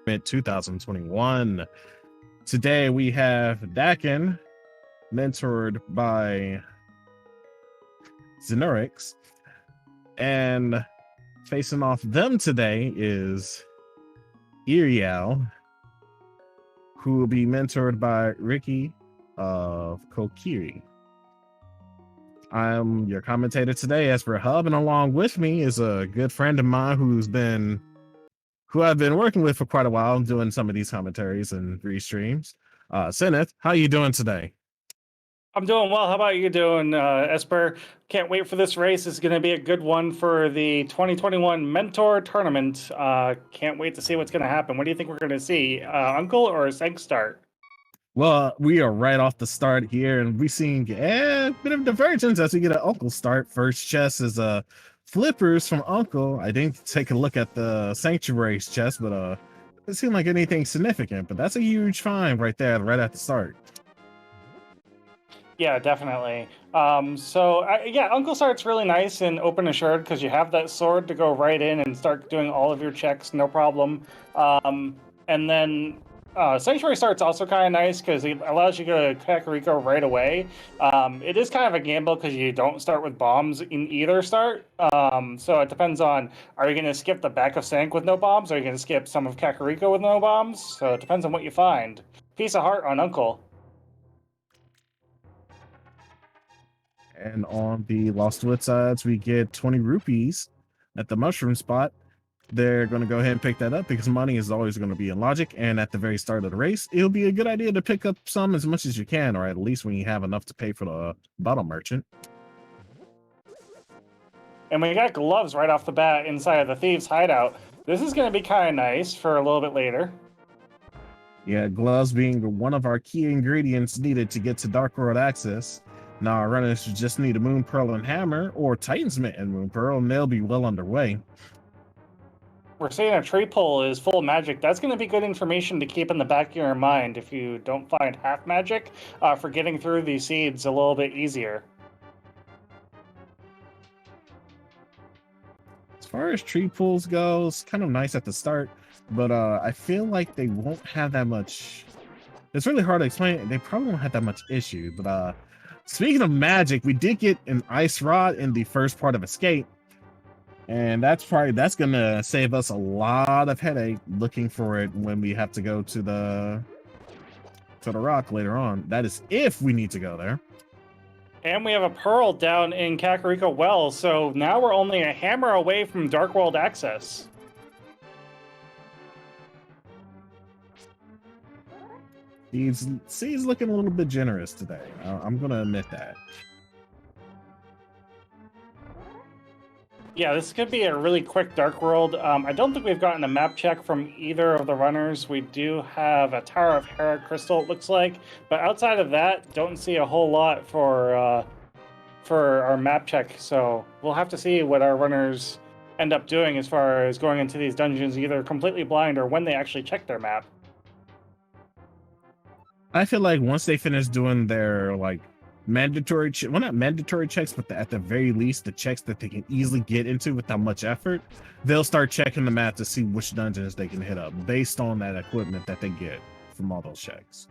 Tournament 2021. Today we have Daken, mentored by zeronicks, and facing off them today is Iriael, who will be mentored by Ricky of Kokiri. I'm your commentator today, EsperHubb, and along with me is a good friend of mine who I've been working with for quite a while, doing some of these commentaries and restreams. Cinaeth, how you doing today? I'm doing well. How about you doing, Esper? Can't wait for this race. It's going to be a good one for the 2021 Mentor Tournament. Can't wait to see what's going to happen. What do you think we're going to see? Uncle or Senk start? Well, we are right off the start here, and we're seeing a bit of divergence as we get an Uncle start. First chest is flippers from Uncle. I didn't take a look at the Sanctuary's chest, but it seemed like anything significant. But that's a huge find right there, right at the start. Yeah, definitely. Yeah, Uncle start's really nice and open assured because you have that sword to go right in and start doing all of your checks, no problem. And then Sanctuary start's also kind of nice because it allows you to go to Kakariko right away. It is kind of a gamble because you don't start with bombs in either start. So it depends on, are you going to skip the back of Sank with no bombs, or are you going to skip some of Kakariko with no bombs? So it depends on what you find. Piece of heart on Uncle. And on the Lost Wood sides, we get 20 rupees at the mushroom spot. They're going to go ahead and pick that up because money is always going to be in logic. And at the very start of the race, it'll be a good idea to pick up some as much as you can, or at least when you have enough to pay for the bottle merchant. And we got gloves right off the bat inside of the Thieves' Hideout. This is going to be kind of nice for a little bit later. Yeah, gloves being one of our key ingredients needed to get to Dark World access. Now our runners just need a Moon Pearl and Hammer, or Titan's Mint and Moon Pearl, and they'll be well underway. We're seeing a tree pull is full magic. That's going to be good information to keep in the back of your mind if you don't find half magic for getting through these seeds a little bit easier. As far as tree pulls go, it's kind of nice at the start, but I feel like they won't have that much. It's really hard to explain. They probably won't have that much issue, but speaking of magic, we did get an ice rod in the first part of Escape, and that's gonna save us a lot of headache looking for it when we have to go to the rock later on. That is if we need to go there. And we have a pearl down in Kakariko Wells, so now we're only a hammer away from Dark World access. He's looking a little bit generous today. I'm gonna admit that. Yeah, this could be a really quick Dark World. I don't think we've gotten a map check from either of the runners. We do have a Tower of Hera crystal, it looks like, but outside of that, don't see a whole lot for our map check. So we'll have to see what our runners end up doing as far as going into these dungeons, either completely blind or when they actually check their map. I feel like once they finish doing their mandatory, well, not mandatory checks, but at the very least, the checks that they can easily get into without much effort, they'll start checking the map to see which dungeons they can hit up based on that equipment that they get from all those checks.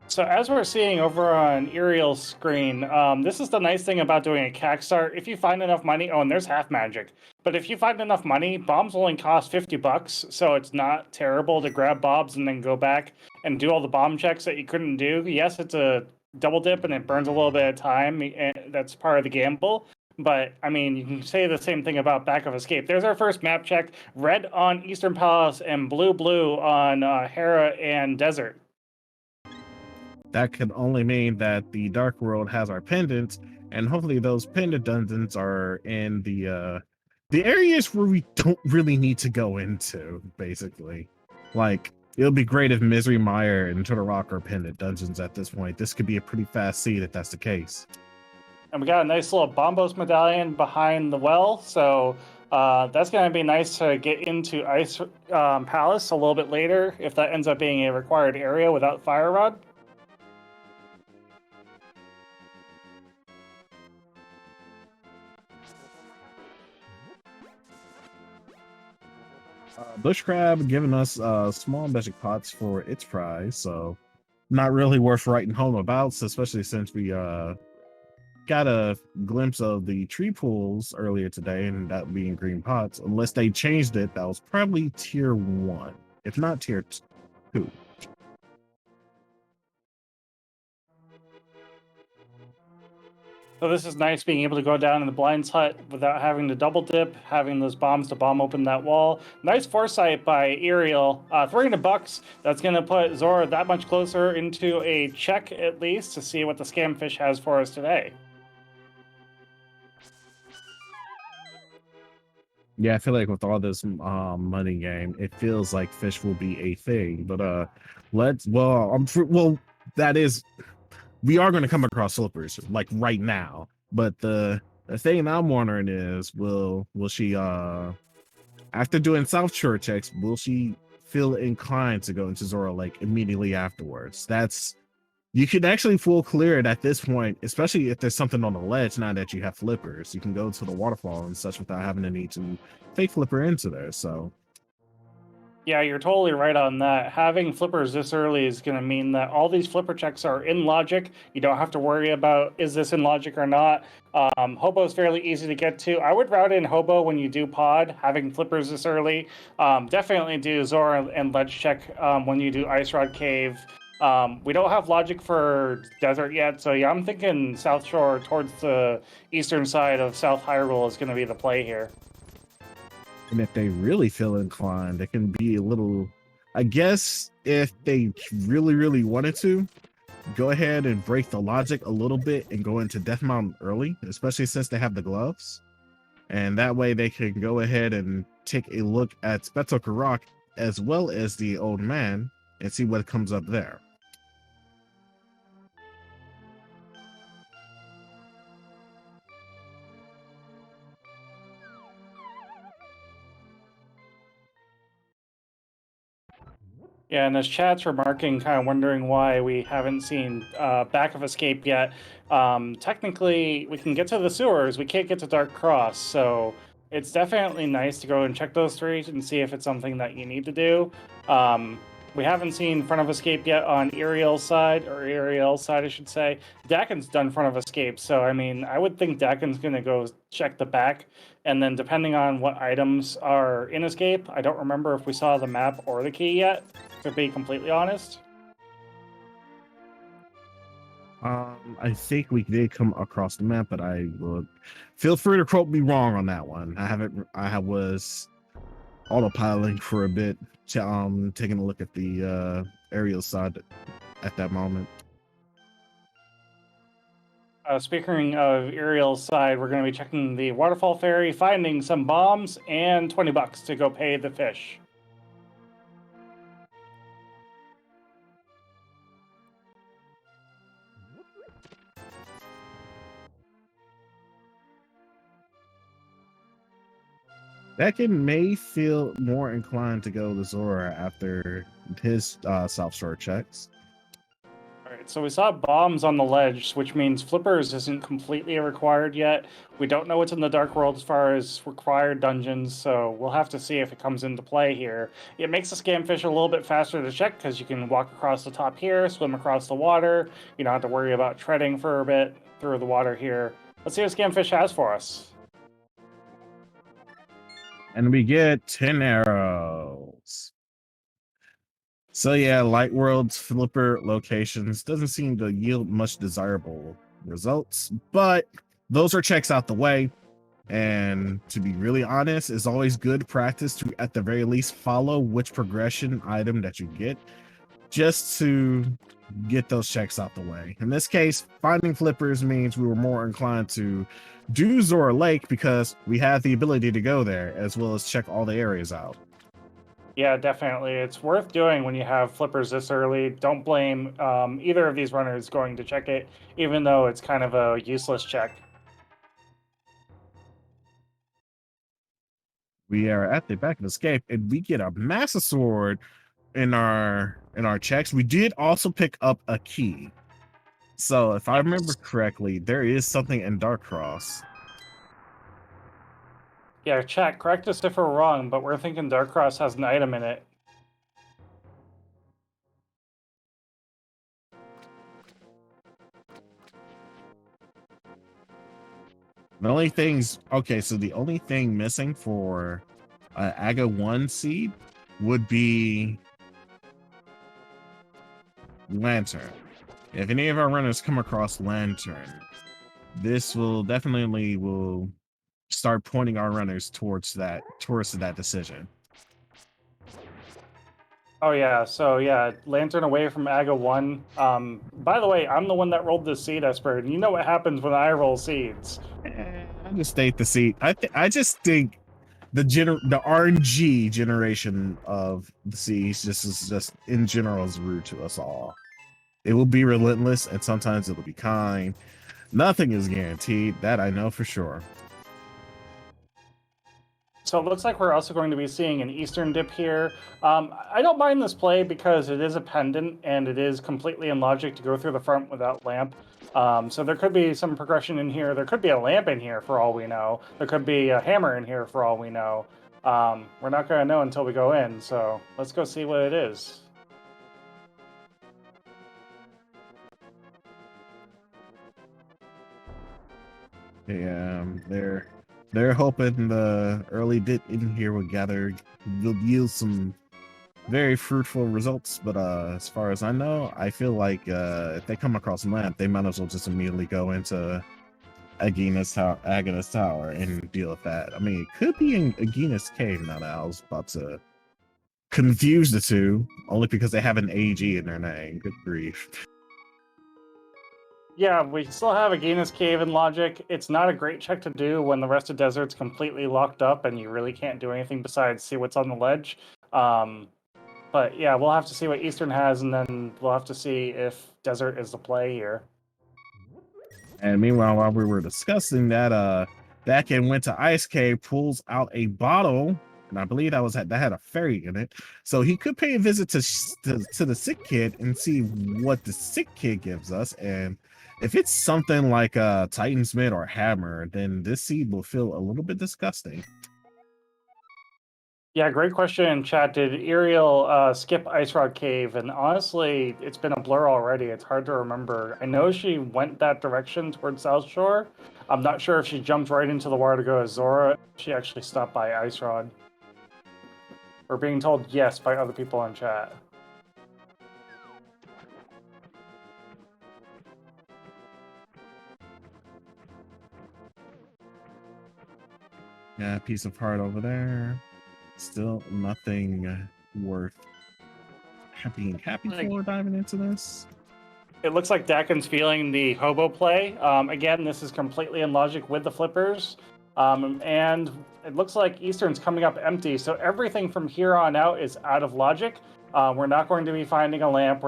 So as we're seeing over on Iriel's screen, this is the nice thing about doing a CAC start. If you find enough money, and there's half magic, but if you find enough money, bombs only cost 50 bucks, so it's not terrible to grab bobs and then go back and do all the bomb checks that you couldn't do. Yes, it's a double dip and it burns a little bit of time, and that's part of the gamble. But, I mean, you can say the same thing about Back of Escape. There's our first map check. Red on Eastern Palace and blue on Hera and Desert. That could only mean that the Dark World has our pendants, and hopefully those pendant dungeons are in the areas where we don't really need to go into, basically. Like, it'll be great if Misery Mire and Turtle Rock are pendant dungeons at this point. This could be a pretty fast seed if that's the case. And we got a nice little Bombos medallion behind the well, so that's going to be nice to get into Ice Palace a little bit later if that ends up being a required area without Fire Rod. Bush crab giving us small magic pots for its prize, so not really worth writing home about, especially since we got a glimpse of the tree pools earlier today, and that being green pots. Unless they changed it, that was probably tier 1, if not tier 2. So this is nice, being able to go down in the blinds hut without having to double dip, having those bombs to bomb open that wall. Nice foresight by Iriael. $300. That's going to put Zora that much closer into a check, at least, to see what the scam fish has for us today. Yeah, I feel like with all this money game, it feels like fish will be a thing. But that is, we are going to come across flippers like right now. But the thing I'm wondering is, will she after doing South Shore checks, will she feel inclined to go into Zora Lake immediately afterwards? That's, you can actually full clear it at this point, especially if there's something on the ledge. Now that you have flippers, you can go to the waterfall and such without having to need to fake flipper into there. So Yeah, you're totally right on that. Having flippers this early is going to mean that all these flipper checks are in logic. You don't have to worry about, is this in logic or not? Hobo is fairly easy to get to. I would route in Hobo when you do pod, having flippers this early. Definitely do Zora and ledge check when you do Ice Rod Cave. We don't have logic for desert yet, so yeah, I'm thinking South Shore towards the eastern side of South Hyrule is going to be the play here. and if they really feel inclined, they can be a little, I guess, if they really wanted to, go ahead and break the logic a little bit and go into Death Mountain early, especially since they have the gloves. And that way they can go ahead and take a look at Spectacle Rock as well as the old man and see what comes up there. Yeah, and as chat's remarking, kind of wondering why we haven't seen back of escape yet. Technically, we can get to the sewers. We can't get to Dark Cross, so it's definitely nice to go and check those three and see if it's something that you need to do. We haven't seen front of escape yet on Iriel's side, or Iriel's side, I should say. Daken's done front of escape, so I mean, I would think Daken's going to go check the back, and then depending on what items are in escape, I don't remember if we saw the map or the key yet, to be completely honest. I think we did come across the map, but I will feel free to quote me wrong on that one. I was autopiloting for a bit, taking a look at the aerial side at that moment. Speaking of Iriel's side, we're going to be checking the waterfall ferry, finding some bombs, and $20 to go pay the fish. Daken may feel more inclined to go to Zora after his South Shore checks. All right, so we saw bombs on the ledge, which means flippers isn't completely required yet. We don't know what's in the Dark World as far as required dungeons, so we'll have to see if it comes into play here. It makes the scam fish a little bit faster to check because you can walk across the top here, swim across the water. You don't have to worry about treading for a bit through the water here. Let's see what scam fish has for us. And we get 10 arrows. So yeah, Light World's flipper locations doesn't seem to yield much desirable results, but those are checks out the way. And to be really honest, it's always good practice to at the very least follow which progression item that you get, just to get those checks out the way. In this case, finding flippers means we were more inclined to do Zora Lake because we have the ability to go there as well as check all the areas out. Yeah, definitely. It's worth doing when you have flippers this early. Don't blame either of these runners going to check it, even though it's kind of a useless check. We are at the back of escape and we get a massive sword in our checks. We did also pick up a key. So if I remember correctly, there is something in Dark Cross. Yeah, chat, correct us if we're wrong, but we're thinking Darkross has an item in it. The only things, okay, so the only thing missing for Aga 1 seed would be Lantern. If any of our runners come across Lantern, this will definitely start pointing our runners towards that decision. Oh yeah, so yeah, Lantern away from Aga 1. By the way, I'm the one that rolled this seed, Esper, and you know what happens when I roll seeds. I just state the seed. I just think the RNG generation of the seeds just in general is rude to us all. It will be relentless, and sometimes it'll be kind. Nothing is guaranteed. That I know for sure. So it looks like we're also going to be seeing an Eastern dip here. I don't mind this play because it is a pendant and it is completely in logic to go through the front without lamp. So there could be some progression in here. There could be a lamp in here for all we know. There could be a hammer in here for all we know. We're not going to know until we go in. So let's go see what it is. Yeah, they're hoping the early dip in here will yield some very fruitful results. But as far as I know, I feel like if they come across lamp, they might as well just immediately go into Agina's tower and deal with that. I mean, it could be in Agina's cave now that I was about to confuse the two, only because they have an AG in their name. Good grief. Yeah, we still have Agina's cave in logic. It's not a great check to do when the rest of desert's completely locked up and you really can't do anything besides see what's on the ledge. But yeah, we'll have to see what Eastern has, and then we'll have to see if desert is the play here. And meanwhile, while we were discussing that, Daken went to Ice Cave, pulls out a bottle, and I believe that had a fairy in it. So he could pay a visit to the sick kid and see what the sick kid gives us. And if it's something like a Titan's Mid or Hammer, then this seed will feel a little bit disgusting. Yeah, great question in chat. Did Iriael skip Ice Rod Cave? And honestly, it's been a blur already. It's hard to remember. I know she went that direction towards South Shore. I'm not sure if she jumped right into the water to go to Zora. She actually stopped by Ice Rod. We're being told yes by other people in chat. Yeah, piece of heart over there. Still nothing worth being happy for diving into this. It looks like Daken's feeling the hobo play. Again, this is completely in logic with the flippers. And it looks like Eastern's coming up empty. So everything from here on out is out of logic. We're not going to be finding a lamp.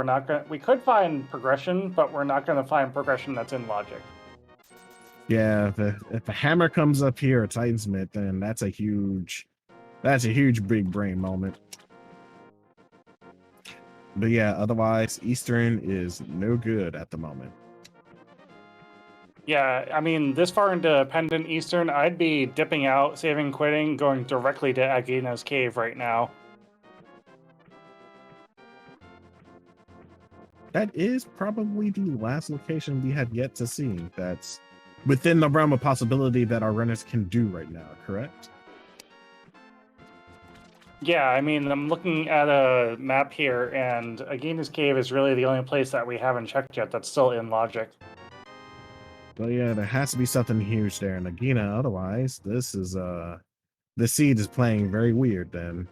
We could find progression, but we're not going to find progression that's in logic. Yeah, if a hammer comes up here, a Titan's Mid, then that's a huge big brain moment. But yeah, otherwise, Eastern is no good at the moment. Yeah, I mean, this far into Pendant Eastern, I'd be dipping out, saving, quitting, going directly to Agina's cave right now. That is probably the last location we had yet to see that's within the realm of possibility that our runners can do right now, correct? Yeah, I mean, I'm looking at a map here, and Agina's cave is really the only place that we haven't checked yet that's still in logic. Well, yeah, there has to be something huge there in Agina. Otherwise, the seed is playing very weird then,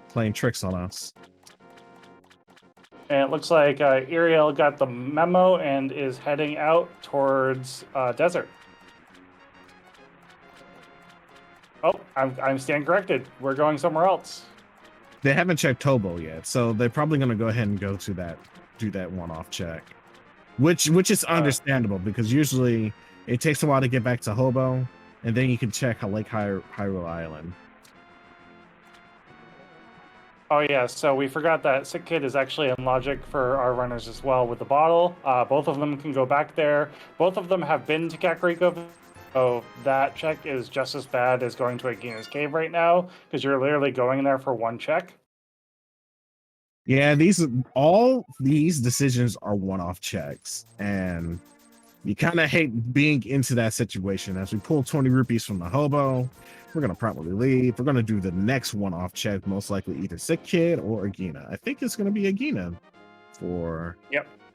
playing tricks on us. And it looks like Iriael got the memo and is heading out towards desert. Oh, I'm stand corrected. We're going somewhere else. They haven't checked Tobo yet, so they're probably going to go ahead and go to do that one-off check, which is understandable because usually it takes a while to get back to Hobo, and then you can check Lake Hyrule Island. Oh yeah, so we forgot that Sick Kid is actually in logic for our runners as well with the bottle. Both of them can go back there. Both of them have been to Kakariko. So that check is just as bad as going to Agina's cave right now, because you're literally going there for one check. Yeah, all these decisions are one-off checks, and you kind of hate being into that situation. As we pull 20 rupees from the hobo, we're gonna probably leave. We're gonna do the next one-off check, most likely either Sick Kid or Agina. I think it's gonna be Agina for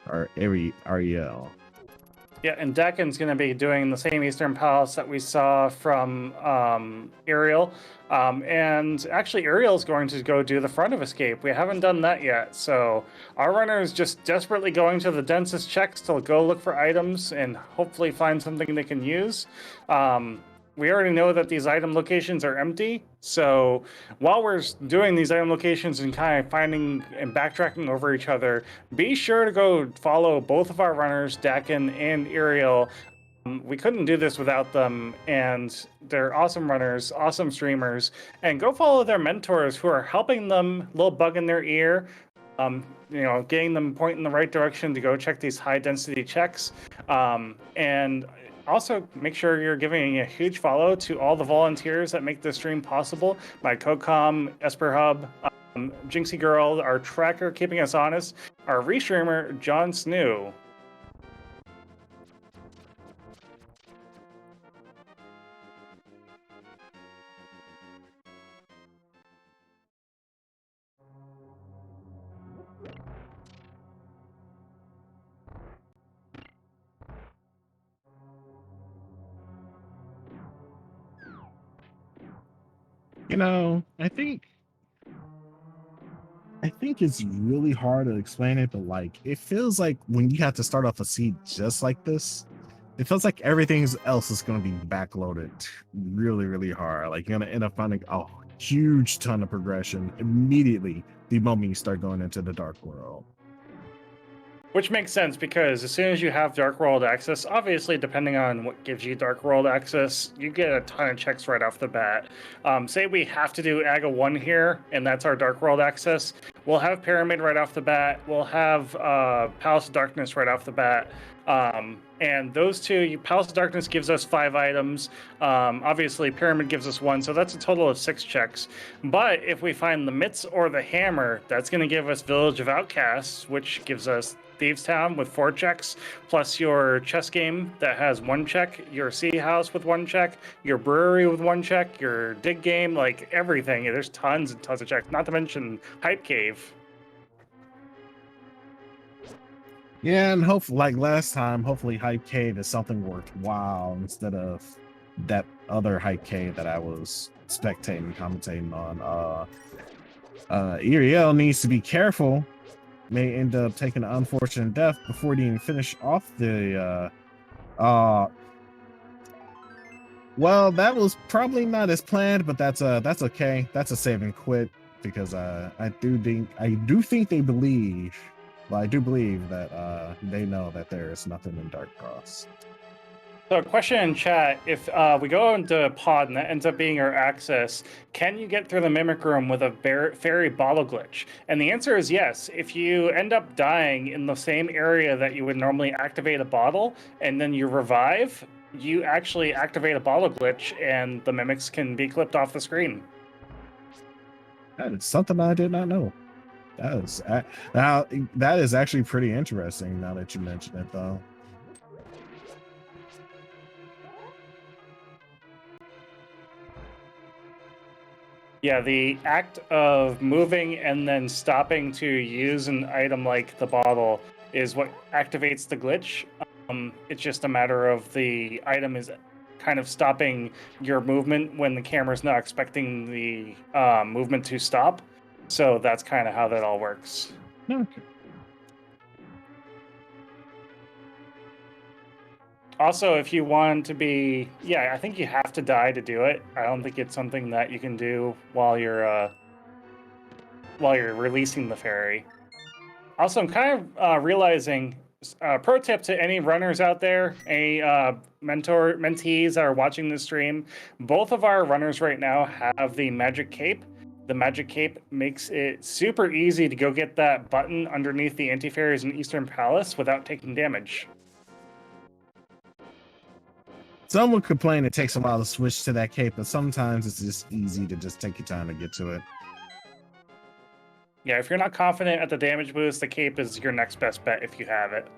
our Iriael. Yeah, and Daken's going to be doing the same Eastern Palace that we saw from Iriael. And actually, Iriel's going to go do the front of escape. We haven't done that yet. So our runner is just desperately going to the densest checks to go look for items and hopefully find something they can use. We already know that these item locations are empty. So while we're doing these item locations and kind of finding and backtracking over each other, be sure to go follow both of our runners, Daken and Iriael. We couldn't do this without them, and they're awesome runners, awesome streamers, and go follow their mentors who are helping them, a little bug in their ear, getting them point in the right direction to go check these high density checks. And also, make sure you're giving a huge follow to all the volunteers that make this stream possible. My co-com, EsperHubb, GynxyGirl, our tracker keeping us honest, our restreamer, John Snuu. You know, I think it's really hard to explain it, but like it feels like when you have to start off a seed just like this, it feels like everything else is going to be backloaded really, really hard. Like you're going to end up finding a huge ton of progression immediately the moment you start going into the dark world. Which makes sense because as soon as you have Dark World access, obviously depending on what gives you Dark World access, you get a ton of checks right off the bat. Say we have to do AGA 1 here, and that's our Dark World access. We'll have Pyramid right off the bat. We'll have Palace of Darkness right off the bat. And those two, Palace of Darkness gives us 5 items. Obviously, Pyramid gives us 1, so that's a total of 6 checks. But if we find the Mitts or the Hammer, that's going to give us Village of Outcasts, which gives us Thieves Town with 4 checks, plus your chess game that has 1 check, your sea house with 1 check, your brewery with 1 check, your dig game, like everything. There's tons and tons of checks, not to mention Hype Cave. Yeah, and hopefully, like last time, hopefully Hype Cave is something worthwhile instead of that other Hype Cave that I was spectating, commentating on. Iriael needs to be careful. May end up taking an unfortunate death before he even finish off the well, that was probably not as planned, but that's okay. That's a save and quit because I do think they believe. Well, I do believe that they know that there is nothing in Dark Cross. So a question in chat, if we go into pod and that ends up being our access, can you get through the Mimic Room with a fairy bottle glitch? And the answer is yes. If you end up dying in the same area that you would normally activate a bottle, and then you revive, you actually activate a bottle glitch and the Mimics can be clipped off the screen. That is something I did not know. That is actually pretty interesting now that you mention it, though. Yeah, the act of moving and then stopping to use an item like the bottle is what activates the glitch. It's just a matter of the item is kind of stopping your movement when the camera's not expecting the movement to stop. So that's kind of how that all works. Okay. Also, if you want to be, I think you have to die to do it. I don't think it's something that you can do while you're releasing the fairy. Also, I'm kind of realizing, pro tip to any runners out there, any mentees that are watching this stream, both of our runners right now have the magic cape. The magic cape makes it super easy to go get that button underneath the anti-fairies in Eastern Palace without taking damage. Some would complain it takes a while to switch to that cape, but sometimes it's just easy to just take your time to get to it. Yeah, if you're not confident at the damage boost, the cape is your next best bet if you have it.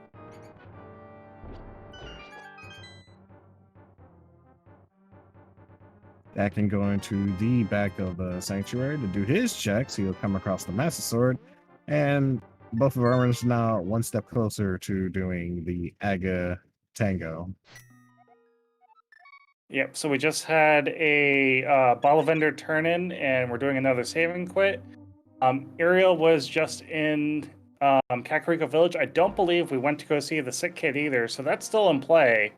Daken go into the back of the sanctuary to do his checks. He'll come across the Master Sword, and both of our runners now are one step closer to doing the Aga Tango. Yep, so we just had a bottle vendor turn in, and we're doing another save and quit. Iriael was just in Kakariko Village. I don't believe we went to go see the sick kid either, so that's still in play.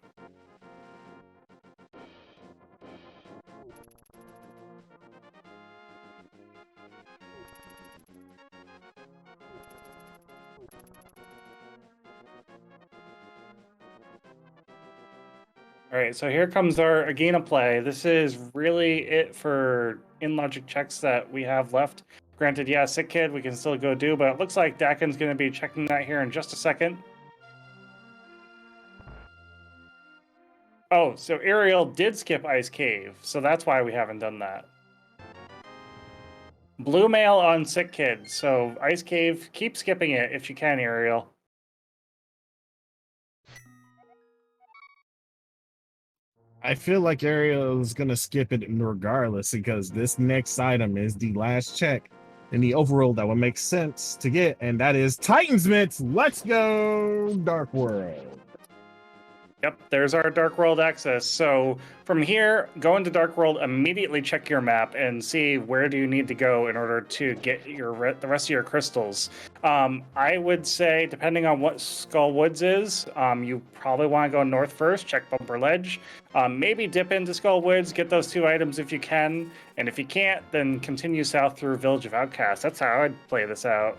All right, so here comes our Agena play. This is really it for in-logic checks that we have left. Granted, yeah, sick kid we can still go do, but it looks like Daken's going to be checking that here in just a second. Oh, so Iriael did skip Ice Cave, so that's why we haven't done that. Blue mail on sick kid, so Ice Cave, keep skipping it if you can, Iriael. I feel like Iriael is gonna skip it regardless because this next item is the last check in the overworld that would make sense to get, and that is Titan's Mitts. Let's go, Dark World. Yep, there's our Dark World access. So from here, go into Dark World, immediately check your map and see where do you need to go in order to get the rest of your crystals. I would say, depending on what Skull Woods is, you probably want to go north first, check Bumper Ledge. Maybe dip into Skull Woods, get those 2 items if you can. And if you can't, then continue south through Village of Outcasts. That's how I'd play this out.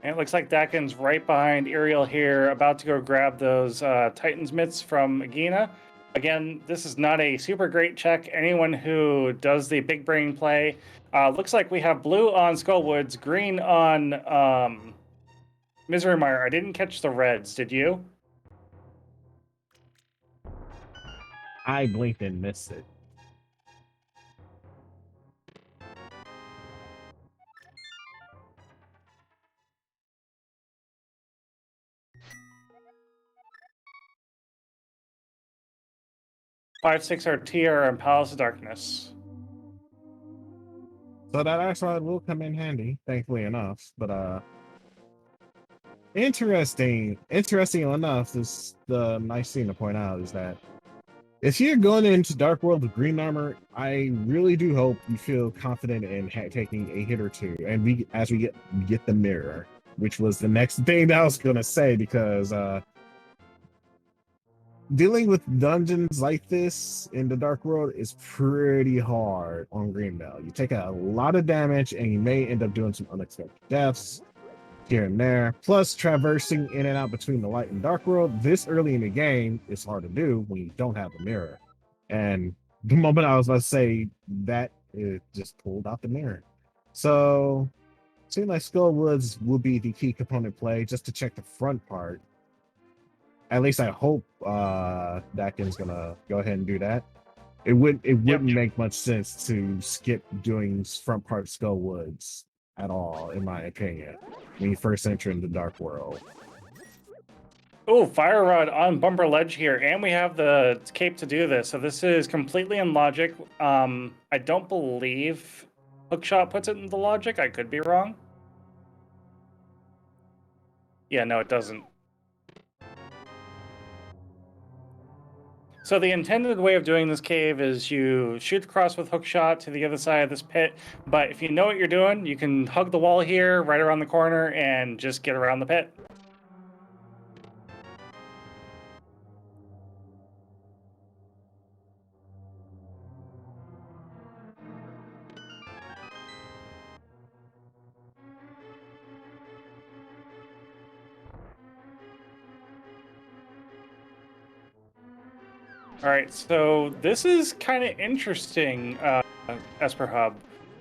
And it looks like Daken's right behind Iriael here, about to go grab those Titan's Mitts from Agena. Again, this is not a super great check. Anyone who does the big brain play, looks like we have blue on Skullwoods, green on Misery Mire. I didn't catch the reds, did you? I blinked and missed it. Five, 6 are TR and Palace of Darkness. So that axolotl will come in handy, thankfully enough. But interesting enough, is the nice thing to point out is that if you're going into Dark World with green armor, I really do hope you feel confident in taking a hit or two. And as we get the mirror, which was the next thing that I was gonna say, because dealing with dungeons like this in the Dark World is pretty hard on Greenbelt. You take a lot of damage, and you may end up doing some unexpected deaths here and there. Plus, traversing in and out between the light and Dark World this early in the game is hard to do when you don't have a mirror. And the moment I was about to say that, it just pulled out the mirror. So, seems like Skullwoods will be the key component play just to check the front part. At least I hope Daken's gonna go ahead and do that. It wouldn't make much sense to skip doing front part Skullwoods at all, in my opinion, when you first enter into Dark World. Oh, Fire Rod on Bumper Ledge here, and we have the cape to do this. So this is completely in logic. I don't believe Hookshot puts it in the logic. I could be wrong. Yeah, no, it doesn't. So the intended way of doing this cave is you shoot across with Hookshot to the other side of this pit, but if you know what you're doing, you can hug the wall here, right around the corner, and just get around the pit. All right, so this is kind of interesting, EsperHubb.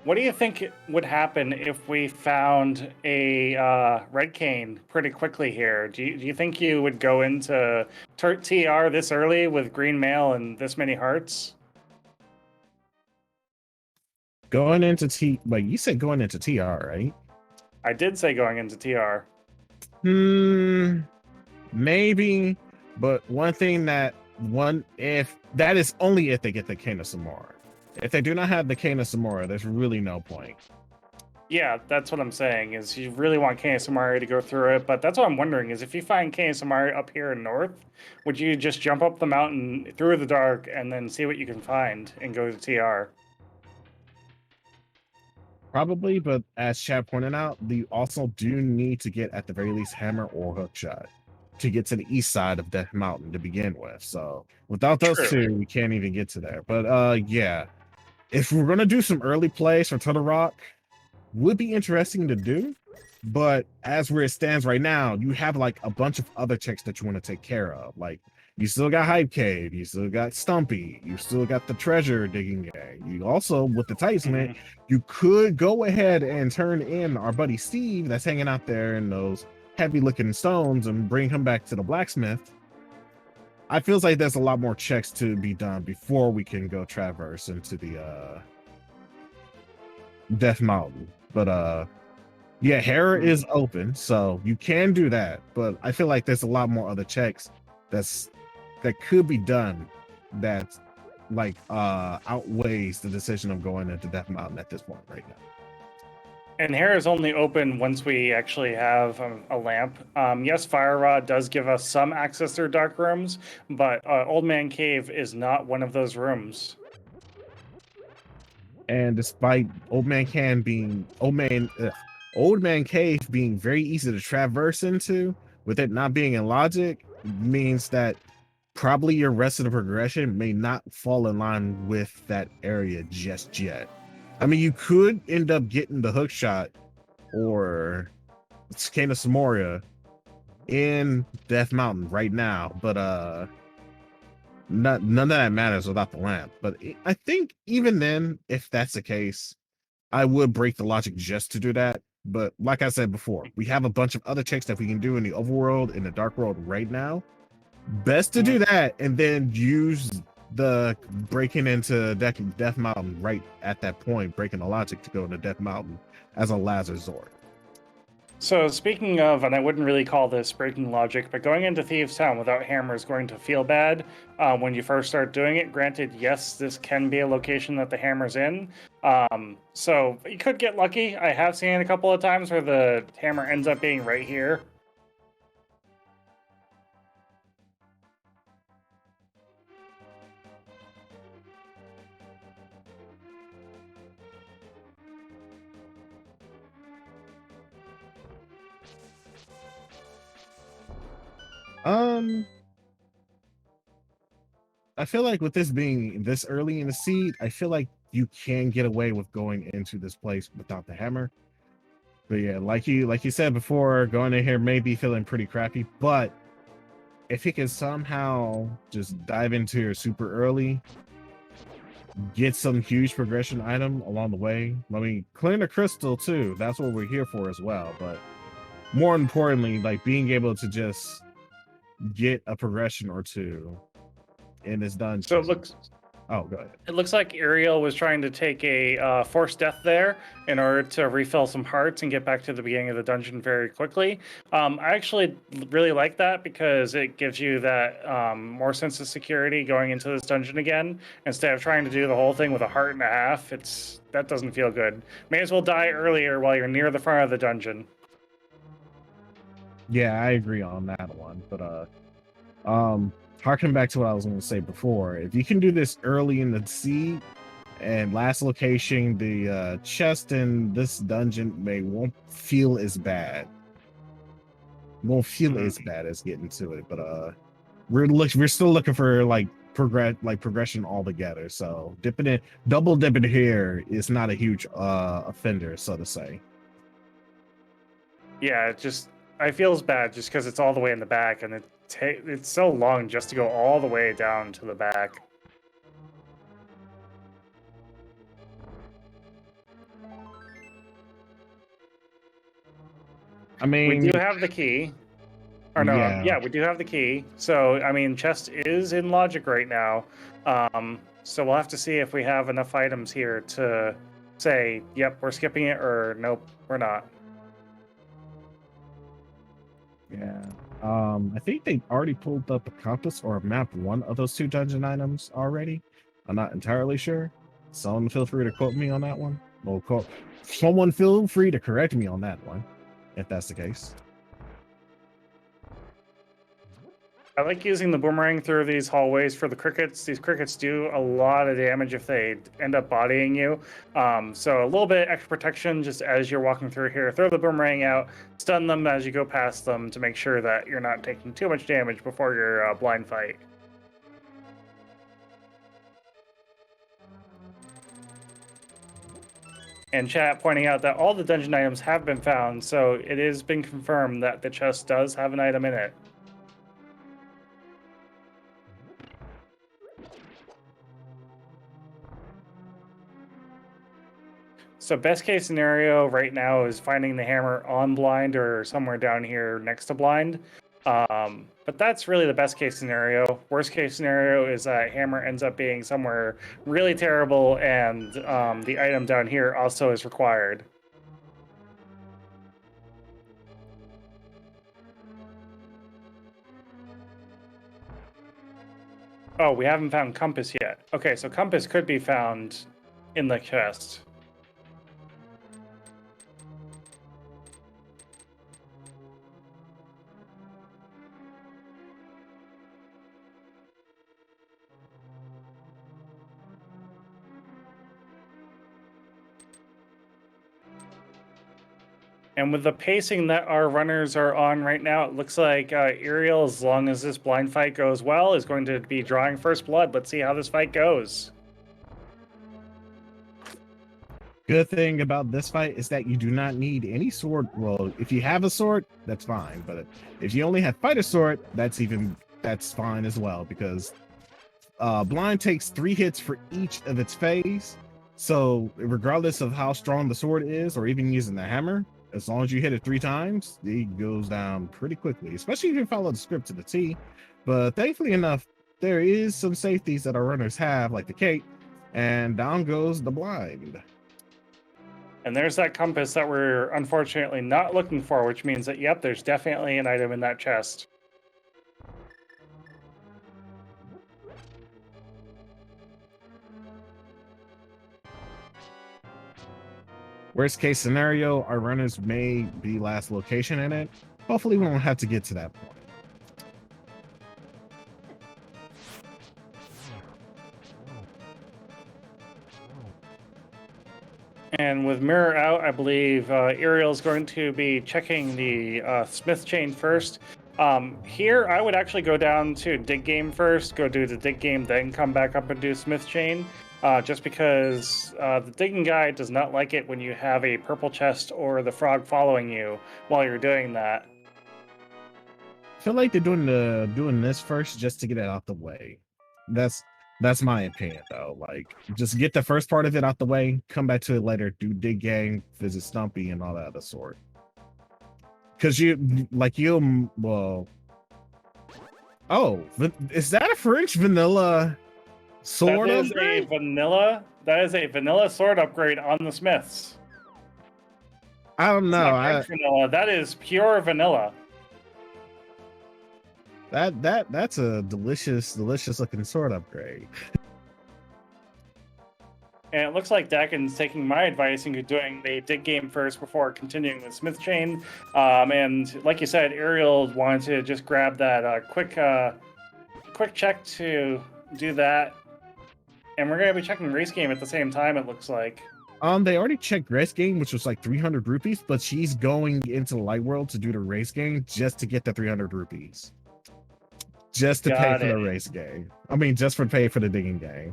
What do you think would happen if we found a red cane pretty quickly here? Do you think you would go into TR this early with green mail and this many hearts? Going into like you said, going into TR, right? I did say going into TR. Maybe, but if that is only if they get the Cane of Samora. If they do not have the Cane of Samora, there's really no point. Yeah, that's what I'm saying, is you really want Cinaeth to go through it, but that's what I'm wondering, is if you find Cinaeth up here in north, would you just jump up the mountain through the dark and then see what you can find and go to TR? Probably, but as Chad pointed out, you also do need to get at the very least hammer or hook shot to get to the east side of Death Mountain to begin with. So without those True. two, we can't even get to there. But yeah, if we're gonna do some early plays for Turtle Rock, would be interesting to do. But as where it stands right now, you have like a bunch of other checks that you want to take care of. Like you still got Hype Cave, you still got Stumpy, you still got the treasure digging gang. You also, with the Titlement, you could go ahead and turn in our buddy Steve that's hanging out there in those heavy looking stones and bring him back to the blacksmith. I feels like there's a lot more checks to be done before we can go traverse into the Death Mountain. But yeah, Hera is open, so you can do that. But I feel like there's a lot more other checks that could be done that like outweighs the decision of going into Death Mountain at this point right now. And Hera is only open once we actually have a lamp. Yes, Fire Rod does give us some access through dark rooms, but Old Man Cave is not one of those rooms. And despite Old Man Cave being very easy to traverse into, with it not being in logic, means that probably your rest of the progression may not fall in line with that area just yet. I mean, you could end up getting the hook shot or Cane of Samoria in Death Mountain right now, but none of that matters without the lamp. But I think even then, if that's the case, I would break the logic just to do that. But like I said before, we have a bunch of other checks that we can do in the overworld, in the dark world right now. Best to do that and then use the breaking into Death Mountain right at that point, breaking the logic to go into Death Mountain as a last resort. So speaking of, and I wouldn't really call this breaking logic, but going into Thieves Town without hammer is going to feel bad when you first start doing it. Granted, yes, this can be a location that the hammer's in. So you could get lucky. I have seen it a couple of times where the hammer ends up being right here. I feel like with this being this early in the seed, I feel like you can get away with going into this place without the hammer. But yeah, like you said before, going in here may be feeling pretty crappy, but if you can somehow just dive into here super early, get some huge progression item along the way. I mean, clean the crystal too. That's what we're here for as well. But more importantly, like being able to just get a progression or two in this dungeon. So it looks. Oh, go ahead. It looks like Iriael was trying to take a forced death there in order to refill some hearts and get back to the beginning of the dungeon very quickly. I actually really like that because it gives you that more sense of security going into this dungeon again. Instead of trying to do the whole thing with a heart and a half, that doesn't feel good. May as well die earlier while you're near the front of the dungeon. Yeah, I agree on that one. But harking back to what I was going to say before, if you can do this early in the seed and last location, the chest in this dungeon won't feel as bad. Won't feel as bad as getting to it, but we're still looking for like progression altogether. So double dipping here is not a huge offender, so to say. Yeah, just I feels bad just because it's all the way in the back, and it's so long just to go all the way down to the back. I mean, we do have the key. Or no, yeah, we do have the key. So, I mean, chest is in logic right now. So we'll have to see if we have enough items here to say, yep, we're skipping it, or nope, we're not. Yeah. I think they already pulled up a compass or a map one of those 2 dungeon items already. I'm not entirely sure. Someone feel free to quote me on that one. Well, someone feel free to correct me on that one, if that's the case. I like using the boomerang through these hallways for the crickets. These crickets do a lot of damage if they end up bodying you. So a little bit extra protection just as you're walking through here. Throw the boomerang out, stun them as you go past them to make sure that you're not taking too much damage before your blind fight. And chat pointing out that all the dungeon items have been found, so it has been confirmed that the chest does have an item in it. So best case scenario right now is finding the hammer on blind or somewhere down here next to blind. But that's really the best case scenario. Worst case scenario is that hammer ends up being somewhere really terrible and the item down here also is required. Oh, we haven't found compass yet. Okay, so compass could be found in the chest. And with the pacing that our runners are on right now, it looks like Iriael, as long as this blind fight goes well, is going to be drawing first blood. Let's see how this fight goes. Good thing about this fight is that you do not need any sword. Well, if you have a sword, that's fine. But if you only have fighter sword, that's fine as well, because blind takes 3 hits for each of its phase. So regardless of how strong the sword is, or even using the hammer, as long as you hit it 3 times, it goes down pretty quickly, especially if you follow the script to the T. But thankfully enough, there is some safeties that our runners have, like the cape, and down goes the blind. And there's that compass that we're unfortunately not looking for, which means that, yep, there's definitely an item in that chest. Worst case scenario, our runners may be last location in it. Hopefully we won't have to get to that point. And with mirror out, I believe Iriael is going to be checking the smith chain first. Here, I would actually go down to dig game first, go do the dig game, then come back up and do smith chain. Just because the digging guide does not like it when you have a purple chest or the frog following you while you're doing that. I feel like they're doing this first just to get it out the way. That's my opinion, though. Like, just get the first part of it out the way, come back to it later, do dig gang, visit Stumpy, and all that other sort. Because well, oh, is that a French vanilla sword upgrade? That is a vanilla sword upgrade on the smiths. I don't know. Vanilla. That is pure vanilla. That's a delicious looking sword upgrade. And it looks like Daken's taking my advice and doing the dig game first before continuing the smith chain. And like you said, Iriael wanted to just grab that quick check to do that. And we're going to be checking race game at the same time, it looks like. They already checked race game, which was like 300 rupees, but she's going into the light world to do the race game just to get the 300 rupees. Just to pay for the race game. I mean, just for pay for the digging game.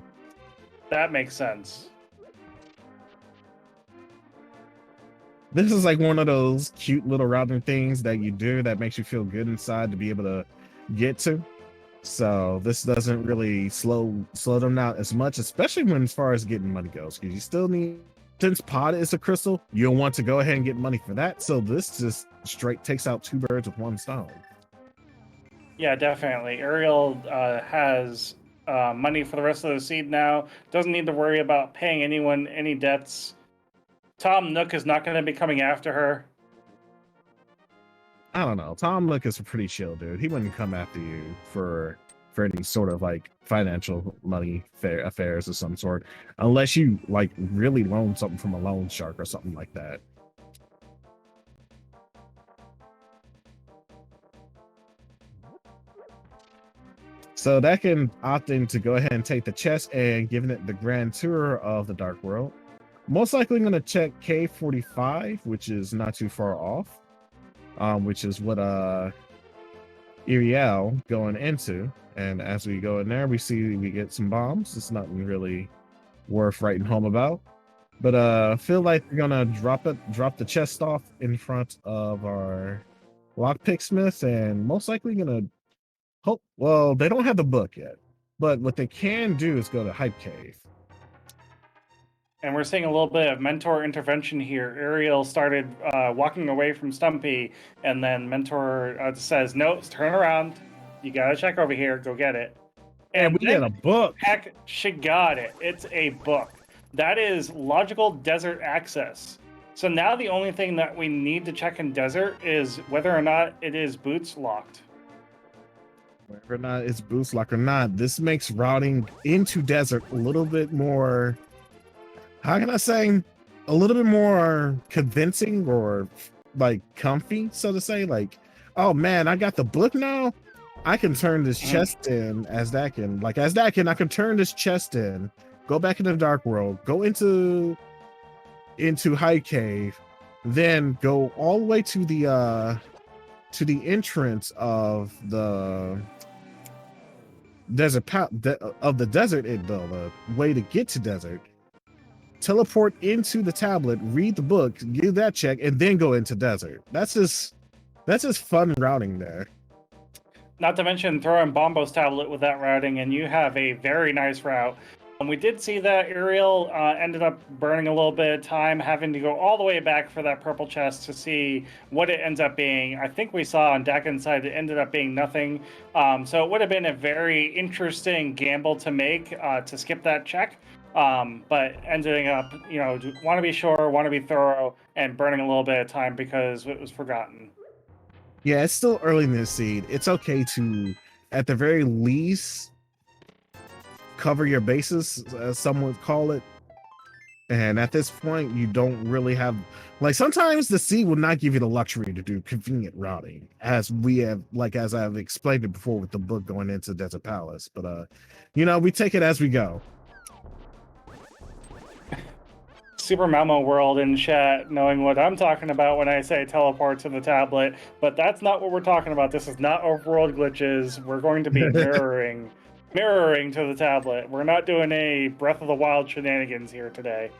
That makes sense. This is like one of those cute little routing things that you do that makes you feel good inside to be able to get to. So this doesn't really slow them down as much, especially when as far as getting money goes, because you still need, since pod is a crystal, you'll want to go ahead and get money for that. So this just straight takes out 2 birds with 1 stone. Yeah, definitely. Iriael has money for the rest of the seed now. Doesn't need to worry about paying anyone any debts. Tom Nook is not going to be coming after her. I don't know. Tom Nook is a pretty chill dude. He wouldn't come after you for any sort of like financial money affairs of some sort, unless you like really loan something from a loan shark or something like that. So Daken opting to go ahead and take the chest and giving it the grand tour of the Dark World. Most likely going to check K45, which is not too far off, which is what Iriael going into. And as we go in there, we see we get some bombs. It's nothing really worth writing home about. But feel like we're gonna drop the chest off in front of our lockpick smith, and most likely gonna hope. Well, they don't have the book yet, but what they can do is go to Hype Cave. And we're seeing a little bit of mentor intervention here. Iriael started walking away from Stumpy, and then mentor says, "No, turn around. You gotta check over here. Go get it." And we get a book. Heck, she got it. It's a book. That is logical desert access. So now the only thing that we need to check in desert is whether or not it is boots locked. Whether or not it's boots locked or not, this makes routing into desert a little bit more, how can I say, a little bit more convincing or like comfy, so to say. Like, oh man, I got the book now. I can turn this chest in as Daken. Like as Daken, I can turn this chest in, go back into the Dark World, go into High Cave, then go all the way to the entrance of the desert of the desert, the way to get to desert. Teleport into the tablet, read the book, give that check, and then go into desert. That's just fun routing there. Not to mention throw in Bombo's tablet with that routing, and you have a very nice route. We did see that Iriael ended up burning a little bit of time, having to go all the way back for that purple chest to see what it ends up being. I think we saw on Daken's side it ended up being nothing. So it would have been a very interesting gamble to make to skip that check. But ending up, want to be sure, want to be thorough, and burning a little bit of time because it was forgotten. Yeah, it's still early in this seed. It's okay to, at the very least, cover your bases, as some would call it. And at this point, you don't really have, like, sometimes the seed will not give you the luxury to do convenient routing, as I've explained it before with the book going into Desert Palace. But we take it as we go. Super Memo World in chat, knowing what I'm talking about when I say teleport to the tablet, but that's not what we're talking about. This is not overworld glitches. We're going to be mirroring to the tablet. We're not doing a Breath of the Wild shenanigans here today.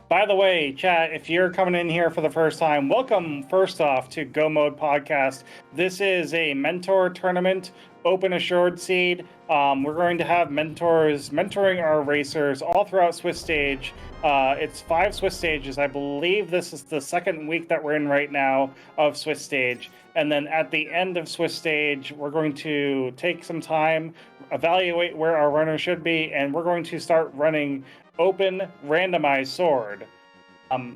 By the way, chat, if you're coming in here for the first time, welcome first off to Go Mode Podcast. This is a mentor tournament, open assured seed. We're going to have mentors mentoring our racers all throughout Swiss Stage. It's 5 Swiss stages. I believe this is the second week that we're in right now of Swiss Stage. And then at the end of Swiss Stage, we're going to take some time, evaluate where our runner should be, and we're going to start running open randomized sword.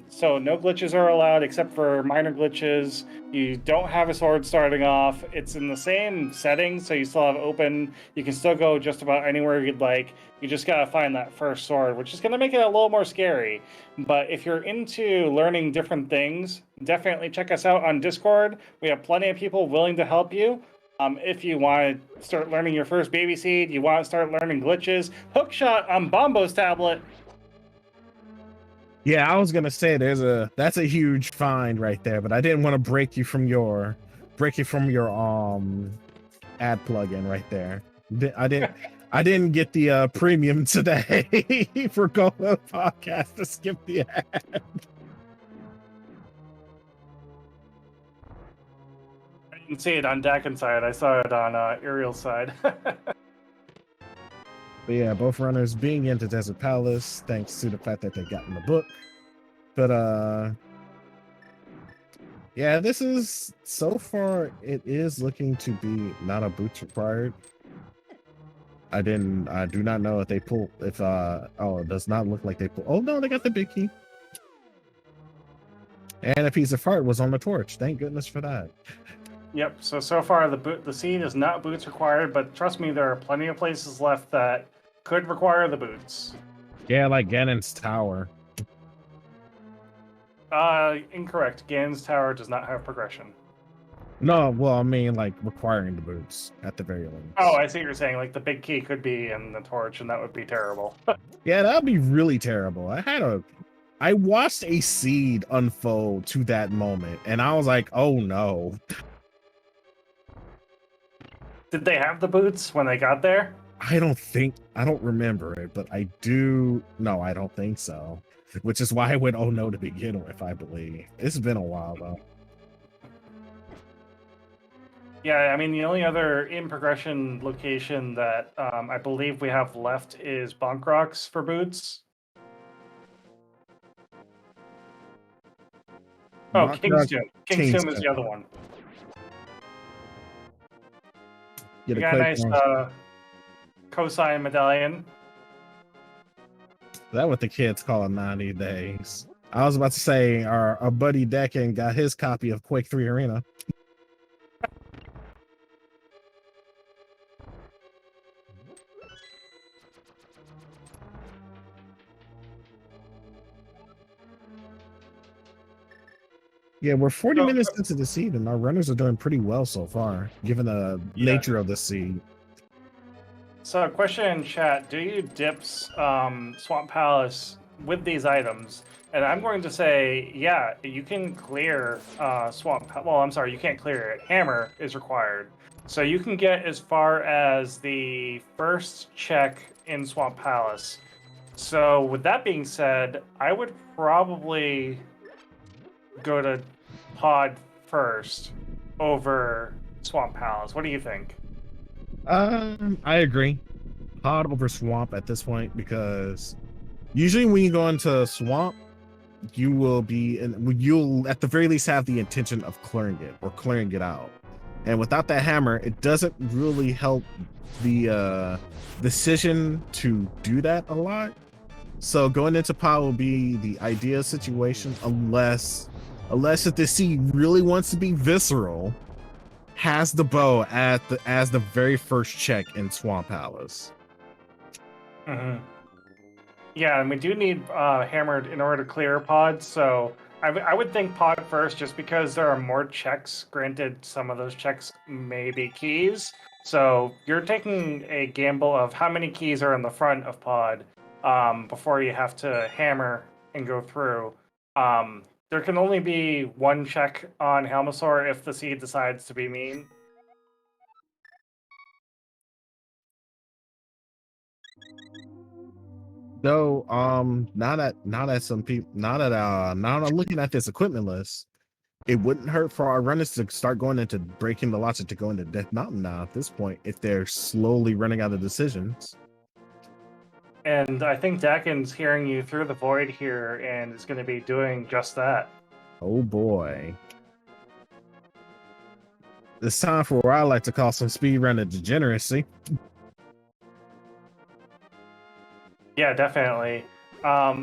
So no glitches are allowed except for minor glitches. You don't have a sword starting off. It's in the same settings, so you still have open. You can still go just about anywhere you'd like. You just gotta find that first sword, which is gonna make it a little more scary. But if you're into learning different things, definitely check us out on Discord. We have plenty of people willing to help you. If you want to start learning your first baby seed, you want to start learning glitches, Hookshot on Bombo's tablet. Yeah, I was gonna say that's a huge find right there, but I didn't want to break you from your ad plugin right there. I I didn't get the premium today for Go Podcast to skip the ad. I didn't see it on Daken side. I saw it on Iriel's side. But yeah, both runners being into Desert Palace, thanks to the fact that they got in the book. But yeah, this is so far it is looking to be not a boots required. I do not know if they pull it does not look like they pull. Oh no, they got the big key. And a piece of fart was on the torch. Thank goodness for that. Yep. So far the seed is not boots required, but trust me, there are plenty of places left that could require the boots. Yeah, like Ganon's Tower. Incorrect. Ganon's Tower does not have progression. No, well, I mean, like requiring the boots at the very least. Oh, I see what you're saying. Like the big key could be in the torch, and that would be terrible. Yeah, that'd be really terrible. I watched a seed unfold to that moment, and I was like, oh no. Did they have the boots when they got there? I don't remember it, but I don't think so. Which is why I went, oh no, to begin with, I believe. It's been a while though. Yeah, I mean, the only other in progression location that I believe we have left is Bonk Rocks for boots. Oh, King's Tomb. King's Tomb is the other one. You got a nice cosine medallion. That's what the kids call a 90 days. I was about to say our buddy Daken got his copy of Quake 3 Arena. Yeah, we're 40 minutes into the seed, and our runners are doing pretty well so far, given the nature of the seed. So, question in chat: do you dip Swamp Palace with these items? And I'm going to say, yeah, you can clear Swamp. Well, I'm sorry, you can't clear it. Hammer is required, so you can get as far as the first check in Swamp Palace. So, with that being said, I would probably go to Pod first over Swamp Palace. What do you think? I agree. Pod over Swamp at this point, because usually when you go into Swamp, you'll at the very least have the intention of clearing it or clearing it out. And without that hammer, it doesn't really help the decision to do that a lot. So going into Pod will be the ideal situation, unless if the seed really wants to be visceral, has the bow as the very first check in Swamp Palace. Mm-hmm. Yeah, and we do need hammered in order to clear Pod, so I would think Pod first, just because there are more checks. Granted, some of those checks may be keys, so you're taking a gamble of how many keys are in the front of Pod before you have to hammer and go through. There can only be one check on Helmasaur if the seed decides to be mean. Though, now that I'm looking at this equipment list, it wouldn't hurt for our runners to start going into breaking the logic to go into Death Mountain now at this point, if they're slowly running out of decisions. And I think Daken's hearing you through the void here and is going to be doing just that. Oh boy. It's time for what I like to call some speedrunner degeneracy. Yeah, definitely.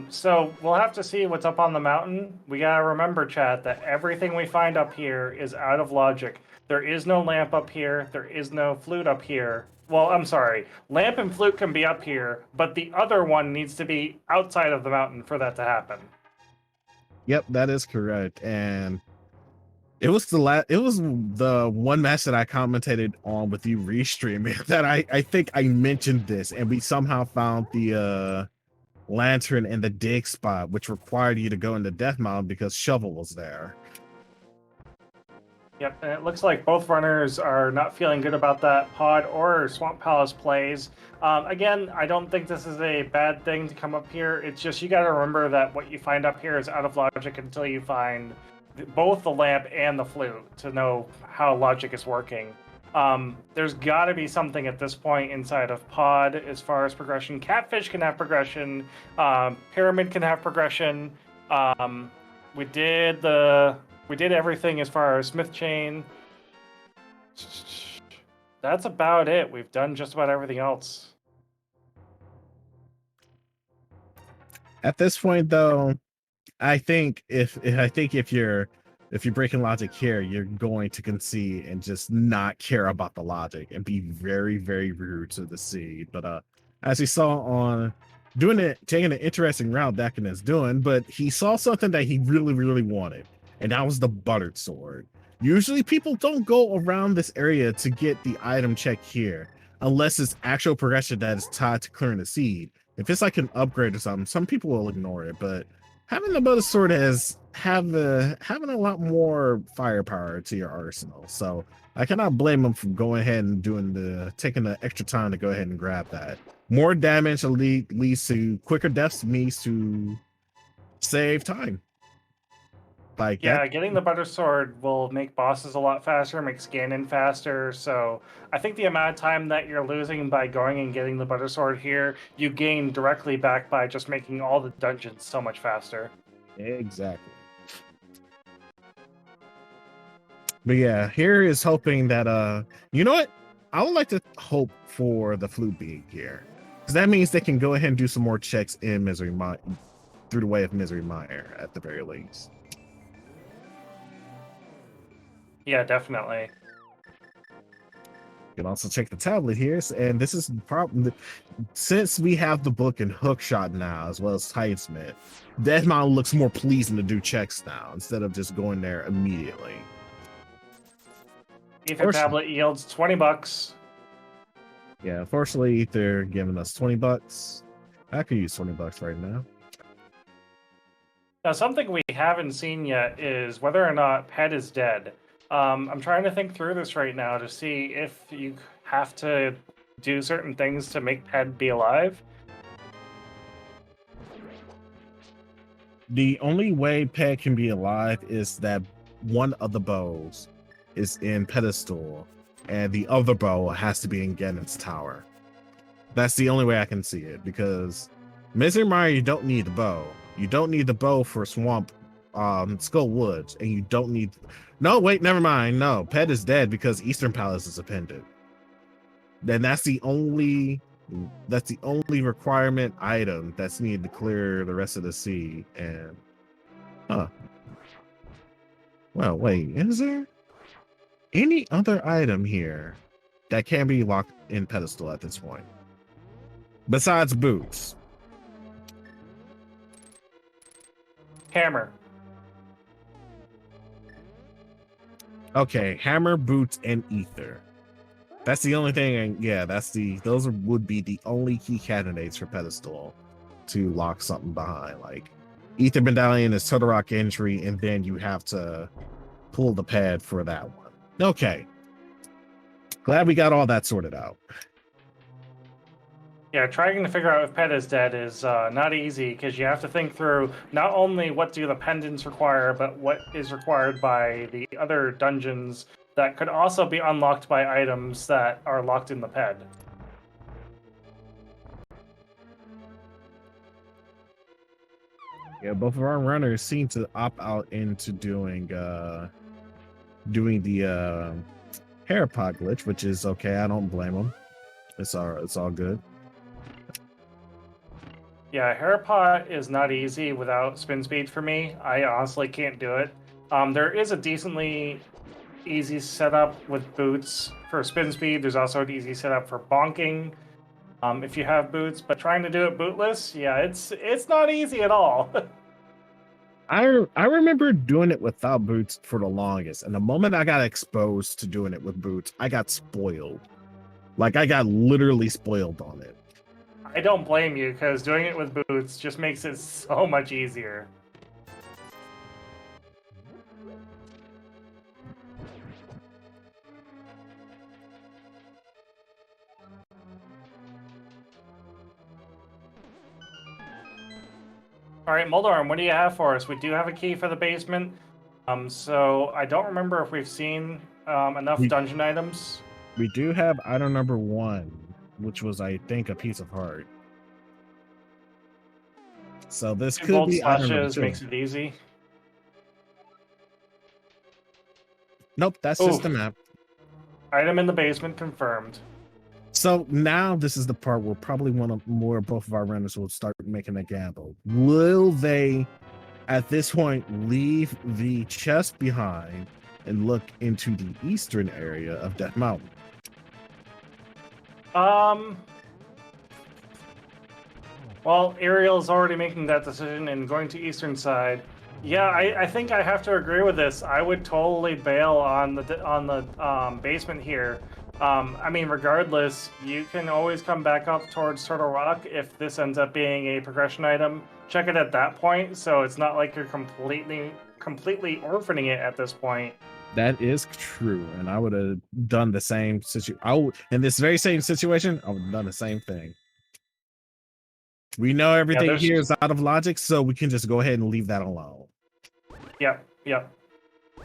So we'll have to see what's up on the mountain. We gotta remember, chat, that everything we find up here is out of logic. There is no lamp up here. There is no flute up here. Well, I'm sorry. Lamp and flute can be up here, but the other one needs to be outside of the mountain for that to happen. Yep, that is correct. And it was the one match that I commentated on with you restreaming that I think I mentioned this, and we somehow found the lantern in the dig spot, which required you to go into Death Mountain because Shovel was there. Yep, and it looks like both runners are not feeling good about that pod or Swamp Palace plays. Again, I don't think this is a bad thing to come up here. It's just you got to remember that what you find up here is out of logic until you find both the lamp and the flute to know how logic is working. There's got to be something at this point inside of pod as far as progression. Catfish can have progression. Pyramid can have progression. We did everything as far as Smith Chain. That's about it. We've done just about everything else. At this point, though, I think if you're breaking logic here, you're going to concede and just not care about the logic and be very, very rude to the seed. But as he saw on taking an interesting route Daken is doing, but he saw something that he really, really wanted, and that was the buttered sword. Usually people don't go around this area to get the item check here unless it's actual progression that is tied to clearing the seed. If it's like an upgrade or something, some people will ignore it, but having the butter sword is having a lot more firepower to your arsenal. So I cannot blame him for going ahead and taking the extra time to go ahead and grab that. More damage leads to quicker deaths, means to save time. Like Yeah, that. getting the butter sword will make bosses a lot faster, make scanning faster. So I think the amount of time that you're losing by going and getting the butter sword here, you gain directly back by just making all the dungeons so much faster. Exactly. But yeah, here is hoping that you know what? I would like to hope for the flute being here, because that means they can go ahead and do some more checks in Misery Mire, through the way of Misery Mire at the very least. Yeah, definitely. You can also check the tablet here, and this is probably, since we have the book and Hookshot now, as well as Tidesmith, that model looks more pleasing to do checks now instead of just going there immediately. Ether tablet yields $20. Yeah, unfortunately, they're giving us $20. I could use $20 right now. Now, something we haven't seen yet is whether or not Pet is dead. I'm trying to think through this right now to see if you have to do certain things to make Pet be alive. The only way Pet can be alive is that one of the bows is in Pedestal, and the other bow has to be in Ganon's tower. That's the only way I can see it, because Misery Mire, you don't need the bow. You don't need the bow for Swamp Skull Woods, and you don't need... No, wait, never mind. No, Pet is dead because Eastern Palace is appended. Then that's the only requirement item that's needed to clear the rest of the sea. And well, wait, is there any other item here that can be locked in Pedestal at this point besides boots? Hammer. Okay, hammer, boots, and ether. That's the only thing. And yeah, those would be the only key candidates for Pedestal to lock something behind. Like ether medallion is Turtle Rock entry, and then you have to pull the pad for that one. Okay, glad we got all that sorted out. Yeah, trying to figure out if Pet is dead is not easy, because you have to think through not only what do the pendants require, but what is required by the other dungeons that could also be unlocked by items that are locked in the ped. Yeah, both of our runners seem to opt out into doing the hair pod glitch, which is okay. I don't blame them. It's all good. Yeah, Hairpot is not easy without spin speed for me. I honestly can't do it. There is a decently easy setup with boots for spin speed. There's also an easy setup for bonking if you have boots, but trying to do it bootless, yeah, it's not easy at all. I remember doing it without boots for the longest, and the moment I got exposed to doing it with boots, I got spoiled. Like I got literally spoiled on it. I don't blame you, because doing it with boots just makes it so much easier. All right, Moldorm, what do you have for us? We do have a key for the basement. So I don't remember if we've seen enough dungeon items. We do have item number 1, which was, I think, a piece of heart. So this 2 could gold be item number slashes 2. makes it easy. Nope, that's just the map. Item in the basement confirmed. So now this is the part where probably both of our runners will start making a gamble. Will they, at this point, leave the chest behind and look into the eastern area of Death Mountain? Well, Iriael's already making that decision and going to eastern side. Yeah, I think I have to agree with this. I would totally bail on the basement here. I mean, regardless, you can always come back up towards Turtle Rock if this ends up being a progression item. Check it at that point, so it's not like you're completely orphaning it at this point. That is true, and I would have done the same in this very same situation. I would have done the same thing. We know everything here is out of logic, so we can just go ahead and leave that alone. Yep.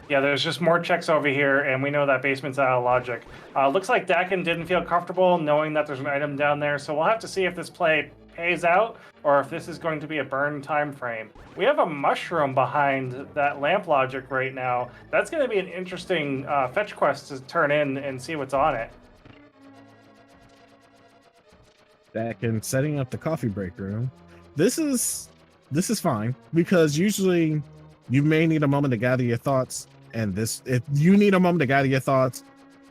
Yeah, there's just more checks over here, and we know that basement's out of logic. Looks like Daken didn't feel comfortable knowing that there's an item down there, so we'll have to see if this play pays out, or if this is going to be a burn time frame. We have a mushroom behind that lamp logic right now. That's going to be an interesting fetch quest to turn in and see what's on it. Daken setting up the coffee break room. This is fine, because usually you may need a moment to gather your thoughts, and if you need a moment to gather your thoughts,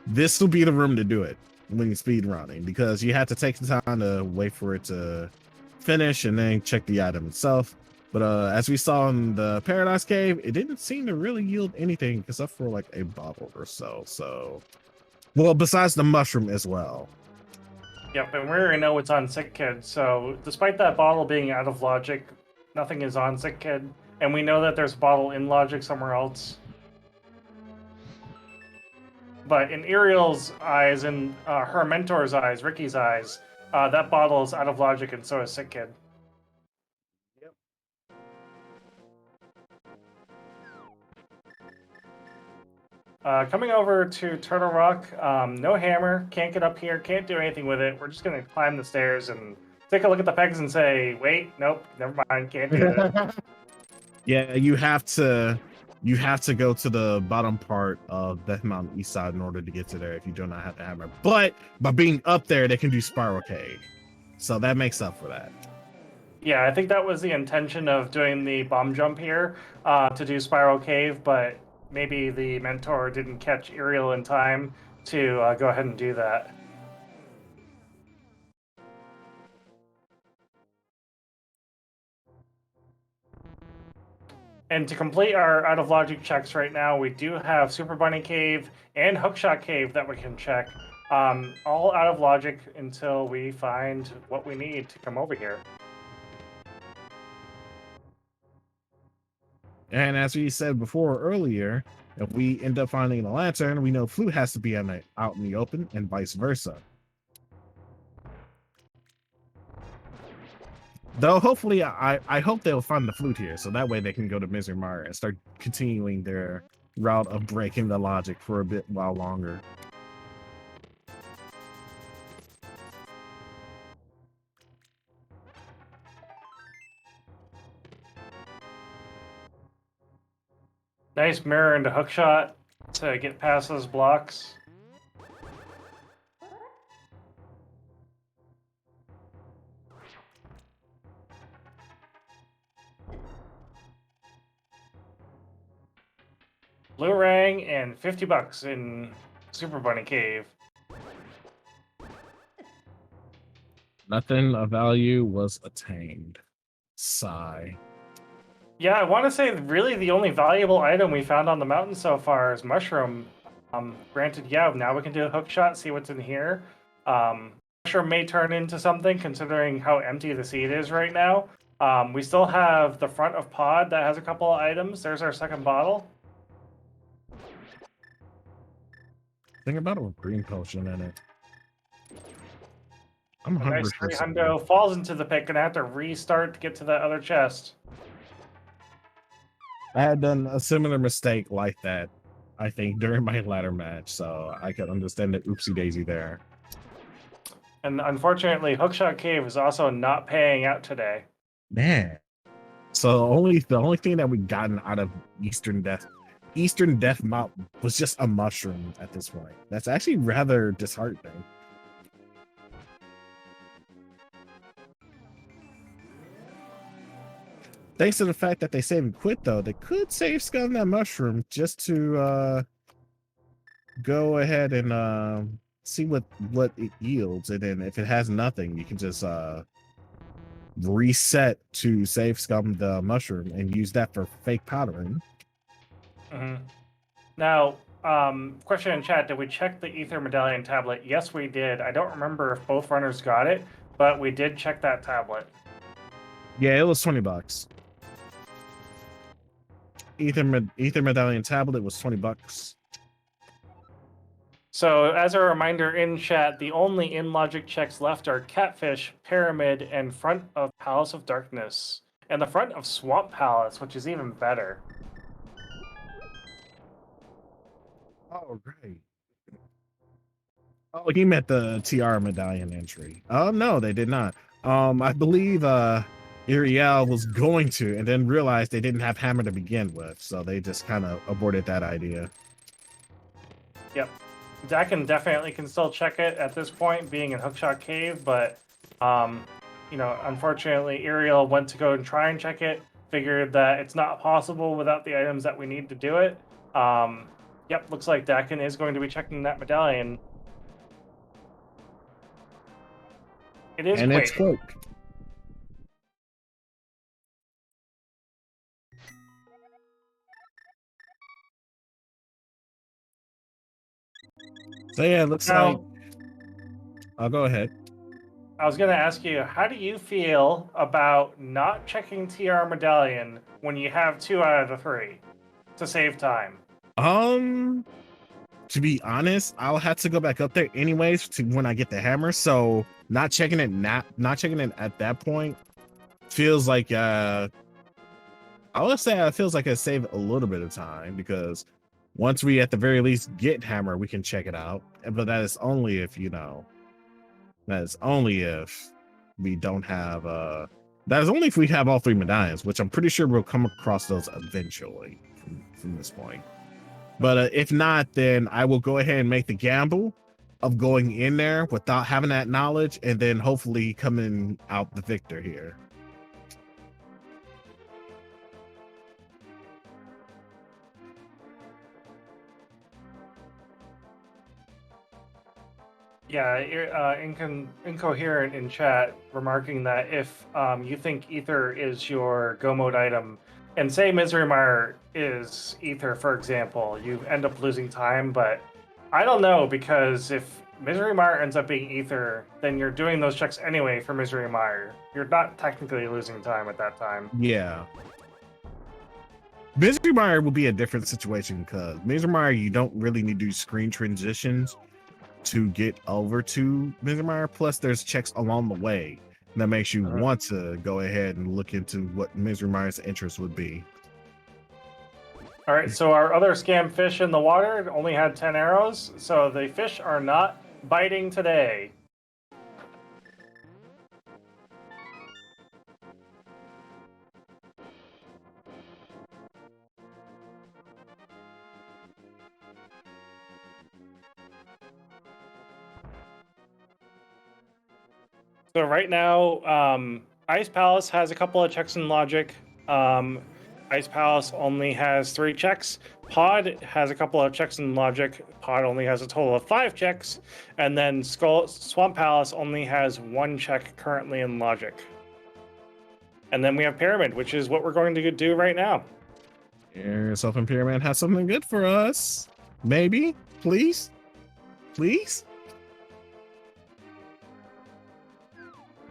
this will be the room to do it when you're speed running, because you have to take the time to wait for it to finish and then check the item itself. But as we saw in the Paradise Cave, it didn't seem to really yield anything except for like a bottle or so. Well, besides the mushroom as well. Yep, and we already know what's on Sick Kid, so despite that bottle being out of logic, nothing is on Sick Kid, and we know that there's a bottle in logic somewhere else. But in Iriael's eyes and her mentor's eyes, Ricky's eyes, that bottle is out of logic, and so is Sick Kid. Coming over to Turtle Rock, no hammer, can't get up here, can't do anything with it. We're just going to climb the stairs and take a look at the pegs and say, wait, nope, never mind, can't do it. Yeah, you have to go to the bottom part of Death Mountain East Side in order to get to there if you do not have the hammer. But by being up there, they can do Spiral Cave. So that makes up for that. Yeah, I think that was the intention of doing the bomb jump here, to do Spiral Cave, but maybe the mentor didn't catch Iriael in time to go ahead and do that. And to complete our out of logic checks right now, we do have Super Bunny Cave and Hookshot Cave that we can check. All out of logic until we find what we need to come over here. And as we said before earlier, if we end up finding a lantern, we know Flute has to be out in the open and vice versa. Though hopefully, I hope they'll find the Flute here, so that way they can go to Misery Mire and start continuing their route of breaking the logic for a bit while longer. Nice mirror into Hookshot to get past those blocks. Blue Rang and 50 bucks in Super Bunny Cave. Nothing of value was attained. Sigh. Yeah, I want to say really the only valuable item we found on the mountain so far is Mushroom. Granted, yeah, now we can do a hook shot, see what's in here. Mushroom may turn into something considering how empty the seed is right now. We still have the front of Pod that has a couple of items. There's our second bottle. Think about it with green potion in it. I'm A nice 100%. 300 falls into the pit. Gonna have to restart to get to that other chest. I had done a similar mistake like that, I think, during my ladder match, so I could understand the oopsie daisy there. And unfortunately, Hookshot Cave is also not paying out today. Man. So the only thing that we gotten out of Eastern Death Mountain was just a mushroom at this point. That's actually rather disheartening. Thanks to the fact that they save and quit, though, they could save scum that mushroom just to go ahead and see what it yields, and then if it has nothing, you can just reset to save scum the mushroom and use that for fake powdering. Now, question in chat: did we check the Ether Medallion tablet? Yes, we did. I don't remember if both runners got it, but we did check that tablet. Yeah, it was $20. Ether Medallion tablet was $20. So, as a reminder in chat, the only in-logic checks left are Catfish, Pyramid, and Front of Palace of Darkness. And the front of Swamp Palace, which is even better. Oh, great. Oh, he meant the TR Medallion entry. Oh, no, they did not. I believe Iriael was going to, and then realized they didn't have hammer to begin with, so they just kind of aborted that idea. Yep. Daken definitely can still check it at this point, being in Hookshot Cave, but, you know, unfortunately, Iriael went to go and try and check it, figured that it's not possible without the items that we need to do it. Yep, looks like Daken is going to be checking that medallion. It is and Quake. It's Quake. So yeah, it looks like. I'll go ahead. I was going to ask you, how do you feel about not checking TR Medallion when you have 2 out of the 3 to save time? To be honest, I'll have to go back up there anyways to when I get the hammer. So not checking it at that point feels like I would say it feels like it saved a little bit of time, because once we at the very least get hammer, we can check it out. But that is only if, you know, that is only if we don't have that is only if we have all 3 medallions, which I'm pretty sure we'll come across those eventually from this point. But if not, then I will go ahead and make the gamble of going in there without having that knowledge, and then hopefully coming out the victor here. Yeah, Incoherent in chat remarking that if you think Ether is your Go mode item, and say Misery Mire is Ether, for example, you end up losing time, but I don't know, because if Misery Mire ends up being Ether, then you're doing those checks anyway for Misery Mire. You're not technically losing time at that time. Yeah. Misery Mire will be a different situation, because Misery Mire, you don't really need to do screen transitions to get over to Misery Mire. Plus, there's checks along the way that makes you want to go ahead and look into what Misery Mire's interest would be. All right, so our other scam fish in the water only had 10 arrows, so the fish are not biting today. So right now, Ice Palace has a couple of checks in logic. Ice Palace only has 3 checks. Pod has a couple of checks in logic. Pod only has a total of 5 checks. And then Swamp Palace only has 1 check currently in logic. And then we have Pyramid, which is what we're going to do right now. Yourself and Pyramid has something good for us. Maybe? Please? Please?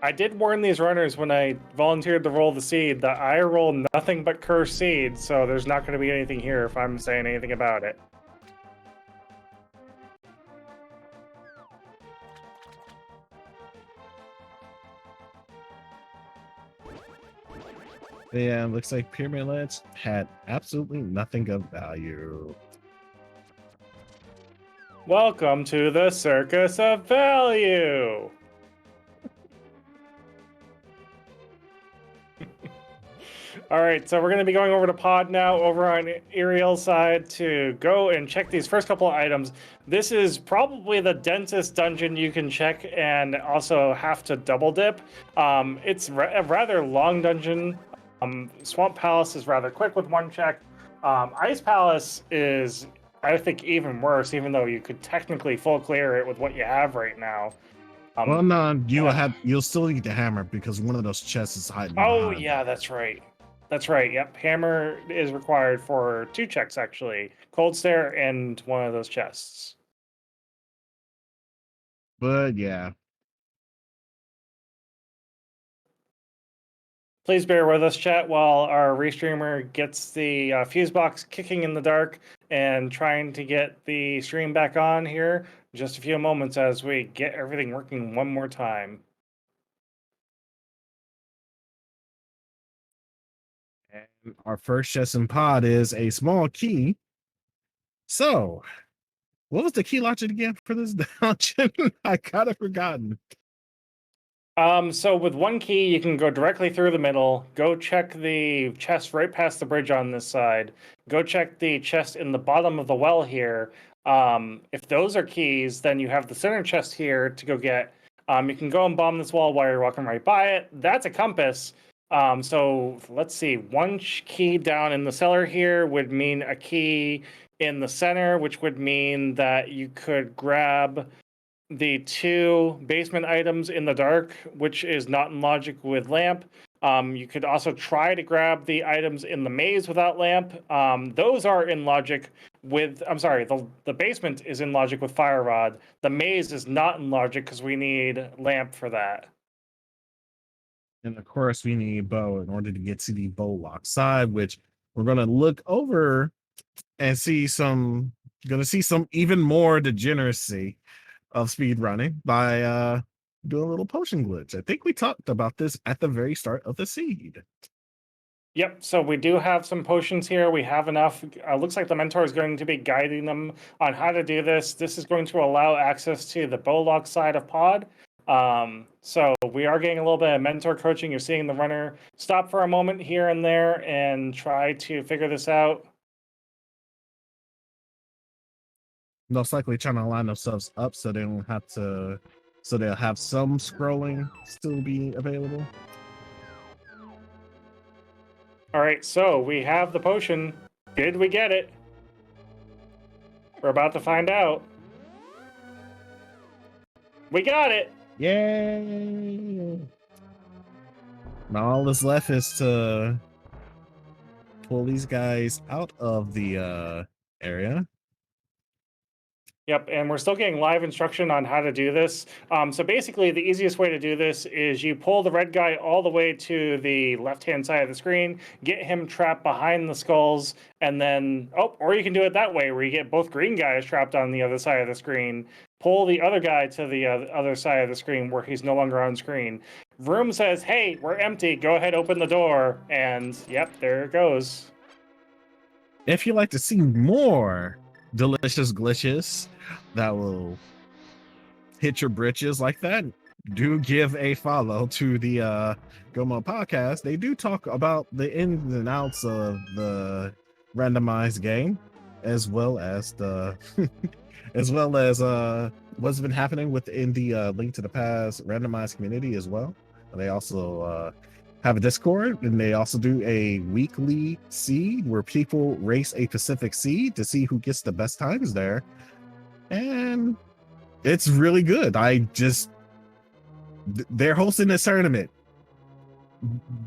I did warn these runners when I volunteered to roll the seed that I roll nothing but cursed seeds, so there's not going to be anything here if I'm saying anything about it. Yeah, looks like Pyramid Ledge had absolutely nothing of value. Welcome to the Circus of Value. All right, so we're going to be going over to Pod now, over on Iriel's side, to go and check these first couple of items. This is probably the densest dungeon you can check, and also have to double dip. It's a rather long dungeon. Swamp Palace is rather quick with one check. Ice Palace is, I think, even worse, even though you could technically full clear it with what you have right now. Well, no, you'll still need the hammer because one of those chests is hiding Oh, behind. yeah, that's right. That's right. Yep. Hammer is required for 2 checks, actually. Cold Stare and one of those chests. But yeah. Please bear with us, chat, while our Restreamer gets the fuse box kicking in the dark and trying to get the stream back on here. Just a few moments as we get everything working one more time. And our first chest in Pod is a small key. So, what was the key logic again for this dungeon? I kind of forgotten. So with one key, you can go directly through the middle, go check the chest right past the bridge on this side, go check the chest in the bottom of the well here. If those are keys, then you have the center chest here to go get. You can go and bomb this wall while you're walking right by it. That's a compass. So let's see, one key down in the cellar here would mean a key in the center, which would mean that you could grab the 2 basement items in the dark, which is not in logic with lamp. You could also try to grab the items in the maze without lamp. Those are in logic with, I'm sorry, the basement is in logic with fire rod. The maze is not in logic because we need lamp for that. And of course, we need bow in order to get to the bow lock side, which we're gonna look over and see some even more degeneracy of speed running by doing a little potion glitch. I think we talked about this at the very start of the seed. Yep, so we do have some potions here. We have enough. Looks like the mentor is going to be guiding them on how to do this. This is going to allow access to the bowlock side of Pod. So we are getting a little bit of mentor coaching. You're seeing the runner stop for a moment here and there and try to figure this out. Most likely trying to line themselves up so they don't have to, so they'll have some scrolling still be available. All right, so we have the potion. Did we get it? We're about to find out. We got it! Yay! Now all that's left is to pull these guys out of the area. Yep, and we're still getting live instruction on how to do this. So basically, the easiest way to do this is you pull the red guy all the way to the left-hand side of the screen, get him trapped behind the skulls, and then, or you can do it that way, where you get both green guys trapped on the other side of the screen, pull the other guy to the other side of the screen where he's no longer on screen. Room says, hey, we're empty, go ahead, open the door, and yep, there it goes. If you'd like to see more delicious glitches that will hit your britches like that, do give a follow to the Gomo podcast. They do talk about the ins and outs of the randomized game, as well as the what's been happening within the Link to the Past randomized community as well. They also have a Discord, and they also do a weekly seed where people race a Pacific seed to see who gets the best times there. And it's really good. They're hosting this tournament.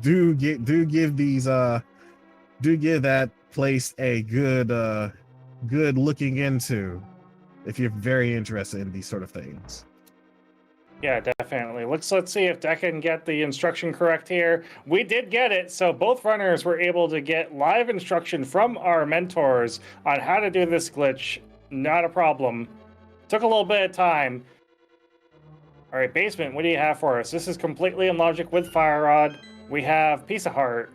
Do give that place a good looking into if you're very interested in these sort of things. Yeah, definitely. Let's see if Daken can get the instruction correct here. We did get it, so both runners were able to get live instruction from our mentors on how to do this glitch. Not a problem. Took a little bit of time. All right, basement, what do you have for us? This is completely in logic with Fire Rod. We have Piece of Heart.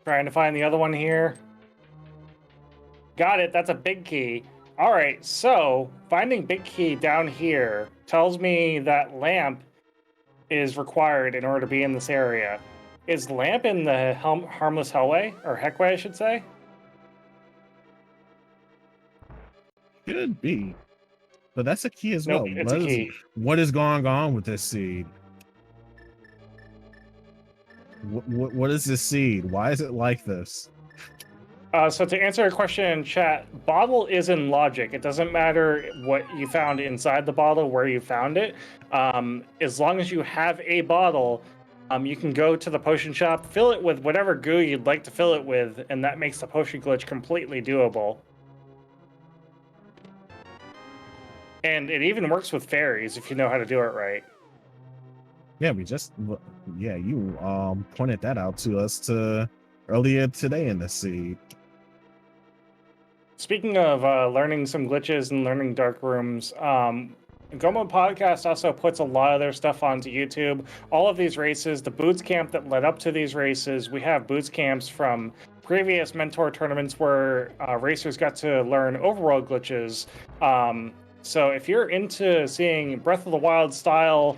Trying to find the other one here. Got it. That's a big key. All right. So finding big key down here tells me that lamp is required in order to be in this area. Is lamp in the harmless hellway or heckway, I should say? Could be. But that's a key as Nope, well. it's a key. What is going on with this seed? What is this seed? Why is it like this? So to answer a question in chat, bottle is in logic. It doesn't matter what you found inside the bottle, where you found it. As long as you have a bottle, you can go to the potion shop, fill it with whatever goo you'd like to fill it with, and that makes the potion glitch completely doable. And it even works with fairies if you know how to do it right. Yeah, you pointed that out to us earlier today in the seed. Speaking of learning some glitches and learning dark rooms, Goma Podcast also puts a lot of their stuff onto YouTube. All of these races, the boots camp that led up to these races, we have boots camps from previous Mentor tournaments where racers got to learn overworld glitches. So if you're into seeing Breath of the Wild style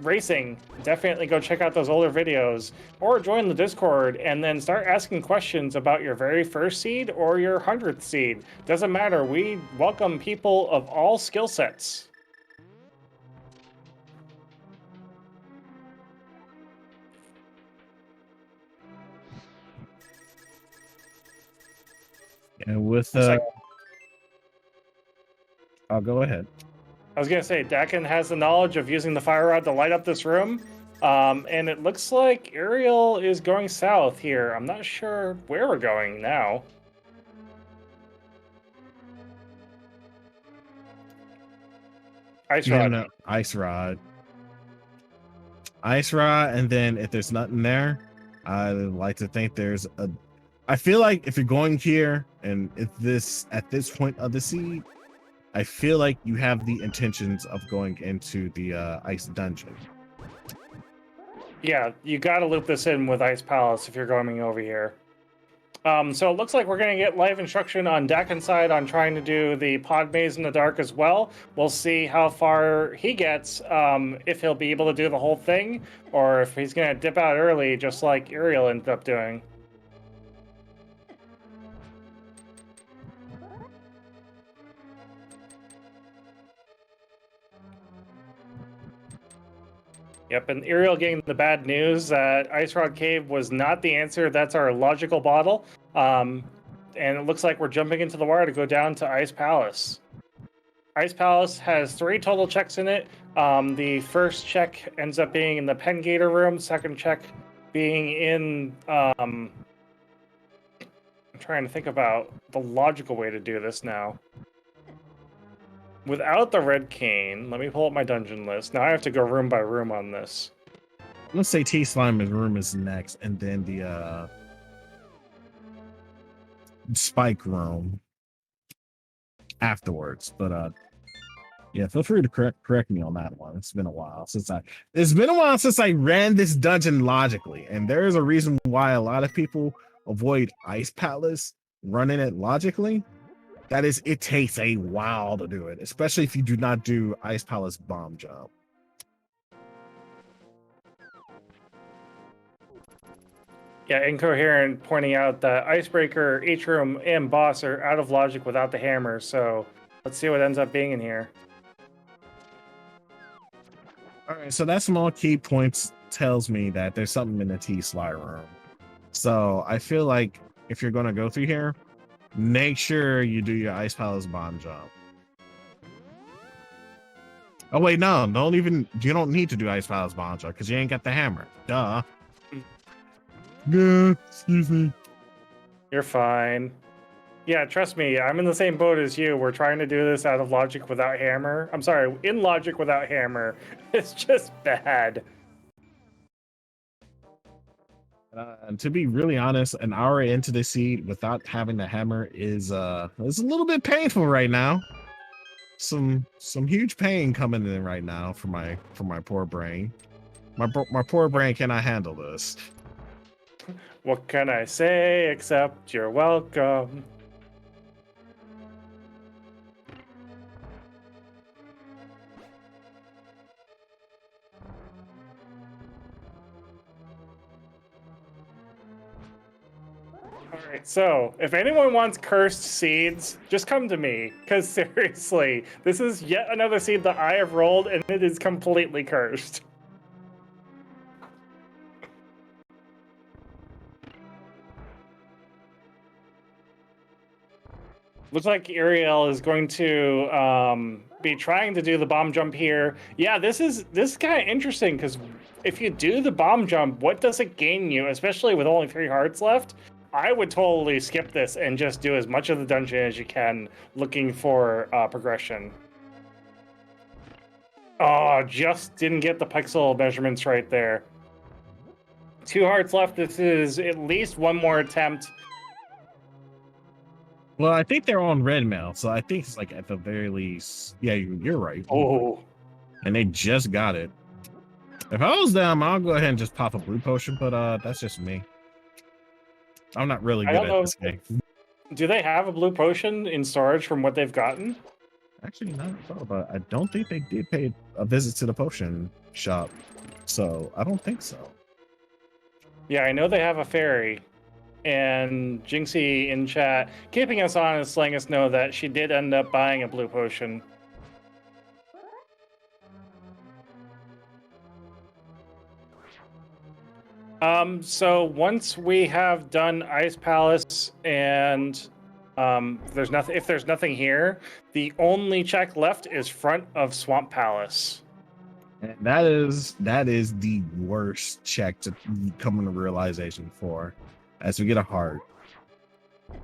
racing, definitely go check out those older videos or join the Discord and then start asking questions about your very first seed or your 100th seed. Doesn't matter. We welcome people of all skill sets. And with I'll go ahead. I was going to say, Daken has the knowledge of using the fire rod to light up this room. And it looks like Iriael is going south here. I'm not sure where we're going now. Ice rod. Ice rod. Ice rod, and then if there's nothing there, I like to think there's a... I feel like if you're going here, and at this point of the seed, I feel like you have the intentions of going into the ice dungeon. Yeah, you got to loop this in with Ice Palace if you're going over here. So it looks like we're going to get live instruction on Daken's side on trying to do the pod maze in the dark as well. We'll see how far he gets, if he'll be able to do the whole thing, or if he's going to dip out early, just like Iriael ended up doing. Yep, and Iriael getting the bad news that Ice Rod Cave was not the answer. That's our logical bottle. And it looks like we're jumping into the wire to go down to Ice Palace. Ice Palace has 3 total checks in it. The first check ends up being in the Pen Gator room. Second check being in... I'm trying to think about the logical way to do this now. Without the red cane, let me pull up my dungeon list. Now I have to go room by room on this. Let's say T-Slime's room is next, and then the Spike room afterwards. But yeah, feel free to correct me on that one. It's been a while since I ran this dungeon logically, and there is a reason why a lot of people avoid Ice Palace running it logically. That is, it takes a while to do it, especially if you do not do Ice Palace bomb jump. Yeah, Incoherent pointing out that Icebreaker, Atrium, and Boss are out of logic without the hammer, so let's see what ends up being in here. Alright, so that small key points tells me that there's something in the T-Sly room. So I feel like if you're going to go through here, make sure you do your Ice Palace bomb jump. Oh wait, no, you don't need to do Ice Palace bomb jump because you ain't got the hammer. Duh. Yeah, excuse me. You're fine. Yeah, trust me, I'm in the same boat as you. We're trying to do this out of logic without hammer. I'm sorry, in logic without hammer. It's just bad. And to be really honest, an hour into the seed without having the hammer is a little bit painful right now. Some huge pain coming in right now for my poor brain. My poor brain cannot handle this. What can I say except you're welcome? Alright, so if anyone wants cursed seeds, just come to me. Because seriously, this is yet another seed that I have rolled and it is completely cursed. Looks like Iriael is going to be trying to do the bomb jump here. Yeah, this is kind of interesting because if you do the bomb jump, what does it gain you? Especially with only 3 hearts left, I would totally skip this and just do as much of the dungeon as you can, looking for progression. Oh, just didn't get the pixel measurements right there. 2 hearts left. This is at least one more attempt. Well, I think they're on red mail, so I think it's like at the very least. Yeah, you're right. Oh. And they just got it. If I was them, I'll go ahead and just pop a blue potion, but that's just me. I'm not really good at this game. Do they have a blue potion in storage from what they've gotten? Actually, not at all, but I don't think they did pay a visit to the potion shop, so I don't think so. Yeah, I know they have a fairy. And Jinxie in chat, keeping us honest, letting us know that she did end up buying a blue potion. So once we have done Ice Palace and if there's nothing here, the only check left is front of Swamp Palace. And that is the worst check to come into realization for. As we get a heart.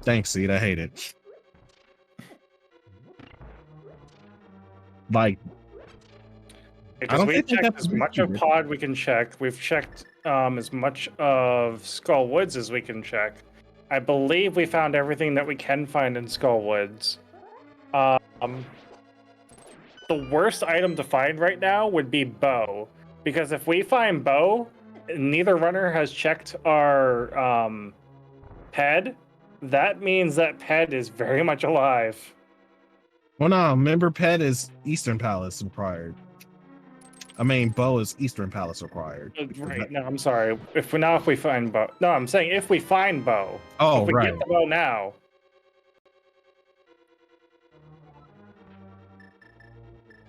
Thanks, Seed. I hate it. Like, I don't think checked as much of Pod we can check. We've checked as much of Skull Woods as we can check. I believe we found everything that we can find in Skull Woods. The worst item to find right now would be bow, because if we find bow, neither runner has checked our ped. That means that ped is very much alive. Well, no, remember ped is Eastern Palace required. I mean, bow is Eastern Palace required. Right. No, I'm sorry. If we find bow. No, I'm saying if we find bow. Oh, if we get the bow now.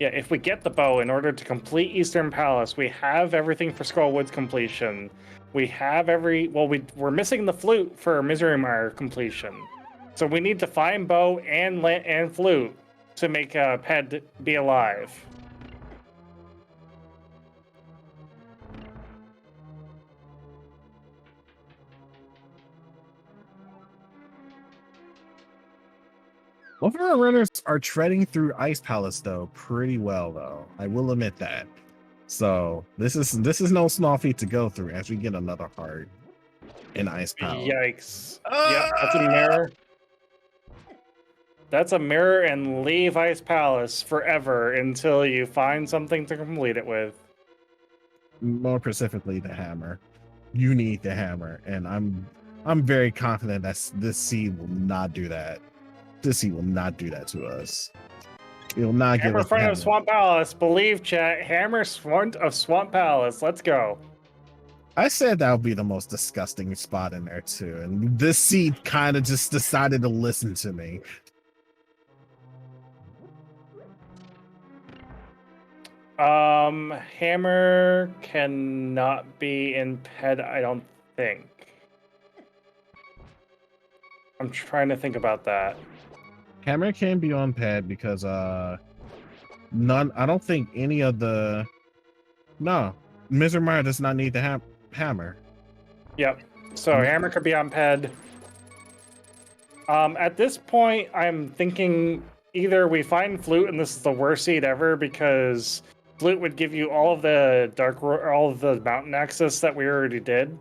Yeah, if we get the bow in order to complete Eastern Palace, we have everything for Skullwood's completion. We have we're missing the flute for Misery completion. So we need to find bow and flute to make Ped be alive. Both of our runners are treading through Ice Palace though pretty well though. I will admit that. So this is no small feat to go through as we get another heart in Ice Palace. Yikes. Yep, that's a mirror. That's a mirror, and leave Ice Palace forever until you find something to complete it with. More specifically, the hammer. You need the hammer, and I'm very confident that this seed will not do that. This seed will not do that to us. It will not give us front of Swamp Palace. Believe chat. Hammer front of Swamp Palace. Let's go. I said that would be the most disgusting spot in there too, and this seed kind of just decided to listen to me. Hammer cannot be in Ped, I don't think. I'm trying to think about that. Hammer can be on Ped because I don't think any of the Misery does not need the hammer. Yep. So hammer could be on Ped. At this point, I'm thinking either we find flute and this is the worst seed ever because flute would give you all of the all of the mountain access that we already did.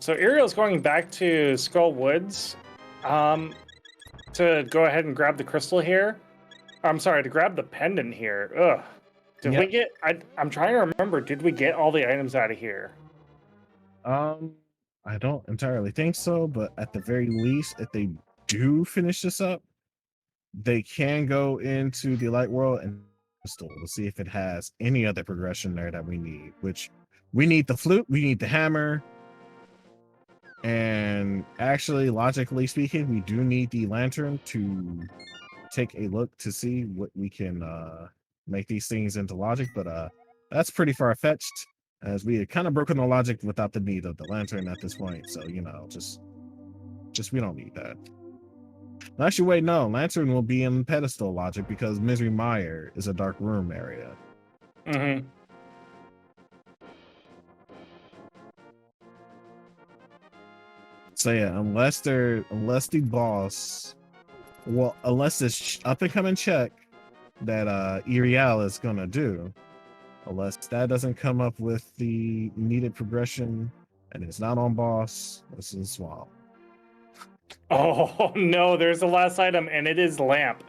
So Iriel's going back to Skull Woods to go ahead and grab the crystal here. I'm sorry, to grab the pendant here. Ugh. Did we get? I'm trying to remember. Did we get all the items out of here? I don't entirely think so, but at the very least, if they do finish this up, they can go into the light world and crystal to see if it has any other progression there that we need. Which we need the flute, we need the hammer, and actually, logically speaking, we do need the lantern to take a look to see what we can make these things into logic. But that's pretty far fetched, as we had kind of broken the logic without the need of the lantern at this point. So just we don't need that. Actually, wait, no, lantern will be in pedestal logic because Misery Mire is a dark room area. Mm-hmm. So yeah, unless the boss, well, unless this up and coming check that Iriael is gonna do, unless that doesn't come up with the needed progression and it's not on boss, this is swamp. Oh no, there's the last item, and it is lamp.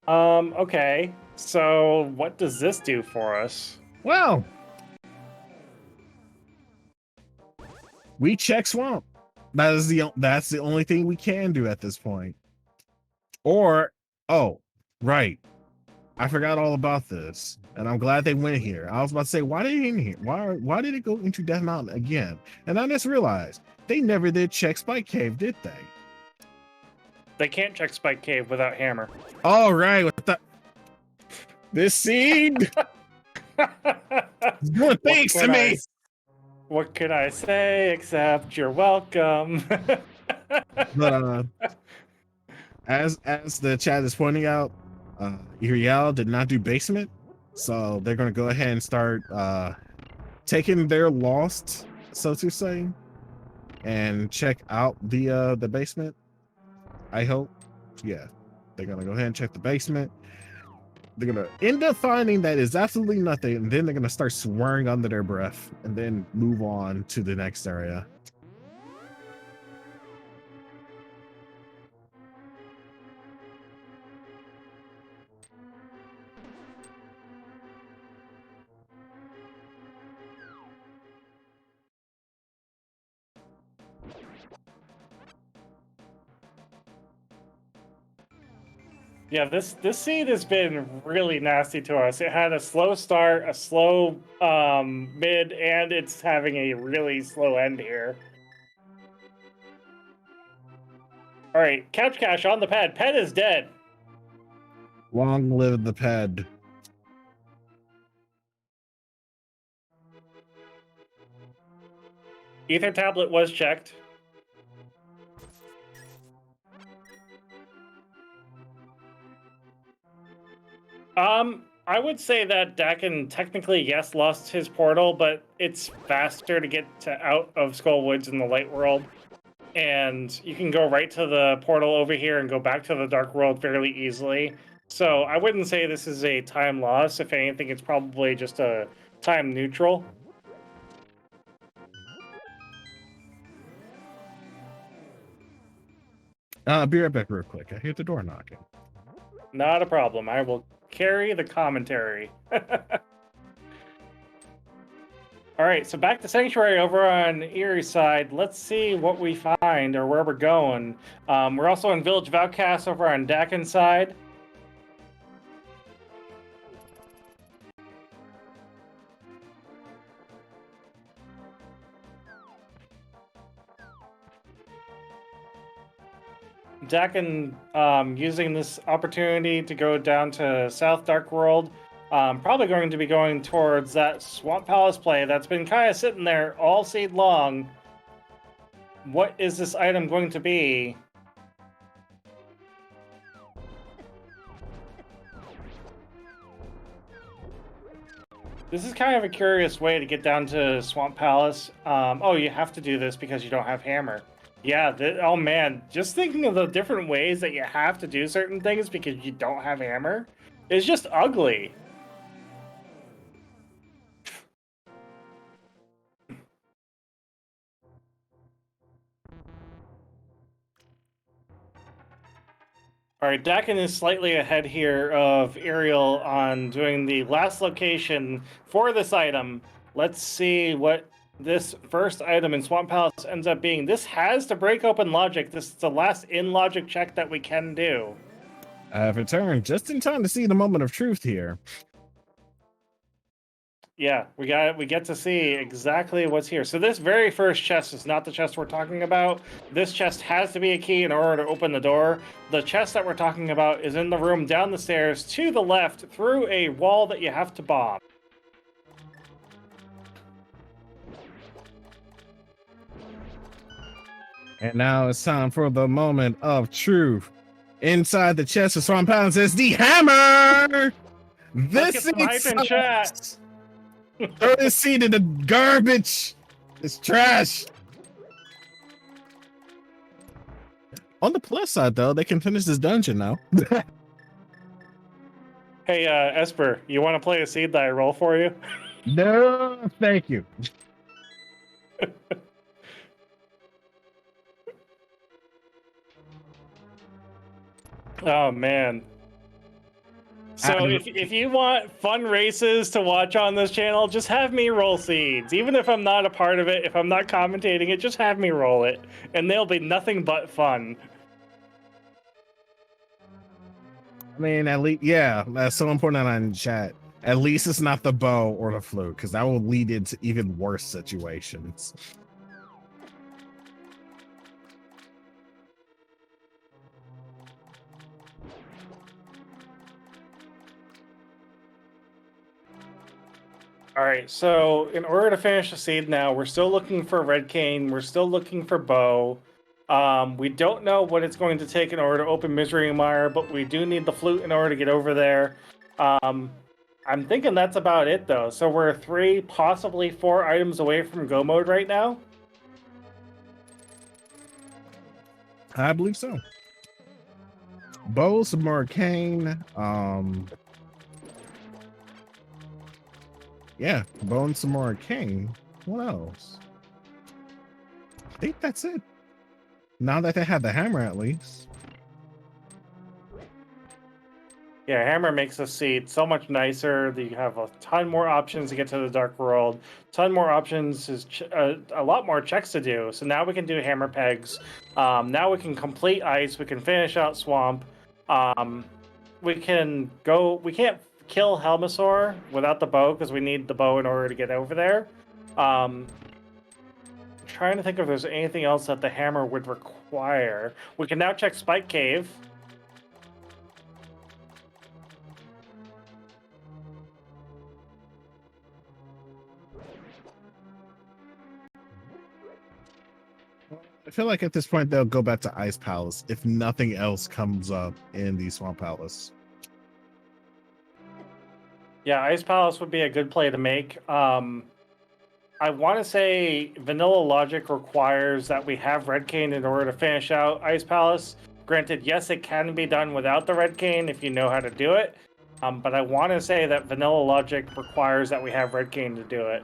Okay. So what does this do for us? Well, we check swamp. That's the only thing we can do at this point. Or, oh, right, I forgot all about this, and I'm glad they went here. I was about to say, why did it in here? Why did it go into Death Mountain again? And I just realized they never did check Spike Cave, did they? They can't check Spike Cave without hammer. All right, with that, this seed is doing things to me. What can I say except you're welcome? But as the chat is pointing out, Iriael did not do basement, so they're gonna go ahead and start taking their lost, so to say, and check out the basement. I hope, yeah, they're gonna go ahead and check the basement. They're gonna end up finding that is absolutely nothing, and then they're gonna start swearing under their breath, and then move on to the next area. Yeah, this seed has been really nasty to us. It had a slow start, a slow mid, and it's having a really slow end here. All right, Couch Cash on the pad. Pet is dead. Long live the ped. Ether tablet was checked. I would say that Daken technically, yes, lost his portal, but it's faster to get out of Skull Woods in the light world. And you can go right to the portal over here and go back to the dark world fairly easily. So I wouldn't say this is a time loss. If anything, it's probably just a time neutral. Be right back real quick. I hear the door knocking. Not a problem. I will carry the commentary. All right, so back to Sanctuary over on Erie side. Let's see what we find or where we're going. We're also in Village of Outcasts over on Daken side. Daken using this opportunity to go down to South Dark World. Probably going to be going towards that Swamp Palace play that's been kind of sitting there all seed long. What is this item going to be? This is kind of a curious way to get down to Swamp Palace. Oh, you have to do this because you don't have hammer. Yeah, oh man, just thinking of the different ways that you have to do certain things because you don't have hammer is just ugly. All right, Daken is slightly ahead here of Iriael on doing the last location for this item. Let's see what this first item in Swamp Palace ends up being. This has to break open logic. This is the last in logic check that we can do. I've returned just in time to see the moment of truth here. Yeah, we get to see exactly what's here. So this very first chest is not the chest we're talking about. This chest has to be a key in order to open the door. The chest that we're talking about is in the room down the stairs to the left through a wall that you have to bomb. And now it's time for the moment of truth. Inside the chest of Swamp Palace is the hammer! Let's get some hype in chat. Throw this seed in the garbage. It's trash. On the plus side, though, they can finish this dungeon now. Hey, Esper, you want to play a seed that I roll for you? No, thank you. Oh, man. So if you want fun races to watch on this channel, just have me roll seeds. Even if I'm not a part of it, if I'm not commentating it, just have me roll it. And they'll be nothing but fun. I mean, at least, yeah, that's so important on chat. At least it's not the bow or the flute, because that will lead into even worse situations. All right, so in order to finish the seed now, we're still looking for red cane. We're still looking for bow. We don't know what it's going to take in order to open Misery Mire, but we do need the flute in order to get over there. I'm thinking that's about it, though. So we're 3, possibly 4 items away from go mode right now. I believe so. Bow, some more arcane. Yeah, bow and some more arcane. What else? I think that's it. Now that they have the hammer, at least. Yeah, hammer makes the seed so much nicer. You have a ton more options to get to the Dark World. Ton more options is a lot more checks to do. So now we can do hammer pegs. Now we can complete ice. We can finish out swamp. We can go. We can't kill Helmasaur without the bow because we need the bow in order to get over there. Trying to think if there's anything else that the hammer would require. We can now check Spike Cave. I feel like at this point they'll go back to Ice Palace if nothing else comes up in the Swamp Palace. Yeah, Ice Palace would be a good play to make. I want to say vanilla logic requires that we have red cane in order to finish out Ice Palace. Granted, yes, it can be done without the red cane if you know how to do it. But I want to say that vanilla logic requires that we have red cane to do it.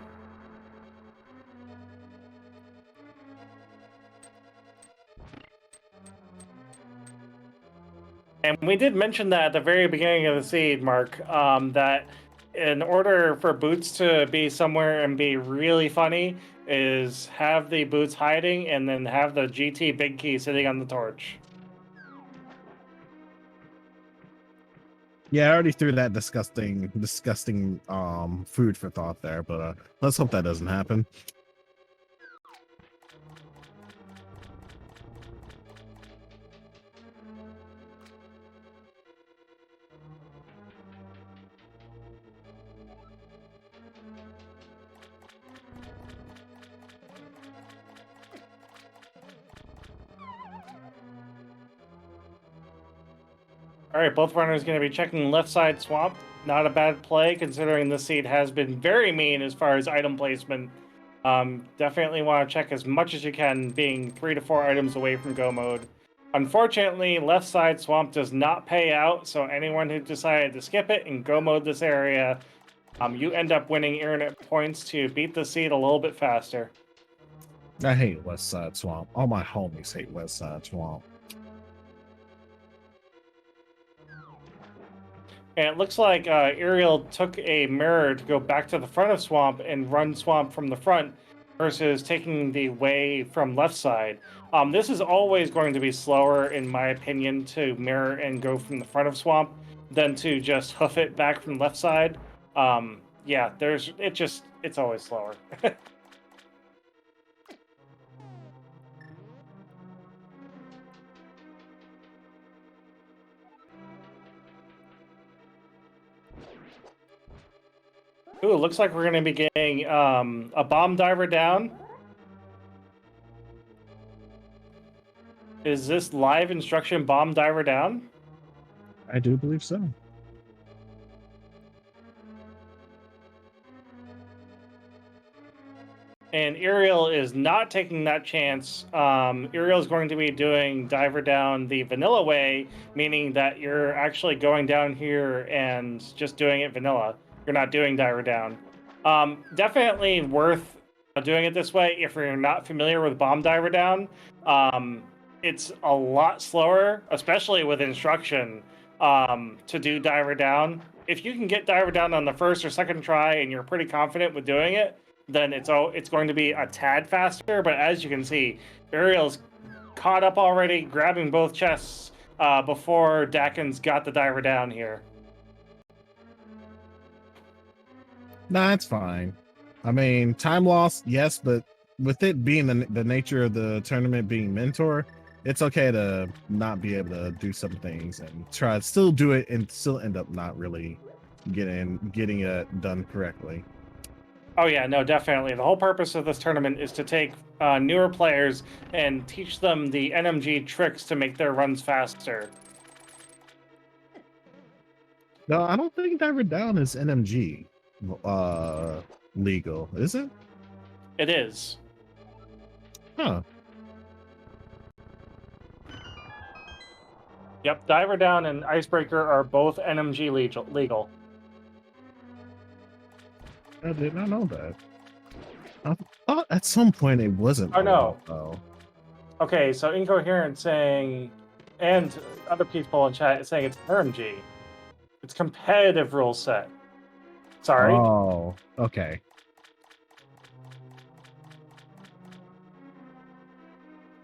And we did mention that at the very beginning of the seed, Mark, that in order for boots to be somewhere and be really funny is have the boots hiding and then have the GT big key sitting on the torch. Yeah, I already threw that disgusting food for thought there, but let's hope that doesn't happen. All right, both runners going to be checking left side swamp. Not a bad play considering this seed has been very mean as far as item placement. Definitely want to check as much as you can, being 3 to 4 items away from go mode. Unfortunately, left side swamp does not pay out, so anyone who decided to skip it and go mode this area, you end up winning internet points to beat the seed a little bit faster. I hate West Side Swamp. All my homies hate West Side Swamp. And it looks like Iriael took a mirror to go back to the front of Swamp and run Swamp from the front versus taking the way from left side. This is always going to be slower, in my opinion, to mirror and go from the front of Swamp than to just hoof it back from the left side. Yeah, it's always slower. Ooh, it looks like we're going to be getting a bomb diver down. Is this live instruction bomb diver down? I do believe so. And Iriael is not taking that chance. Iriael is going to be doing diver down the vanilla way, meaning that you're actually going down here and just doing it vanilla. You're not doing diver down. Definitely worth doing it this way if you're not familiar with bomb diver down. It's a lot slower, especially with instruction, to do diver down. If you can get diver down on the first or second try and you're pretty confident with doing it, then it's going to be a tad faster. But as you can see, Iriael's caught up already, grabbing both chests before Daken's got the diver down here. Nah, it's fine. I mean, time loss, yes, but with it being the nature of the tournament being Mentor, it's okay to not be able to do some things and try to still do it and still end up not really getting it done correctly. Oh yeah, no, definitely. The whole purpose of this tournament is to take newer players and teach them the NMG tricks to make their runs faster. No, I don't think diver down is NMG legal, is it? It is. Huh. Yep, diver down and icebreaker are both NMG legal. I did not know that. I thought at some point it wasn't. Oh no. Oh. Okay, so Incoherent saying, and other people in chat saying it's RMG. It's competitive rule set. Sorry. Oh, okay.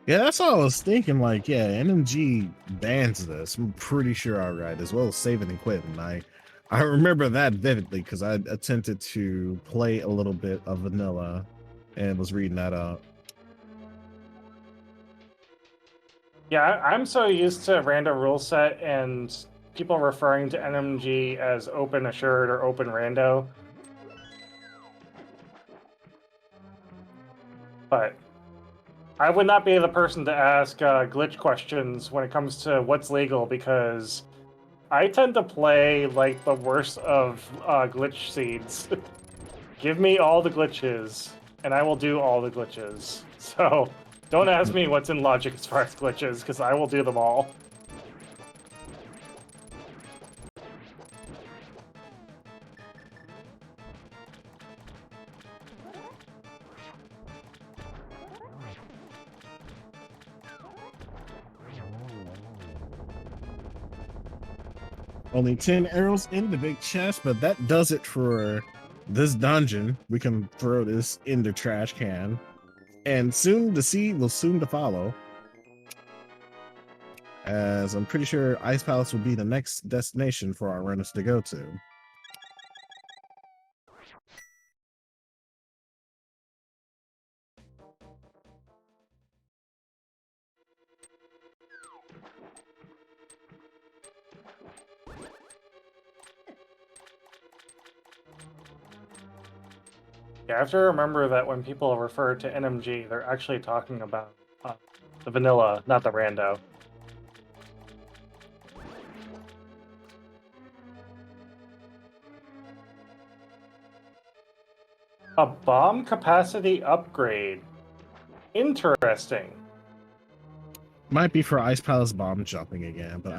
Yeah, that's what I was thinking. Like, yeah, NMG bans this. I'm pretty sure outright, as well as save it and quit. And I remember that vividly because I attempted to play a little bit of vanilla and was reading that up. Yeah, I'm so used to random rule set and people referring to NMG as open assured or open rando. But I would not be the person to ask glitch questions when it comes to what's legal, because I tend to play like the worst of glitch seeds. Give me all the glitches, and I will do all the glitches. So don't ask me what's in logic as far as glitches, because I will do them all. Only 10 arrows in the big chest, but that does it for this dungeon. We can throw this in the trash can. And soon the seed will soon to follow. As I'm pretty sure Ice Palace will be the next destination for our runners to go to. You have to remember that when people refer to NMG, they're actually talking about the vanilla, not the rando. A bomb capacity upgrade. Interesting. Might be for Ice Palace bomb jumping again, but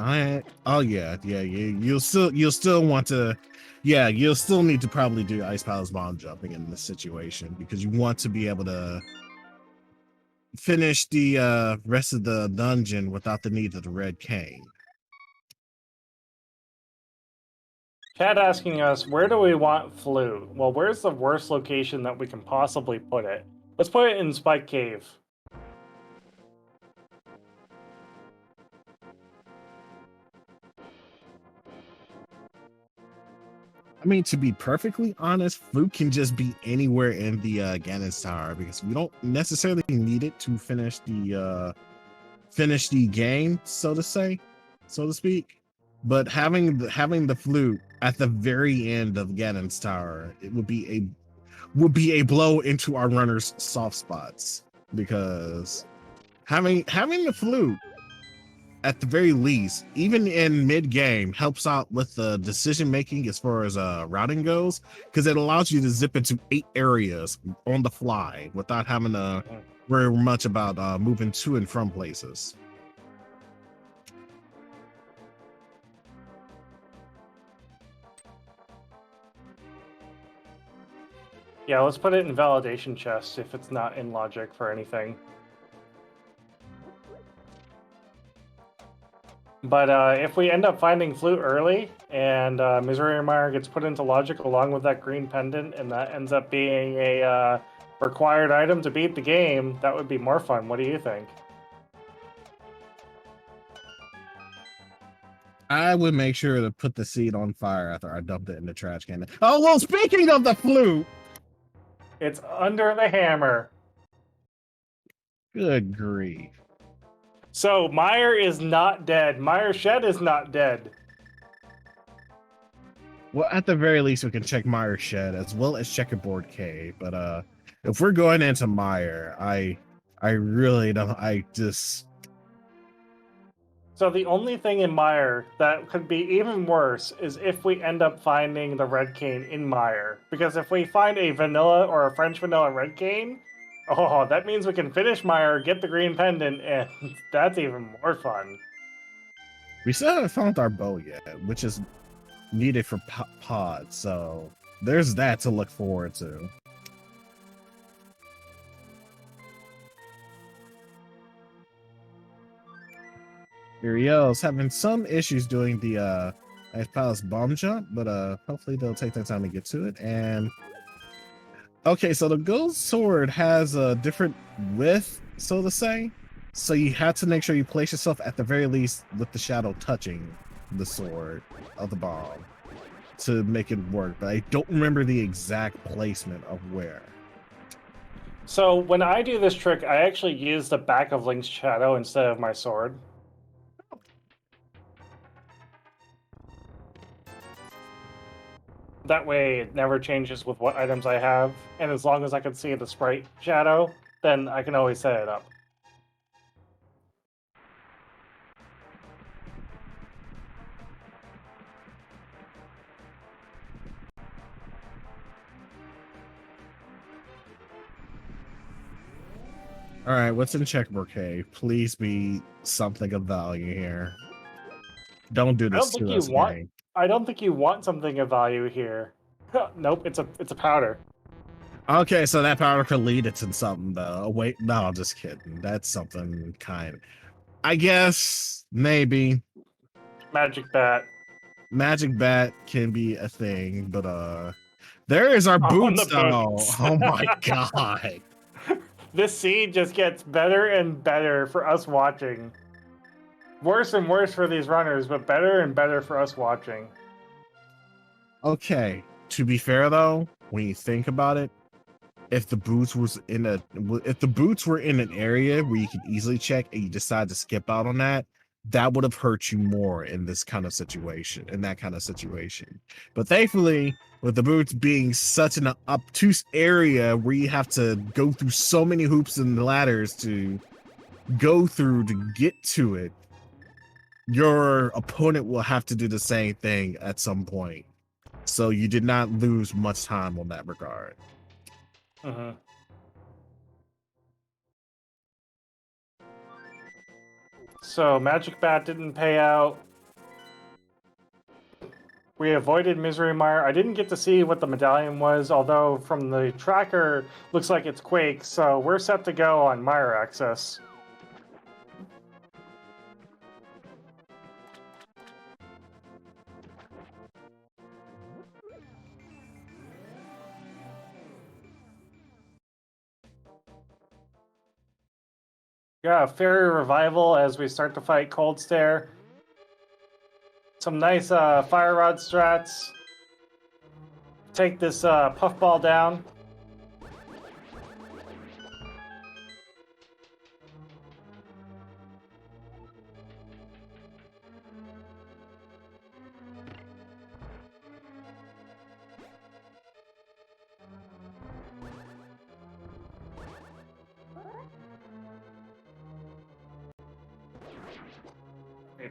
you'll still want to, you'll still need to probably do Ice Palace bomb jumping in this situation because you want to be able to finish the rest of the dungeon without the need of the red cane. Chat asking us, where do we want Flute? Well, where's the worst location that we can possibly put it? Let's put it in Spike Cave. I mean, to be perfectly honest, Flute can just be anywhere in the Ganon's Tower because we don't necessarily need it to finish the game, so to speak. But having the flute at the very end of Ganon's Tower, it would be a blow into our runners' soft spots because having the flute at the very least, even in mid-game, helps out with the decision making as far as routing goes, because it allows you to zip into 8 areas on the fly without having to worry much about moving to and from places. Yeah, let's put it in validation chest if it's not in logic for anything. But if we end up finding Flute early and Mizraimire gets put into logic along with that green pendant and that ends up being a required item to beat the game, that would be more fun. What do you think? I would make sure to put the seed on fire after I dumped it in the trash can. Oh, well, speaking of the flute. It's under the hammer. Good grief. So Meyer is not dead. Meyer Shed is not dead. Well, at the very least, we can check Meyer's Shed as well as Checkerboard Cave. But if we're going into Meyer, I really don't. So the only thing in Meyer that could be even worse is if we end up finding the red cane in Meyer. Because if we find a vanilla or a French vanilla red cane, oh, that means we can finish Meyer, get the green pendant, and that's even more fun. We still haven't found our bow yet, which is needed for pods. So there's that to look forward to. Iriael's having some issues doing the Ice Palace bomb jump, but hopefully they'll take their time to get to it. And okay, so the gold sword has a different width, so to say. So you have to make sure you place yourself at the very least with the shadow touching the sword of the bomb to make it work. But I don't remember the exact placement of where. So when I do this trick, I actually use the back of Link's shadow instead of my sword. That way it never changes with what items I have, and as long as I can see the sprite shadow, then I can always set it up. All right, what's in Checkerboard Cave? Please be something of value here. Don't do this to us, gang. I don't think you want something of value here. Nope, it's a powder. Okay, so that powder could lead it to something, though. Wait, no, just kidding. That's something kind. I guess maybe Magic bat. Magic bat can be a thing, but there is our boots, though. Oh my god. This seed just gets better and better for us watching. Worse and worse for these runners, but better and better for us watching. Okay, to be fair though, when you think about it, if the boots were in an area where you could easily check and you decide to skip out on that, that would have hurt you more in that kind of situation. But thankfully, with the boots being such an obtuse area where you have to go through so many hoops and ladders to go through to get to it, your opponent will have to do the same thing at some point. So you did not lose much time on that regard. So Magic Bat didn't pay out. We avoided Mizraimire. I didn't get to see what the medallion was, although from the tracker, looks like it's Quake, so we're set to go on Mire access. Yeah, Fairy Revival as we start to fight Cold Stare. Some nice Fire Rod strats. Take this Puffball down.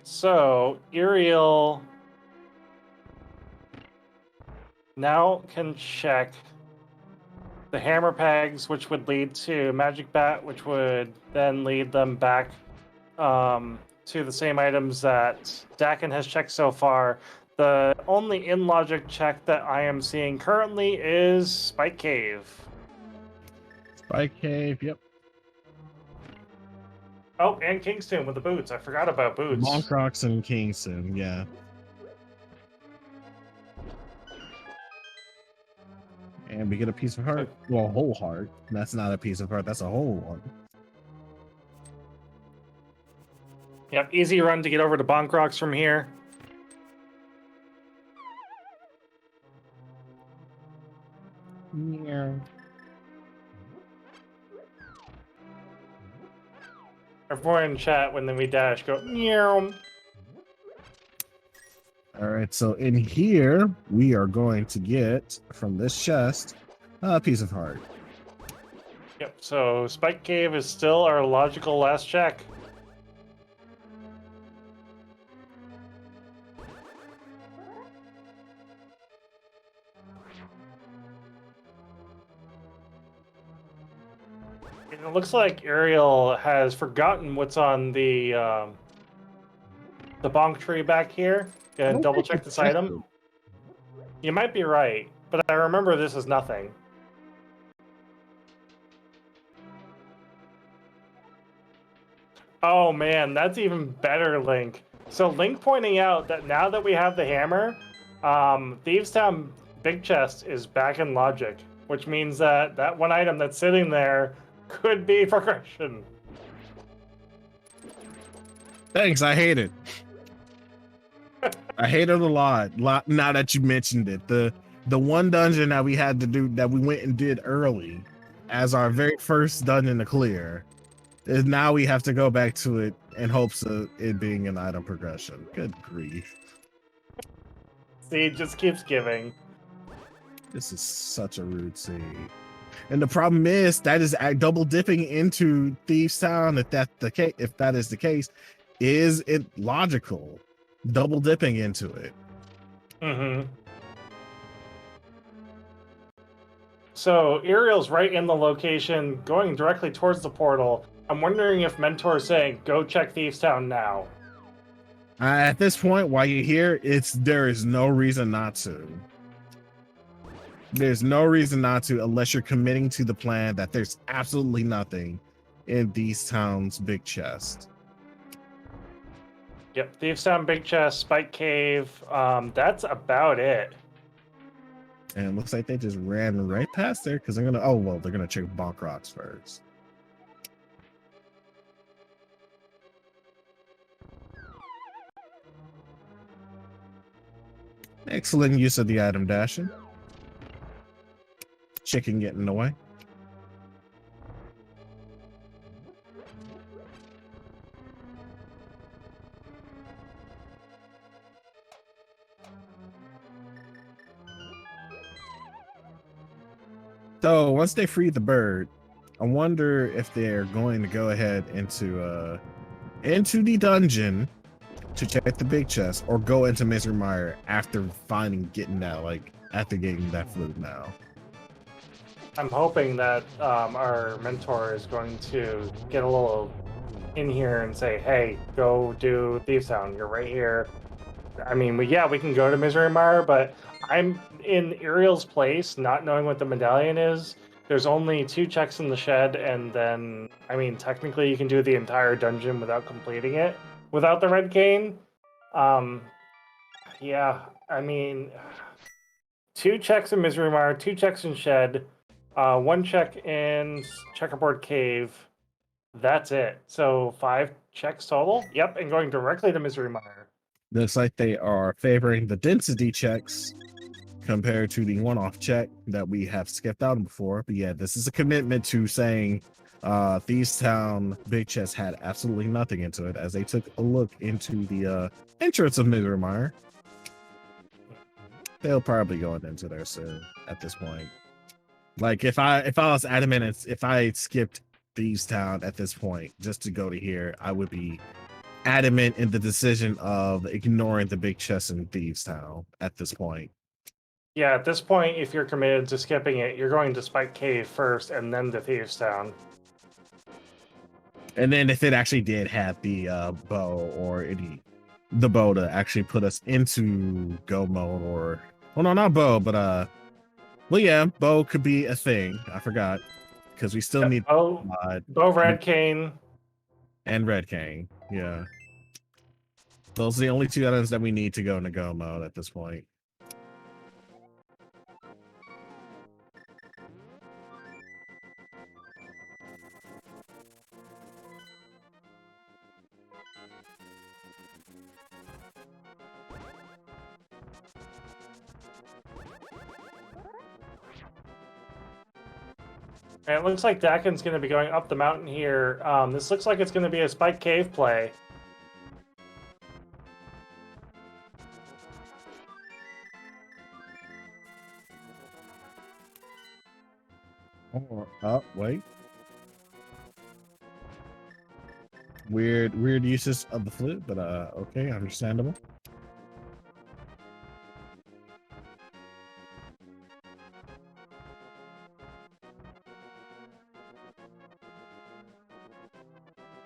So, Iriael now can check the hammer pegs, which would lead to Magic Bat, which would then lead them back to the same items that Daken has checked so far. The only in-logic check that I am seeing currently is Spike Cave. Spike Cave, yep. Oh, and Kingston with the boots. I forgot about boots. Monkrox and Kingston, yeah. And we get a piece of heart. Well, a whole heart. That's not a piece of heart, that's a whole one. Yep, easy run to get over to Bonkrox from here. Yeah. Everyone in chat when we dash go meow. All right, so in here we are going to get from this chest a piece of heart. Yep, so Spike Cave is still our logical last check. And it looks like Iriael has forgotten what's on the bonk tree back here. And double check this item. You might be right, but I remember this is nothing. Oh man, that's even better, Link. So Link pointing out that now that we have the hammer, Thieves Town Big Chest is back in logic, which means that that one item that's sitting there could be progression. Thanks, I hate it. I hate it a lot. Now that you mentioned it, the one dungeon that we had to do that we went and did early as our very first dungeon to clear is now we have to go back to it in hopes of it being an item progression. Good grief. See, it just keeps giving. This is such a rude scene. And the problem is that is double dipping into Thieves Town. If that is the case, is it logical? Double dipping into it. Mm-hmm. So Iriel's right in the location, going directly towards the portal. I'm wondering if Mentor is saying, go check Thieves Town now. At this point, while you're here, there is no reason not to. There's no reason not to unless you're committing to the plan that there's absolutely nothing in Thieves Town's big chest. Yep, Thieves Town, Big Chest, Spike Cave. That's about it. And it looks like they just ran right past there because they're gonna check Bonk Rocks first. Excellent use of the item dashing. Chicken getting in the way. So once they free the bird, I wonder if they're going to go ahead into the dungeon to check the big chest, or go into Misery Mire after getting that flute now. I'm hoping that our mentor is going to get a little in here and say, hey, go do Thieves Town. You're right here. I mean, we can go to Misery Mire, but I'm in Iriel's place, not knowing what the medallion is. There's only 2 checks in the shed, and then, I mean, technically you can do the entire dungeon without completing it, without the red cane. Yeah, I mean, 2 checks in Misery Mire, 2 checks in shed, 1 check in Checkerboard Cave. That's it. So 5 checks total. Yep, and going directly to Misery Mire. Looks like they are favoring the density checks compared to the one-off check that we have skipped out before. But yeah, this is a commitment to saying Thieves Town Big Chest had absolutely nothing into it, as they took a look into the entrance of Misery Mire. They'll probably go into there soon at this point. Like if I was adamant, if I skipped Thieves Town at this point just to go to here, I would be adamant in the decision of ignoring the big chest in Thieves Town at this point. Yeah, at this point, if you're committed to skipping it, you're going to Spike Cave first and then to Thieves Town. And then if it actually did have the bow or the bow to actually put us into go mode, or well, no, not bow, but well, yeah, bow could be a thing. I forgot because we still need bow, Red Cane, and Red Cane. Yeah, those are the only 2 items that we need to go into go mode at this point. And it looks like Daken's going to be going up the mountain here. This looks like it's going to be a Spike Cave play. Oh, wait. Weird uses of the flute, but okay, understandable.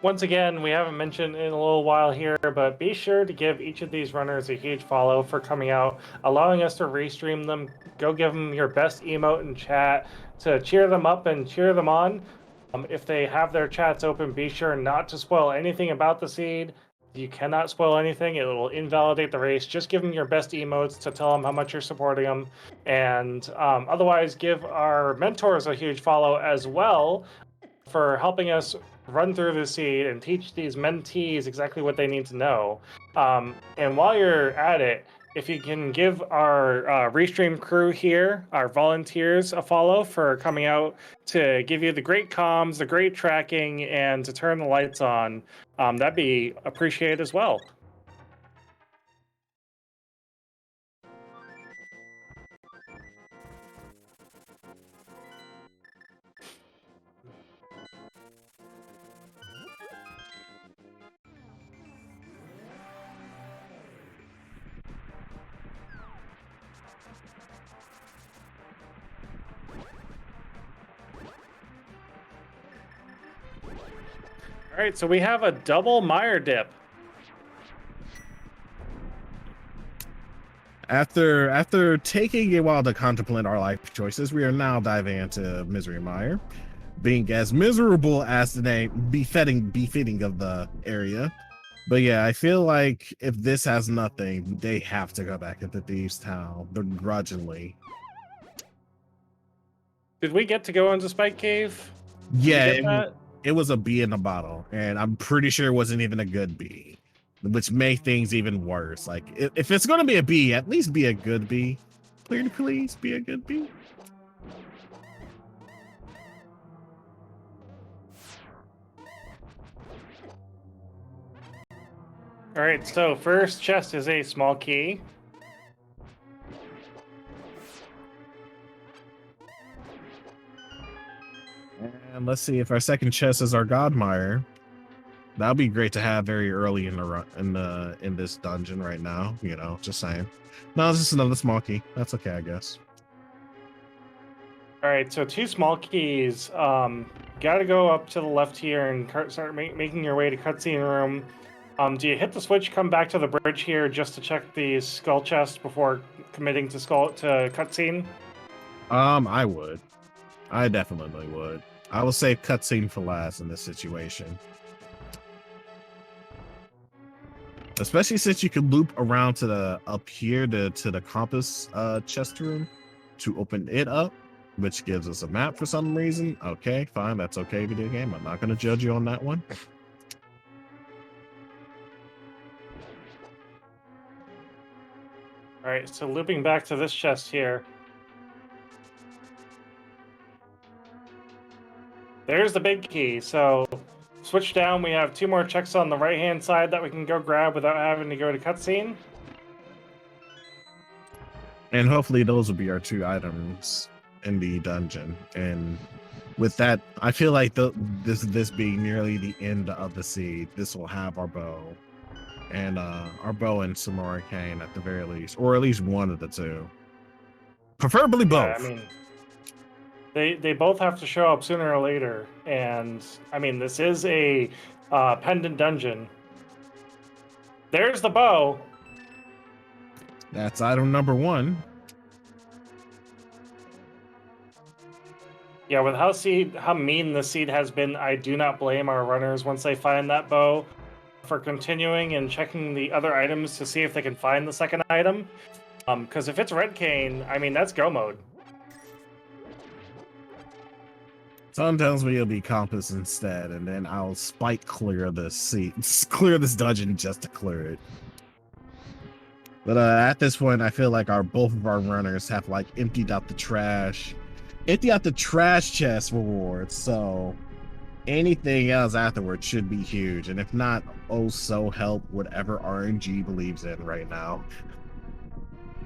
Once again, we haven't mentioned in a little while here, but be sure to give each of these runners a huge follow for coming out, allowing us to restream them. Go give them your best emote in chat to cheer them up and cheer them on. If they have their chats open, be sure not to spoil anything about the seed. You cannot spoil anything. It will invalidate the race. Just give them your best emotes to tell them how much you're supporting them. And otherwise, give our mentors a huge follow as well for helping us run through the seed and teach these mentees exactly what they need to know. And while you're at it, if you can give our Restream crew here, our volunteers, a follow for coming out to give you the great comms, the great tracking, and to turn the lights on, that'd be appreciated as well. All right, so we have a double Mire dip. After taking a while to contemplate our life choices, we are now diving into Misery Mire, being as miserable as the name befitting of the area. But yeah, I feel like if this has nothing, they have to go back into Thieves Town begrudgingly. Did we get to go into Spike Cave? Yeah, it was a bee in a bottle, and I'm pretty sure it wasn't even a good bee, which made things even worse. Like, if it's going to be a bee, at least be a good bee. Please be a good bee. All right, so first chest is a small key. And let's see if our second chest is our Godmire. That'll be great to have very early in the run in this dungeon right now. You know, just saying. No, it's just another small key. That's okay, I guess. All right, so 2 small keys. Got to go up to the left here and start making your way to cutscene room. Do you hit the switch, come back to the bridge here just to check the skull chest before committing to cutscene? I would. I definitely would. I will save cutscene for last in this situation. Especially since you can loop around to the up here to the compass chest room to open it up. which gives us a map for some reason. Okay, fine, that's okay, video game. I'm not going to judge you on that one. All right, so looping back to this chest here. There's the big key. So switch down. We have 2 more checks on the right-hand side that we can go grab without having to go to cutscene. And hopefully those will be our 2 items in the dungeon. And with that, I feel like this being nearly the end of the seed, this will have our bow. And our bow and some more arcane at the very least. Or at least one of the 2. Preferably both. Yeah, I mean, they both have to show up sooner or later. And, I mean, this is a pendant dungeon. There's the bow. That's item number 1. Yeah, with how mean the seed has been, I do not blame our runners once they find that bow for continuing and checking the other items to see if they can find the second item. Because if it's red cane, I mean, that's go mode. Someone tells me it'll be compass instead, and then I'll spike clear this dungeon just to clear it. But at this point, I feel like both of our runners have like emptied out the trash chest rewards. So anything else afterwards should be huge, and if not, oh so help whatever RNG believes in right now.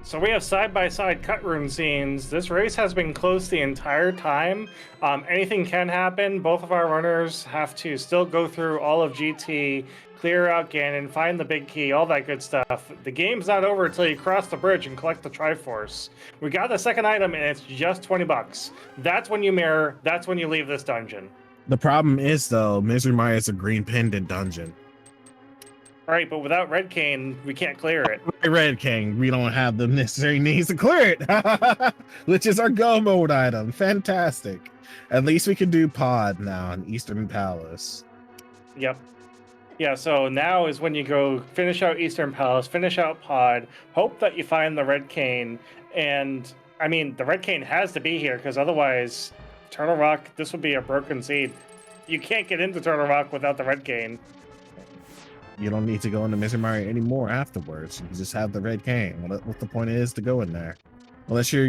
So we have side-by-side cut room scenes. This race has been close the entire time. Anything can happen. Both of our runners have to still go through all of GT, clear out Ganon, find the big key, all that good stuff. The game's not over until you cross the bridge and collect the Triforce. We got the second item, and it's just 20 bucks. That's when you mirror. That's when you leave this dungeon. The problem is, though, Misery Mire is a green pendant dungeon. Right, but without red cane, we can't clear it. Red cane, we don't have the necessary needs to clear it, which is our go mode item. Fantastic. At least we can do pod now in Eastern Palace. Yep. Yeah, so now is when you go finish out Eastern Palace, finish out pod, hope that you find the red cane, and I mean, the red cane has to be here, because otherwise, Turtle Rock, this would be a broken seed. You can't get into Turtle Rock without the red cane. You don't need to go into Misery Mire anymore afterwards. You can just have the red cane. What the point is to go in there? Unless you're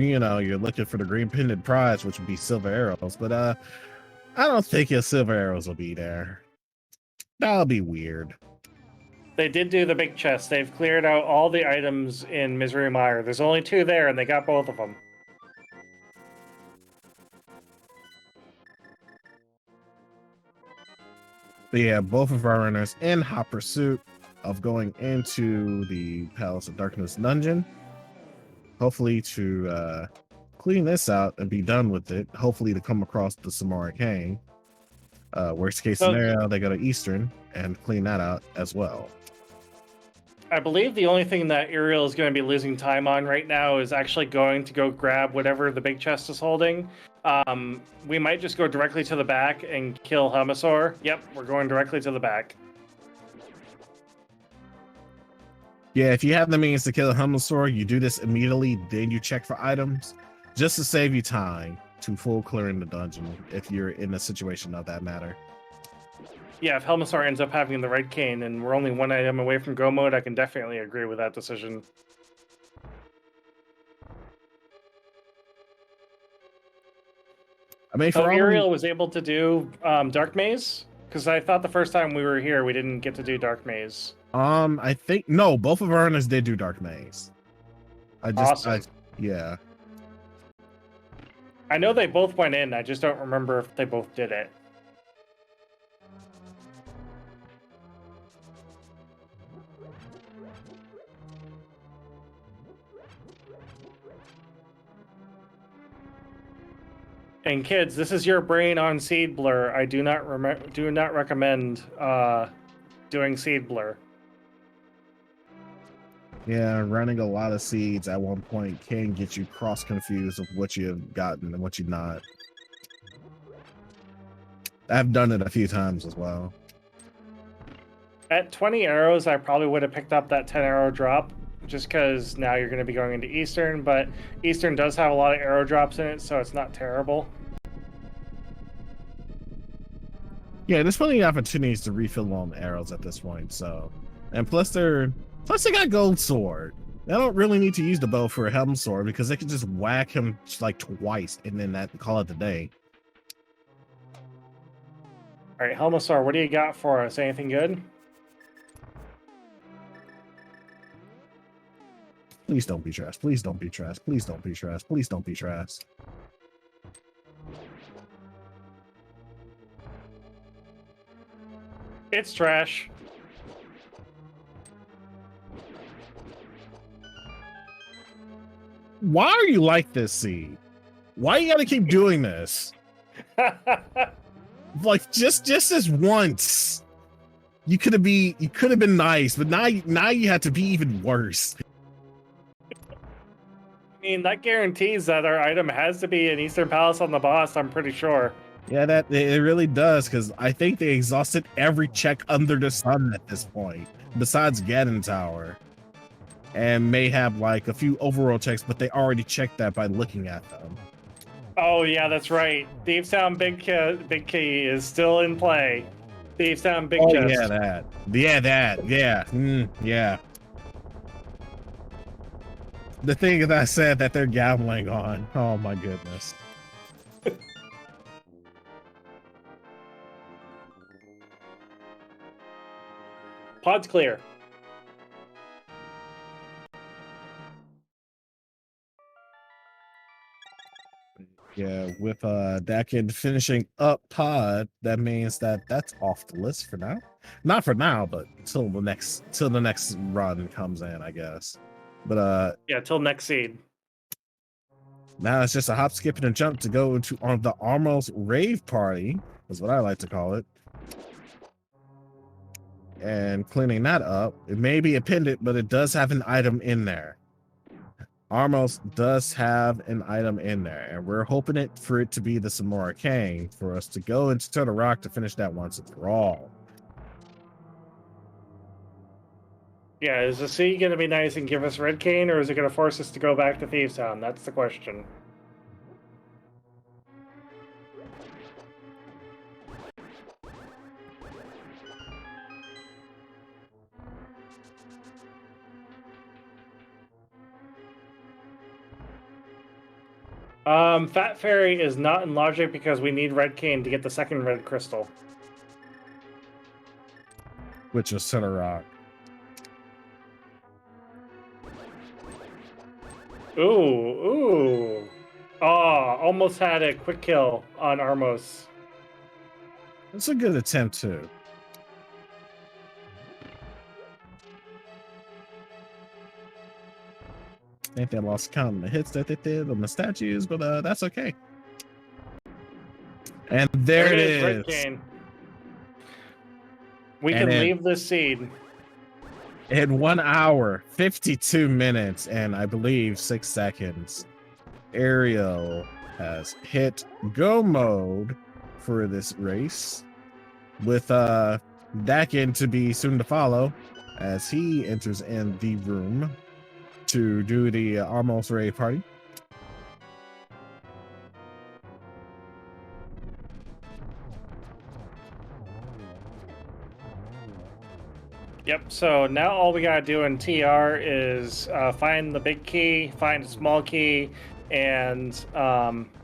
looking for the green pendant prize, which would be silver arrows. But I don't think your silver arrows will be there. That'll be weird. They did do the big chest. They've cleared out all the items in Misery Mire. There's only 2 there, and they got both of them. But yeah, both of our runners in hot pursuit of going into the Palace of Darkness dungeon. Hopefully to clean this out and be done with it. Hopefully to come across the Samara Cane. Worst case scenario, they go to Eastern and clean that out as well. I believe the only thing that Iriael is going to be losing time on right now is actually going to go grab whatever the big chest is holding. We might just go directly to the back and kill Humasaur. Yep, we're going directly to the back. Yeah, if you have the means to kill a Humasaur, you do this immediately, then you check for items, just to save you time to full clearing the dungeon if you're in a situation of that matter. Yeah, if Humasaur ends up having the red cane and we're only 1 item away from go mode, I can definitely agree with that decision. I mean, so Iriael was able to do Dark Maze? Because I thought the first time we were here, we didn't get to do Dark Maze. I think no, both of our runners did do Dark Maze. Awesome. Yeah. I know they both went in. I just don't remember if they both did it. And kids, this is your brain on seed blur. I do not recommend doing seed blur. Yeah, running a lot of seeds at one point can get you cross confused of what you have gotten and what you've not. I've done it a few times as well. At 20 arrows, I probably would have picked up that 10 arrow drop. just because now you're going to be going into Eastern, but Eastern does have a lot of arrow drops in it, so it's not terrible. Yeah, there's plenty of opportunities to refill on arrows at this point. So, and plus they got gold sword. They don't really need to use the bow for a helm sword because they can just whack him like twice and then that call it the day. All right, Helmasaur, what do you got for us? Anything good? Please don't be trash. Please don't be trash. Please don't be trash. Please don't be trash. It's trash. Why are you like this, Seed? Why you gotta keep doing this? Like just this once. You could have been nice, but now you have to be even worse. I mean, that guarantees that our item has to be in Eastern Palace on the boss, I'm pretty sure. Yeah, that it really does, because I think they exhausted every check under the sun at this point, besides Ganon Tower. And may have like a few overall checks, but they already checked that by looking at them. Oh yeah, that's right. Thieves Town Big Key is still in play. Thieves Town Big Chest. Yeah, that. Yeah. Yeah. The thing that I said that they're gambling on. Oh my goodness. Pod's clear. Yeah, with Daken finishing up pod, that means that that's off the list for now. Not for now, but till the next run comes in, I guess. But yeah, till next seed. Now it's just a hop, skip, and a jump to go to on the almost rave party, is what I like to call it. And cleaning that up, it may be a pendant, but it does have an item in there. Armos does have an item in there, and we're hoping for it to be the Samora King for us to go into Turtle Rock to finish that once and for all. Yeah, is the sea going to be nice and give us Red Cane, or is it going to force us to go back to Thieves Town? That's the question. Fat Fairy is not in logic because we need Red Cane to get the second red crystal. Which is Turtle Rock. Ooh. Oh, almost had a quick kill on Armos. It's a good attempt too. I think they lost count of the hits that they did on the statues, but that's okay. And there it is. Red Cane. We can leave this seed. In 1 hour, 52 minutes, and I believe 6 seconds, Iriael has hit go mode for this race, with Daken to be soon to follow as he enters in the room to do the almost rave party. Yep, so now all we gotta do in TR is find the big key, find a small key, and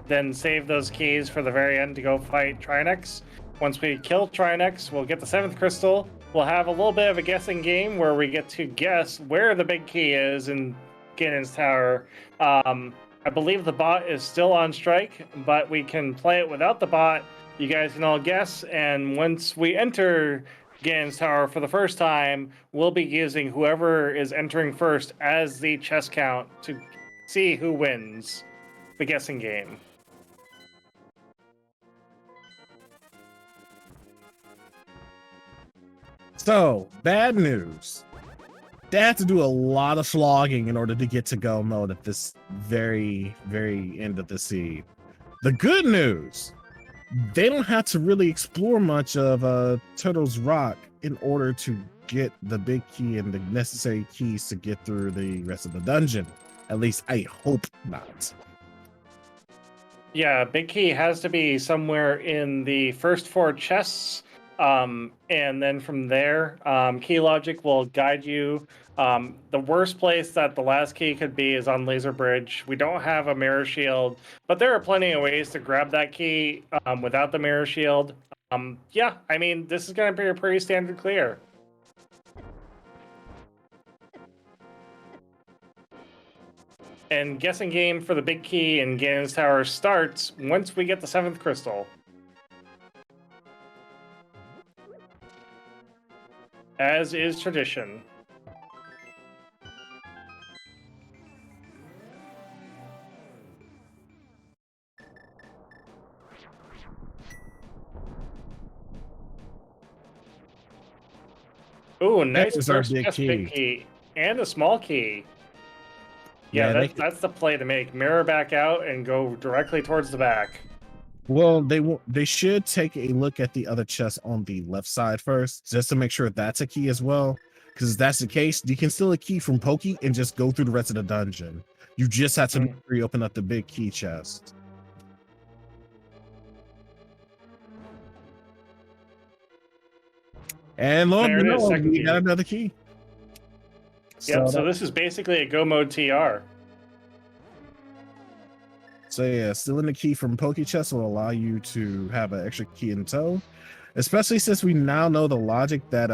then save those keys for the very end to go fight Trinix. Once we kill Trinix, we'll get the 7th crystal. We'll have a little bit of a guessing game where we get to guess where the big key is in Ganon's Tower. I believe the bot is still on strike, but we can play it without the bot. You guys can all guess, and once we enter Ganon's Tower for the first time, we'll be using whoever is entering first as the chess count to see who wins the guessing game. So, bad news. They have to do a lot of slogging in order to get to go mode at this very, very end of the seed. The good news, they don't have to really explore much of Turtle's Rock in order to get the big key and the necessary keys to get through the rest of the dungeon. At least I hope not. Yeah, big key has to be somewhere in the first 4 chests. And then from there, key logic will guide you. The worst place that the last key could be is on Laser Bridge. We don't have a mirror shield, but there are plenty of ways to grab that key without the mirror shield. Yeah, I mean, this is going to be a pretty standard clear. And guessing game for the big key in Ganon's Tower starts once we get the 7th crystal. As is tradition. Ooh, nice first guess big key. And a small key. Yeah, that's the play to make. Mirror back out and go directly towards the back. Well, they should take a look at the other chest on the left side first, just to make sure that's a key as well. Because if that's the case, you can steal a key from Pokey and just go through the rest of the dungeon. You just have to reopen up the big key chest. And lo and behold, we got another key. Yep, so this is basically a go mode TR. So yeah, stealing the key from Poke Chest will allow you to have an extra key in tow, especially since we now know the logic that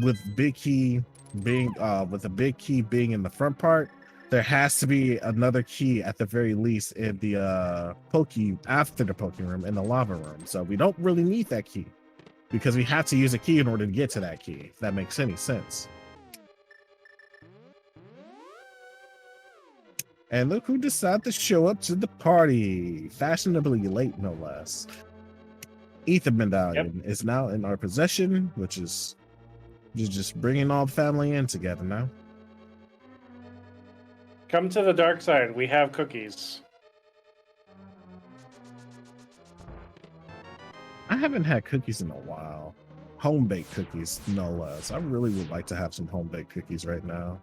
with big key being with the big key being in the front part, there has to be another key at the very least in the Poke after the Poke room in the lava room. So we don't really need that key because we have to use a key in order to get to that key, if that makes any sense. And look who decided to show up to the party. Fashionably late, no less. Ether Medallion is now in our possession, which is just bringing all the family in together now. Come to the dark side. We have cookies. I haven't had cookies in a while. Home-baked cookies, no less. I really would like to have some home-baked cookies right now.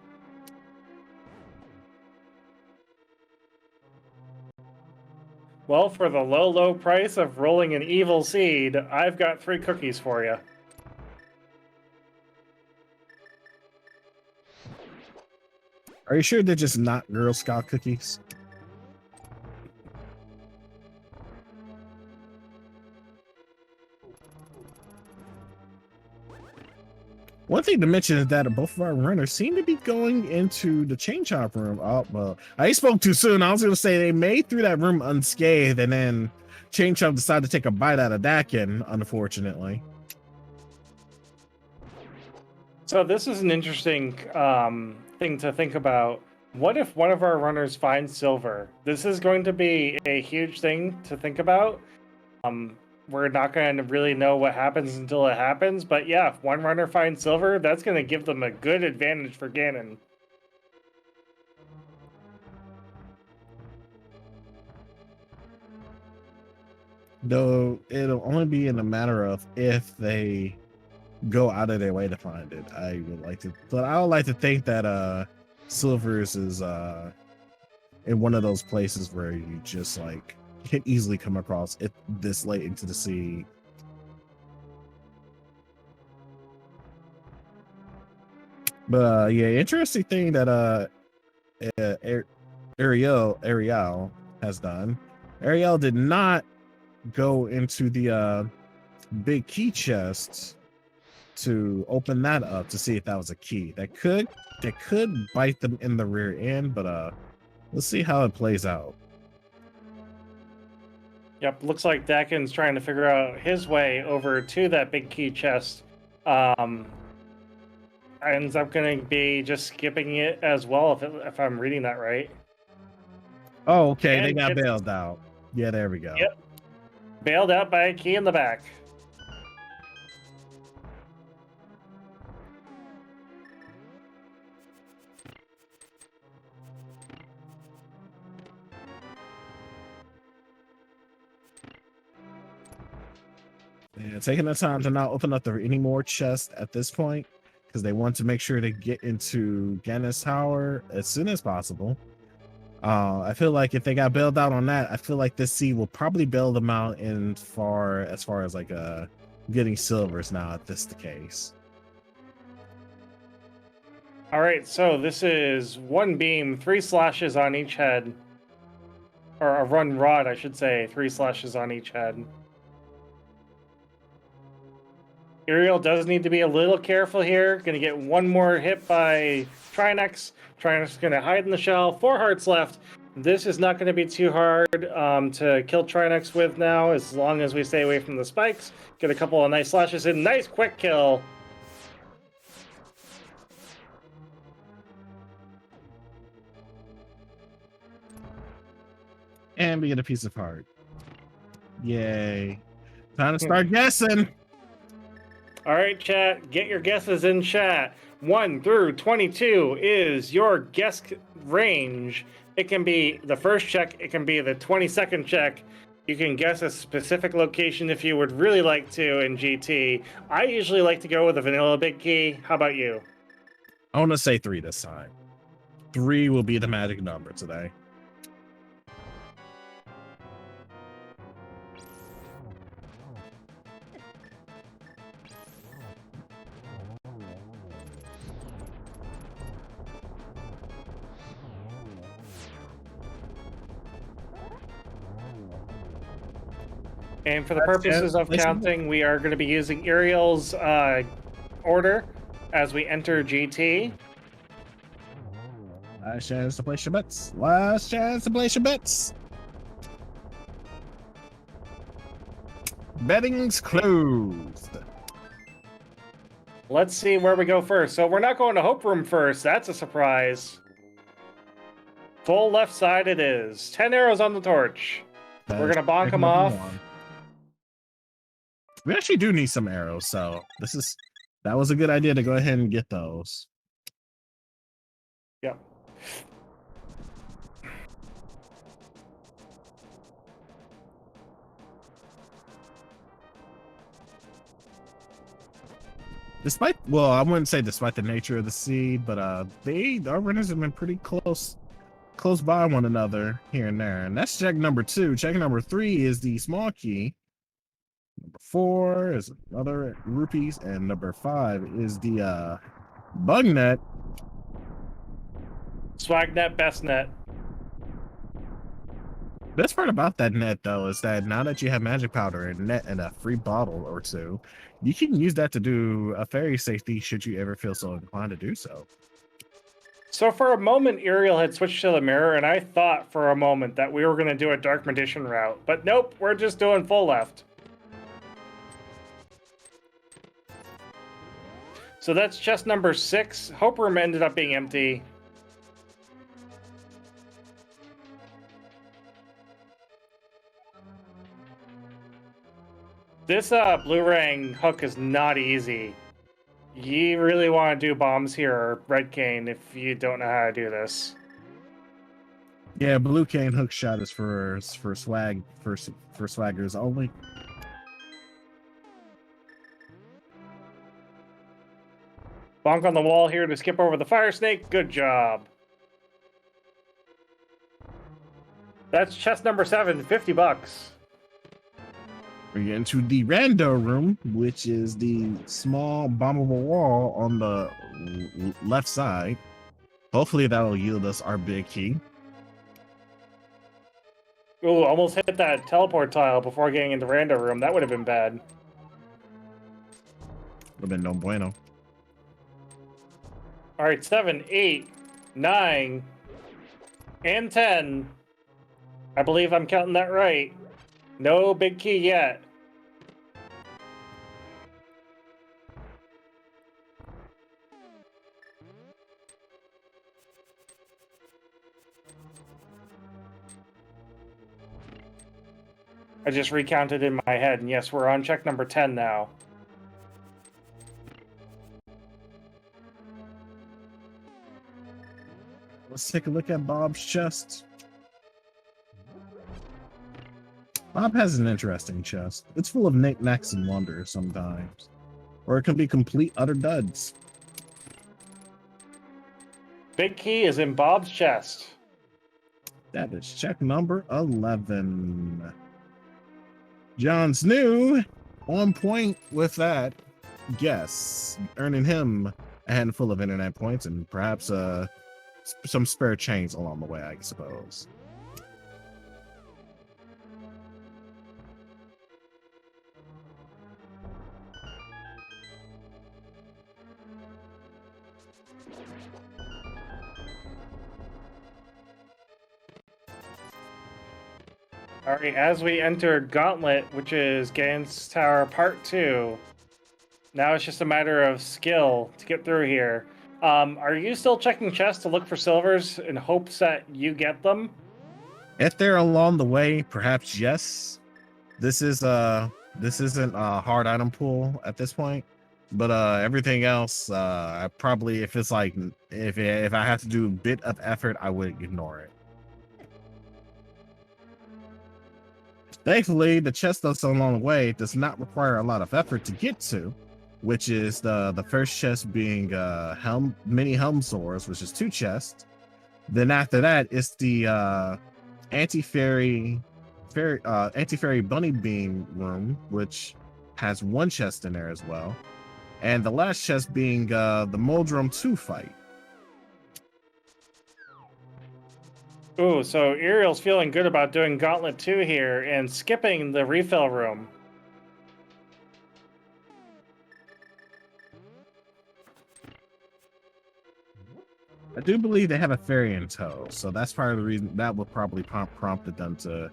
Well, for the low, low price of rolling an evil seed, I've got 3 cookies for you. Are you sure they're just not Girl Scout cookies? One thing to mention is that both of our runners seem to be going into the chain chomp room. Oh, well, I spoke too soon. I was going to say they made through that room unscathed, and then Chain Chomp decided to take a bite out of Daken, unfortunately. So this is an interesting thing to think about. What if one of our runners finds silver? This is going to be a huge thing to think about. We're not going to really know what happens until it happens. But yeah, if one runner finds silver, that's going to give them a good advantage for Ganon. Though it'll only be in a matter of if they go out of their way to find it. I would like to, but I would like to think that Silvers is in one of those places where you just like can easily come across it this late into the sea. But yeah, interesting thing that Iriael has done. Iriael did not go into the big key chest to open that up to see if that was a key. That could bite them in the rear end, but let's see how it plays out. Yep, looks like Daken's trying to figure out his way over to that big key chest. Ends up going to be just skipping it as well, if I'm reading that right. Oh, okay, and they got bailed out. Yeah, there we go. Yep, bailed out by a key in the back. Yeah, taking the time to not open up any more chests at this point because they want to make sure to get into Gannis Tower as soon as possible. I feel like if they got bailed out on that, I feel like this seed will probably bail them out as far as like getting silvers now if this is the case. All right, so this is 1 beam, 3 slashes on each head. Or a run rod, I should say. 3 slashes on each head. Iriael does need to be a little careful here. Going to get 1 more hit by Trinexx. Trinexx is going to hide in the shell. 4 hearts left. This is not going to be too hard to kill Trinexx with now, as long as we stay away from the spikes. Get a couple of nice slashes in. Nice quick kill. And we get a piece of heart. Yay. Time to start guessing. All right, chat. Get your guesses in chat. 1 through 22 is your guess range. It can be the first check. It can be the 22nd check. You can guess a specific location if you would really like to in GT. I usually like to go with a vanilla big key. How about you? I want to say 3 this time. 3 will be the magic number today. And for the purposes of counting, we are going to be using Iriael's order as we enter GT. Last chance to place your bets. Last chance to place your bets. Betting's closed. Let's see where we go first. So we're not going to Hope Room first. That's a surprise. Full left side it is. 10 arrows on the torch. We're going to bonk them off. We actually do need some arrows, so that was a good idea to go ahead and get those. Yep. Well, I wouldn't say despite the nature of the seed, but our runners have been pretty close by one another here and there. And that's check number 2. Check number 3 is the small key. Number 4 is another rupees, and number 5 is the bug net. Swag net, best net. Best part about that net, though, is that now that you have magic powder and net and a free bottle or 2, you can use that to do a fairy safety should you ever feel so inclined to do so. So for a moment, Iriael had switched to the mirror, and I thought for a moment that we were going to do a Dark Magician route. But nope, we're just doing full left. So that's chest number 6. Hope Room ended up being empty. This blue-rang hook is not easy. You really want to do bombs here, Red Cane, if you don't know how to do this. Yeah, blue cane hook shot is for swag for swaggers only. Bonk on the wall here to skip over the fire snake. Good job. That's chest number 7, 50 bucks. We get into the Rando room, which is the small bombable wall on the left side. Hopefully that'll yield us our big key. Ooh, almost hit that teleport tile before getting into Rando room. That would have been bad. Would have been no bueno. All right, 7, 8, 9, and 10. I believe I'm counting that right. No big key yet. I just recounted in my head, and yes, we're on check number 10 now. Let's take a look at Bob's chest. Bob has an interesting chest. It's full of knickknacks and wonders sometimes. Or it can be complete utter duds. Big key is in Bob's chest. That is check number 11. John Snuu on point with that guess, earning him a handful of internet points and perhaps some spare change along the way, I suppose. All right, as we enter Gauntlet, which is Gans Tower Part 2, now it's just a matter of skill to get through here. Are you still checking chests to look for silvers in hopes that you get them? If they're along the way, perhaps yes. This isn't a hard item pool at this point, but everything else, I probably, if it's like if I have to do a bit of effort, I would ignore it. Thankfully, the chest that's along the way does not require a lot of effort to get to, which is the first chest being mini helm swords, which is 2 chests. Then after that, it's the anti-fairy bunny beam room, which has 1 chest in there as well. And the last chest being the Moldrum 2 fight. Ooh, so Iriel's feeling good about doing Gauntlet 2 here and skipping the refill room. I do believe they have a fairy in tow, so that's part of the reason that would probably prompted them to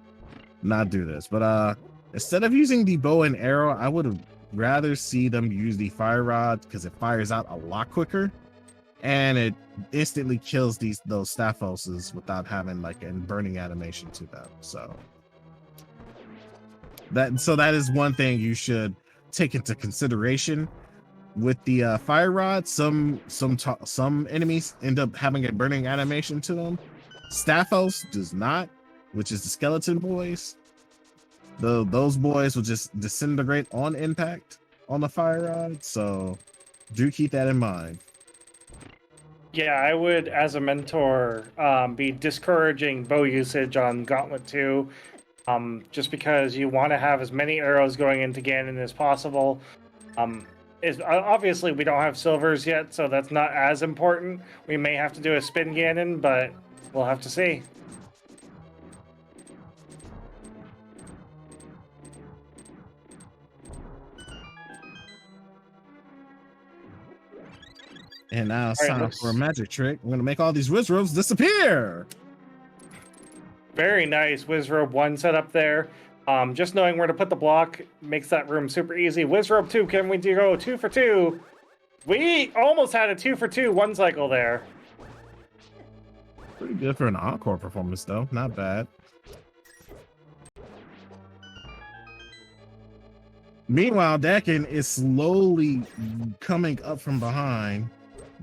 not do this. But instead of using the bow and arrow, I would rather see them use the fire rod because it fires out a lot quicker and it instantly kills those staphoses without having like a burning animation to them. So that is one thing you should take into consideration. With the fire rod, some enemies end up having a burning animation to them. Staphos does not, which is the skeleton boys. Those boys will just disintegrate on impact on the fire rod. So do keep that in mind. Yeah, I would, as a mentor, be discouraging bow usage on Gauntlet 2, just because you want to have as many arrows going into Ganon as possible. Obviously, we don't have silvers yet, so that's not as important. We may have to do a spin Ganon, but we'll have to see. And now it's time for a magic trick. I'm going to make all these wizards disappear. Very nice Wizrobe 1 set up there. Just knowing where to put the block makes that room super easy. Wizrobe 2, can we go 2 for 2? We almost had a 2 for 2 1 cycle there. Pretty good for an encore performance, though. Not bad. Meanwhile, Daken is slowly coming up from behind,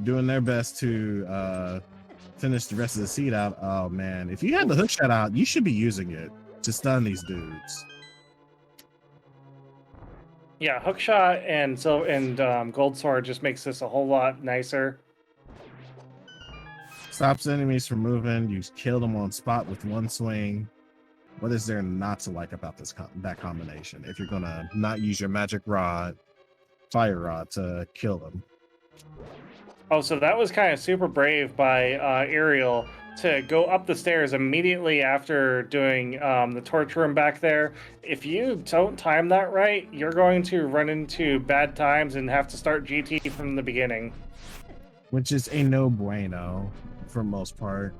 doing their best to finish the rest of the seed out. Oh man, if you had the hook shot out, you should be using it to stun these dudes. Yeah, hookshot and gold sword just makes this a whole lot nicer. Stops enemies from moving. You kill them on spot with 1 swing. What is there not to like about that combination? If you're gonna not use your magic rod, fire rod to kill them. Oh, so that was kind of super brave by Iriel to go up the stairs immediately after doing the torch room back there. If you don't time that right, you're going to run into bad times and have to start GT from the beginning. Which is a no bueno for most part.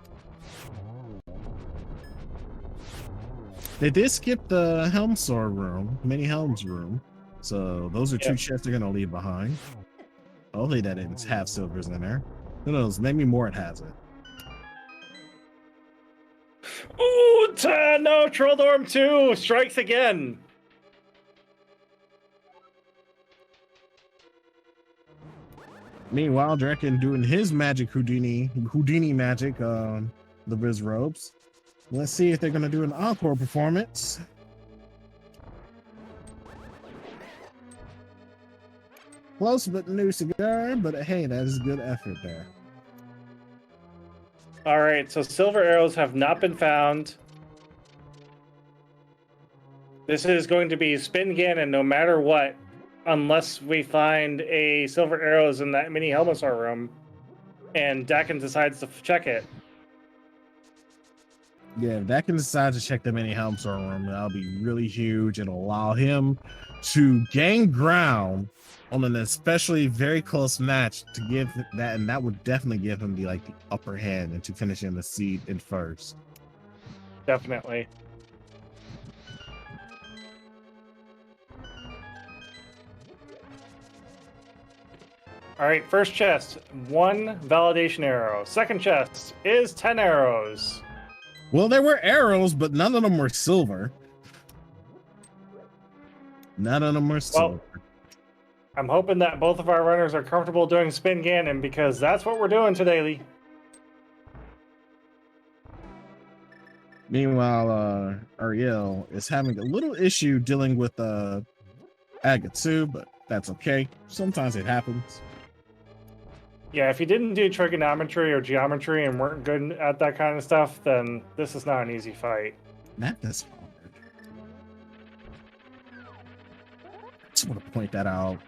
They did skip the helm sword room, mini helms room. So those are 2 chests they're gonna leave behind. Hopefully that didn't have silvers in there. Who knows? Maybe more it has it. Ooh, no, Trolldorm 2 strikes again. Meanwhile, Daken doing his magic Houdini magic on the Riz robes. Let's see if they're gonna do an encore performance. Close but new cigar, but hey, that is good effort there. All right, so silver arrows have not been found. This is going to be spin Ganon no matter what, unless we find a silver arrows in that mini Helmasaur room, and Daken decides to check it. Yeah, if Daken decides to check the mini Helmsaur room, that'll be really huge and allow him to gain ground on an especially very close match to give that, and that would definitely give him the upper hand into finishing the seed in first. Definitely. All right, first chest, 1 validation arrow. Second chest is 10 arrows. Well, there were arrows, but none of them were silver. None of them were silver. Well, I'm hoping that both of our runners are comfortable doing spin Ganon, because that's what we're doing today, Lee. Meanwhile, Iriael is having a little issue dealing with Agatsu, but that's okay. Sometimes it happens. Yeah, if you didn't do trigonometry or geometry and weren't good at that kind of stuff, then this is not an easy fight. That is hard. I just want to point that out.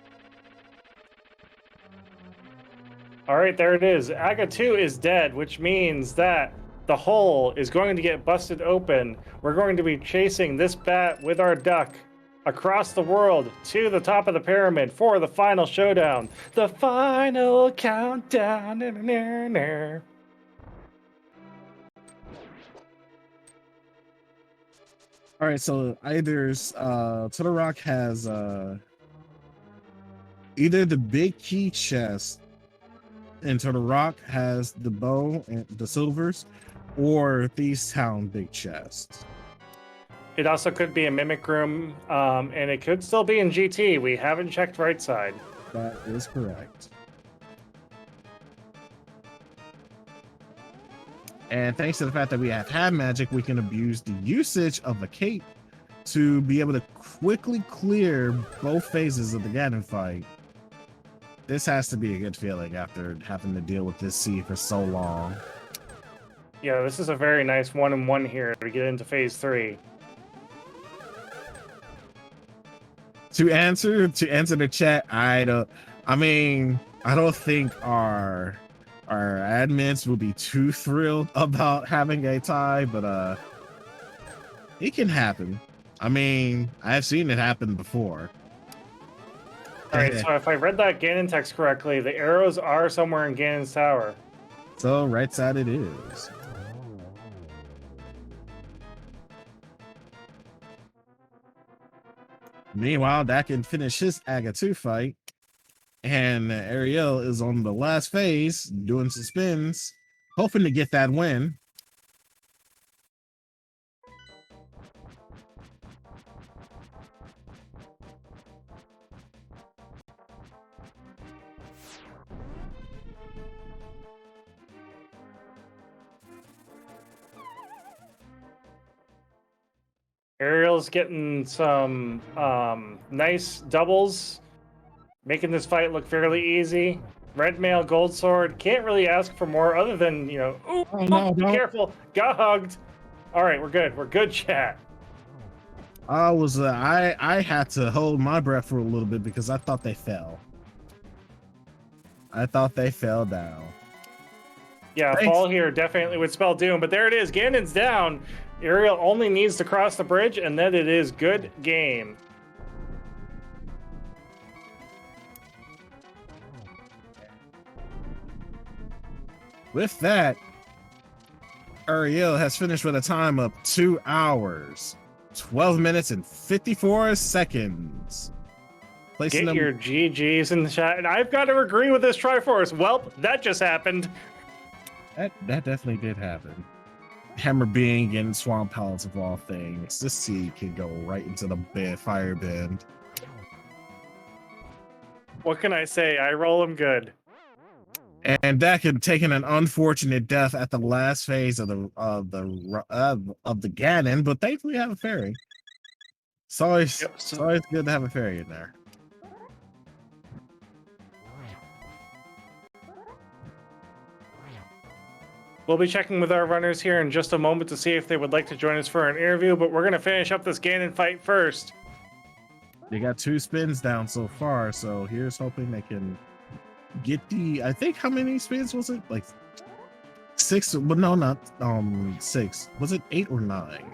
All right, there it is. Aga 2 is dead, which means that the hole is going to get busted open. We're going to be chasing this bat with our duck across the world to the top of the pyramid for the final showdown. The final countdown. All right, so either Turtle Rock has either the big key chest and Turtle Rock has the bow and the silvers, or Thieves Town big chest. It also could be a mimic room, and it could still be in GT. We haven't checked right side. That is correct. And thanks to the fact that we have magic, we can abuse the usage of the cape to be able to quickly clear both phases of the Ganon fight. This has to be a good feeling after having to deal with this sea for so long. Yeah, this is a very nice 1-in-1 here to get into phase 3. To answer the chat, I don't think our admins will be too thrilled about having a tie, but it can happen. I mean, I've seen it happen before. All right, so if I read that Ganon text correctly, the arrows are somewhere in Ganon's tower. So right side it is. Meanwhile, Daken finished his Aga 2 fight, and Iriael is on the last phase doing some spins, hoping to get that win. Iriael's getting some nice doubles, making this fight look fairly easy. Red mail, gold sword. Can't really ask for more other than, ooh, Oh, no, be careful. Got hugged. All right, we're good. We're good, chat. I had to hold my breath for a little bit because I thought they fell. I thought they fell down. Yeah, Thanks. fall here definitely would spell doom, but there it is. Ganon's down. Iriael only needs to cross the bridge, and then it is good game. With that, Iriael has finished with a time of 2 hours, 12 minutes, and 54 seconds. Get your GGs in the chat, and I've got to agree with this Triforce. Welp, that just happened. That definitely did happen. Hammer being in Swamp Palace of all things, this seed can go right into the fire bend. What can I say? I roll him good. And Daken taking an unfortunate death at the last phase of the Ganon, but thankfully have a fairy. It's always good to have a fairy in there. We'll be checking with our runners here in just a moment to see if they would like to join us for an interview, but we're going to finish up this Ganon fight first. They got 2 spins down so far, so here's hoping they can get the. I think how many spins was it? Like 6? Well, no, not 6. Was it 8 or 9?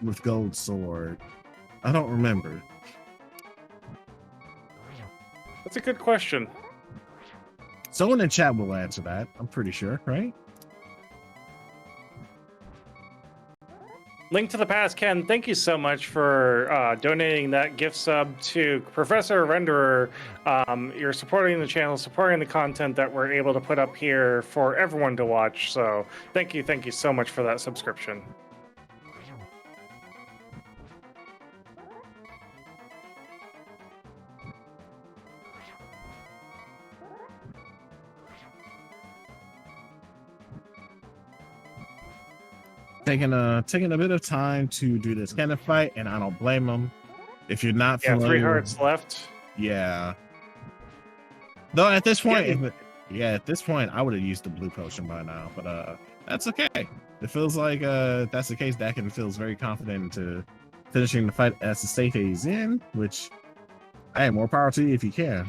With Gold Sword, I don't remember. That's a good question. Someone in chat will answer that. I'm pretty sure, right? Link to the Past, Ken, thank you so much for donating that gift sub to Professor Renderer. You're supporting the channel, supporting the content that we're able to put up here for everyone to watch. So thank you so much for that subscription. Taking a bit of time to do this kind of fight, and I don't blame them. If you're not Yeah, familiar, 3 hearts left. Yeah. Though at this point, Yeah. at this point, I would have used the blue potion by now, but that's okay. It feels like if that's the case, Daken feels very confident into finishing the fight as the state he's in, which hey, more power to you if you can.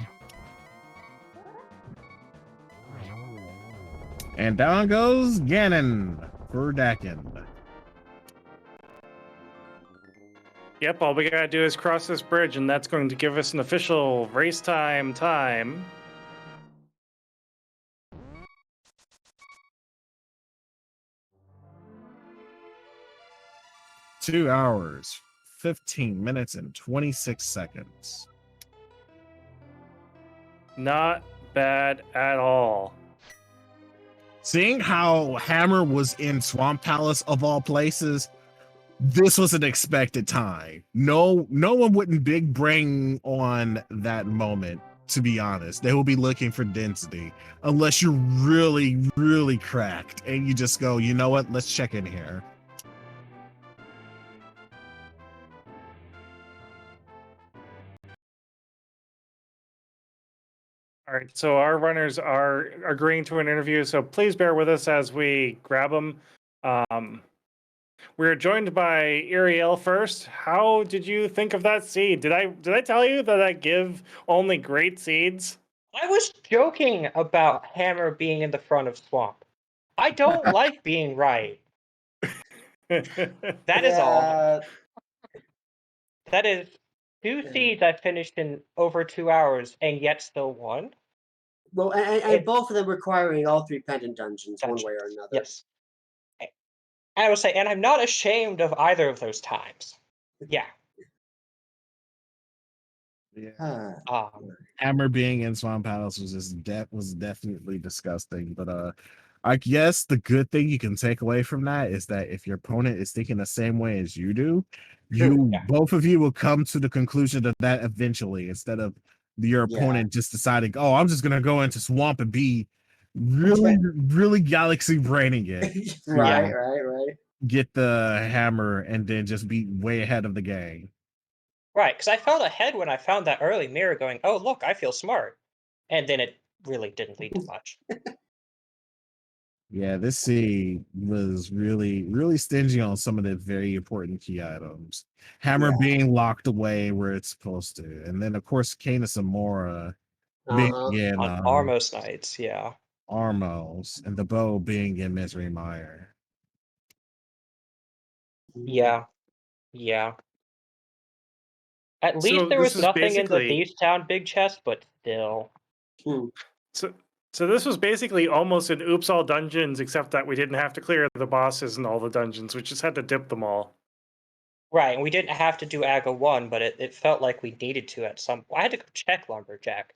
And down goes Ganon for Daken. Yep, all we gotta do is cross this bridge, and that's going to give us an official race time. 2 hours, 15 minutes, and 26 seconds. Not bad at all. Seeing how Hammer was in Swamp Palace of all places, this was an expected time. No one wouldn't big brain on that moment, to be honest. They will be looking for density unless you're really, really cracked and you just go, you know what, let's check in here. All right, so our runners are agreeing to an interview, so please bear with us as we grab them. We're joined by Iriael first. How did you think of that seed? Did I tell you that I give only great seeds? I was joking about Hammer being in the front of Swamp. I don't like being right. That is all. That is 2 seeds I finished in over 2 hours and yet still won. Well, and both of them requiring all 3 pendant dungeons, one way or another. Yes. I will say, and I'm not ashamed of either of those times. Yeah. Yeah. Hammer being in Swamp Palace was just was definitely disgusting. But I guess the good thing you can take away from that is that if your opponent is thinking the same way as you do, both of you will come to the conclusion of that eventually, instead of your opponent just deciding, oh, I'm just gonna go into Swamp and be really galaxy braining it. Right. Get the hammer and then just be way ahead of the game. Right, because I felt ahead when I found that early mirror going, oh, look, I feel smart. And then it really didn't lead to much. Yeah, this seed was really stingy on some of the very important key items. Hammer being locked away where it's supposed to. And then, of course, Canis Amora being in on Armos Knights, yeah. Armos, and the bow being in Misery Mire. Yeah. At least there was nothing in the Thieves Town big chest, but still. So this was basically almost an oops all dungeons, except that we didn't have to clear the bosses in all the dungeons. We just had to dip them all. Right, and we didn't have to do AGA 1, but it felt like we needed to at some point. I had to go check Lumberjack.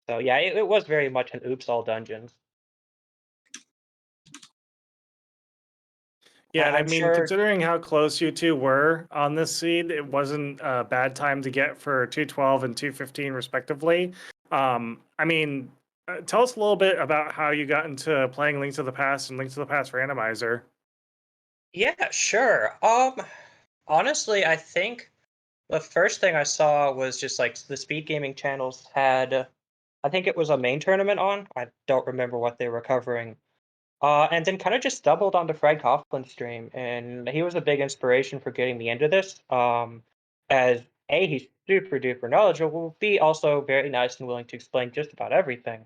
So yeah, it was very much an oops all dungeons. Yeah, and I mean, considering how close you two were on this seed, it wasn't a bad time to get for 212 and 215 respectively. I mean, tell us a little bit about how you got into playing Link to the Past and Link to the Past Randomizer. Yeah, sure. Honestly, I think the first thing I saw was just like the speed gaming channels had I think it was a main tournament on. I don't remember what they were covering. And then kind of just stumbled onto Fred Coughlin's stream, and he was a big inspiration for getting me into this. As A, he's super duper knowledgeable, B, also very nice and willing to explain just about everything.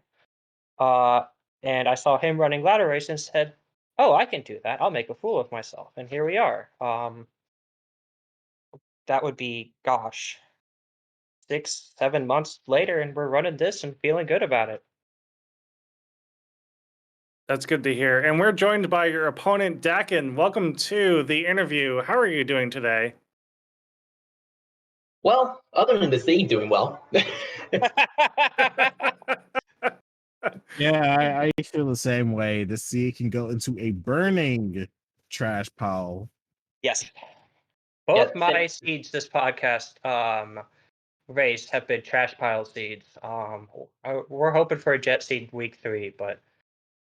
And I saw him running ladder race and said, "Oh, I can do that. I'll make a fool of myself." And here we are. That would be, gosh, 6, 7 months later, and we're running this and feeling good about it. That's good to hear. And we're joined by your opponent, Daken. Welcome to the interview. How are you doing today? Well, other than the seed doing well. Yeah, I feel the same way. The sea can go into a burning trash pile. Yes. Both Yeah, my seeds this podcast raised have been trash pile seeds. We're hoping for a jet seed week 3, but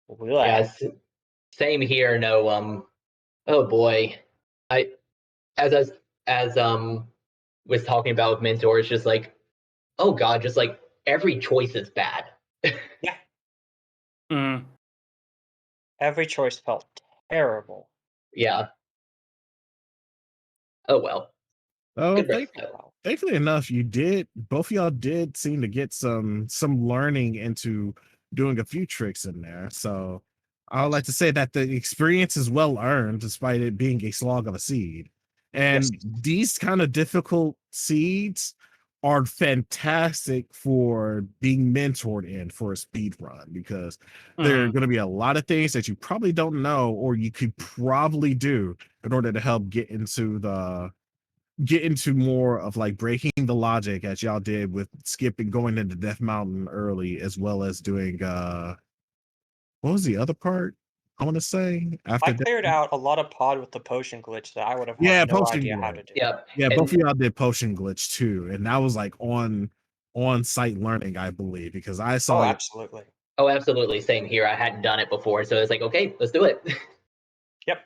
we'll yes, same here. No, oh boy, I as was talking about with Mentor, it's just like, oh god, just like every choice is bad. Yeah. Mm. Every choice felt terrible. Yeah. Oh well. Oh, Good rest, thankfully enough, both of y'all did seem to get some learning into doing a few tricks in there. So I would like to say that the experience is well earned, despite it being a slog of a seed. And these kind of difficult seeds are fantastic for being mentored in for a speed run, because there are going to be a lot of things that you probably don't know, or you could probably do in order to help get into more of like breaking the logic, as y'all did with going into Death Mountain early, as well as doing what was the other part I want to say after I cleared out a lot of pod with the potion glitch that I would have had yeah no potion idea how glitch. to do. Yeah, both of y'all did potion glitch too, and that was like on site learning, I believe, because I saw Oh, it. absolutely. Oh, absolutely. Same here. I hadn't done it before, so it's like, okay, let's do it. Yep.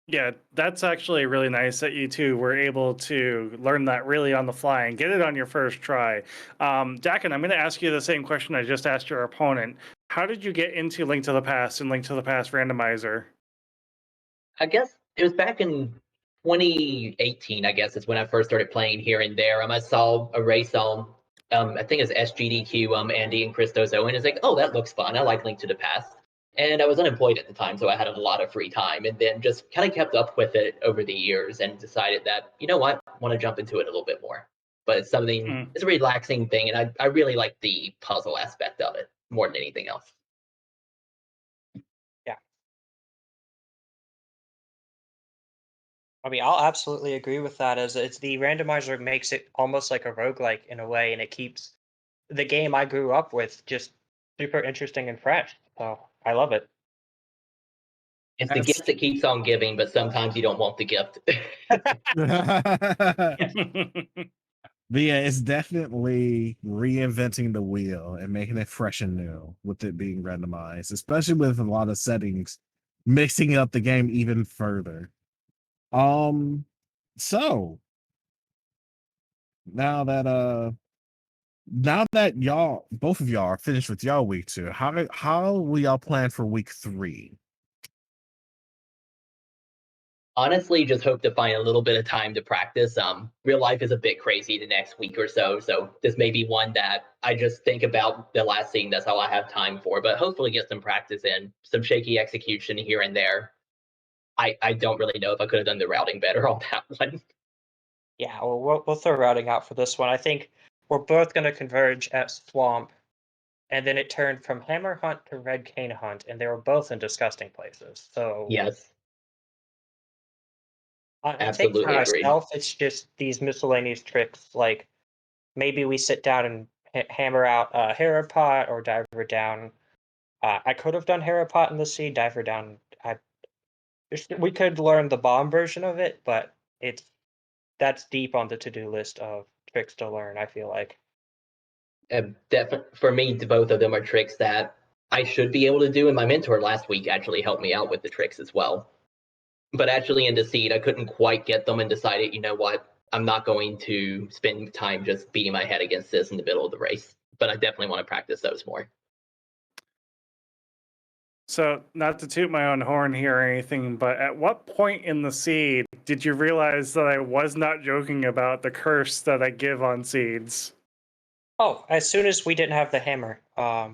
Yeah, that's actually really nice that you two were able to learn that really on the fly and get it on your first try. Daken, I'm going to ask you the same question I just asked your opponent. How did you get into Link to the Past and Link to the Past Randomizer? I guess it was back in 2018, I guess is when I first started playing here and there. I saw a race on, I think it's SGDQ, Andy and Christos Owen. It's like, oh, that looks fun. I like Link to the Past. And I was unemployed at the time, so I had a lot of free time, and then just kind of kept up with it over the years and decided that, you know what, I want to jump into it a little bit more. But it's something, it's a relaxing thing, and I really like the puzzle aspect of it more than anything else. Yeah. I mean, I'll absolutely agree with that, as it's the randomizer makes it almost like a roguelike in a way, and it keeps the game I grew up with just super interesting and fresh. So I love it. It's the gift that keeps on giving, but sometimes you don't want the gift. But yeah, it's definitely reinventing the wheel and making it fresh and new with it being randomized, especially with a lot of settings, mixing up the game even further. So now that y'all, both of y'all, are finished with y'all week 2, how will y'all plan for week 3? Honestly, just hope to find a little bit of time to practice. Real life is a bit crazy the next week or so, so this may be one that I just think about the last scene. That's all I have time for, but hopefully get some practice in, some shaky execution here and there. I don't really know if I could have done the routing better on that one. Yeah, well, we'll throw routing out for this one. I think we're both going to converge at Swamp, and then it turned from Hammer Hunt to Red Cane Hunt, and they were both in disgusting places. So Yes. I think for Absolutely agreed. myself, it's just these miscellaneous tricks. Like maybe we sit down and hammer out Hera Pot or Diver Down. I could have done Hera Pot in the sea, Diver Down. We could learn the bomb version of it, but that's deep on the to-do list of tricks to learn, I feel like. For me, both of them are tricks that I should be able to do, and my mentor last week actually helped me out with the tricks as well. But actually in the seed, I couldn't quite get them and decided, you know what, I'm not going to spend time just beating my head against this in the middle of the race. But I definitely want to practice those more. So, not to toot my own horn here or anything, but at what point in the seed did you realize that I was not joking about the curse that I give on seeds? Oh, as soon as we didn't have the hammer, I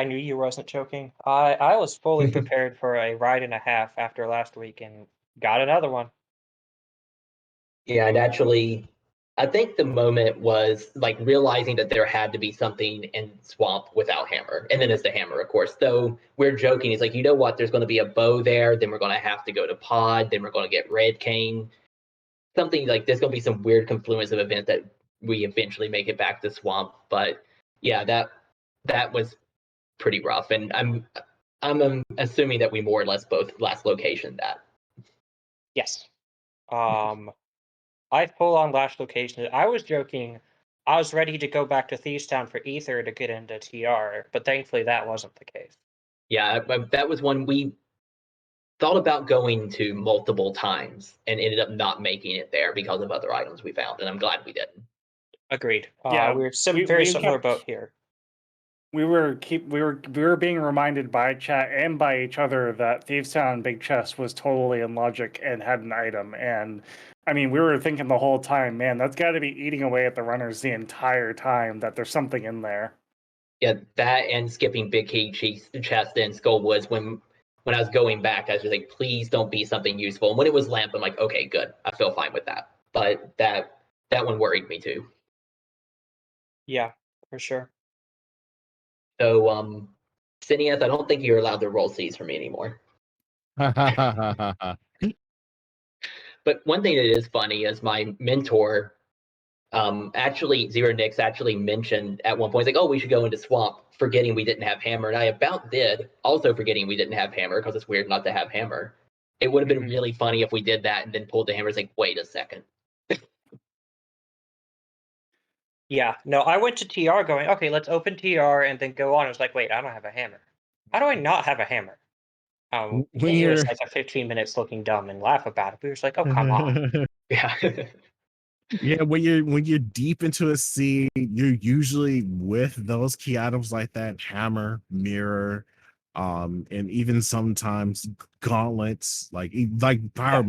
knew you wasn't joking. I was fully prepared for a ride and a half after last week and got another one. Yeah, and actually, I think the moment was like realizing that there had to be something in Swamp without Hammer. And then it's the Hammer, of course. Though we're joking, he's like, you know what? There's going to be a bow there. Then we're going to have to go to Pod. Then we're going to get Red Cane. Something like there's going to be some weird confluence of events that we eventually make it back to Swamp. But yeah, that was pretty rough. And I'm assuming that we more or less both last location that. Yes. I full on last location. I was joking. I was ready to go back to Thieves Town for Ether to get into TR, but thankfully that wasn't the case. Yeah, that was one we thought about going to multiple times and ended up not making it there because of other items we found, and I'm glad we didn't. Agreed. Yeah, we're very similar boat here. We were being reminded by chat and by each other that Thieves Town Big Chest was totally in logic and had an item. And I mean, we were thinking the whole time, man, that's got to be eating away at the runners the entire time that there's something in there. Yeah, that and skipping Big Key Chest and Skullwoods when I was going back, I was just like, please don't be something useful. And when it was Lamp, I'm like, okay, good. I feel fine with that. But that one worried me too. Yeah, for sure. So, Cinaeth, I don't think you're allowed to roll C's for me anymore. But one thing that is funny is my mentor, actually, zeronicks actually mentioned at one point, he's like, oh, we should go into Swamp, forgetting we didn't have Hammer. And I about did, also forgetting we didn't have Hammer, because it's weird not to have Hammer. It would have been really funny if we did that and then pulled the Hammer. It's like, wait a second. Yeah, no, I went to TR going, okay, let's open TR and then go on. I was like, wait, I don't have a hammer. How do I not have a hammer? When It you're was like a 15 minutes looking dumb and laugh about it. We were just like, oh, come on. Yeah. Yeah, when you're deep into a scene, you're usually with those key items like that, hammer, mirror, and even sometimes gauntlets, like power,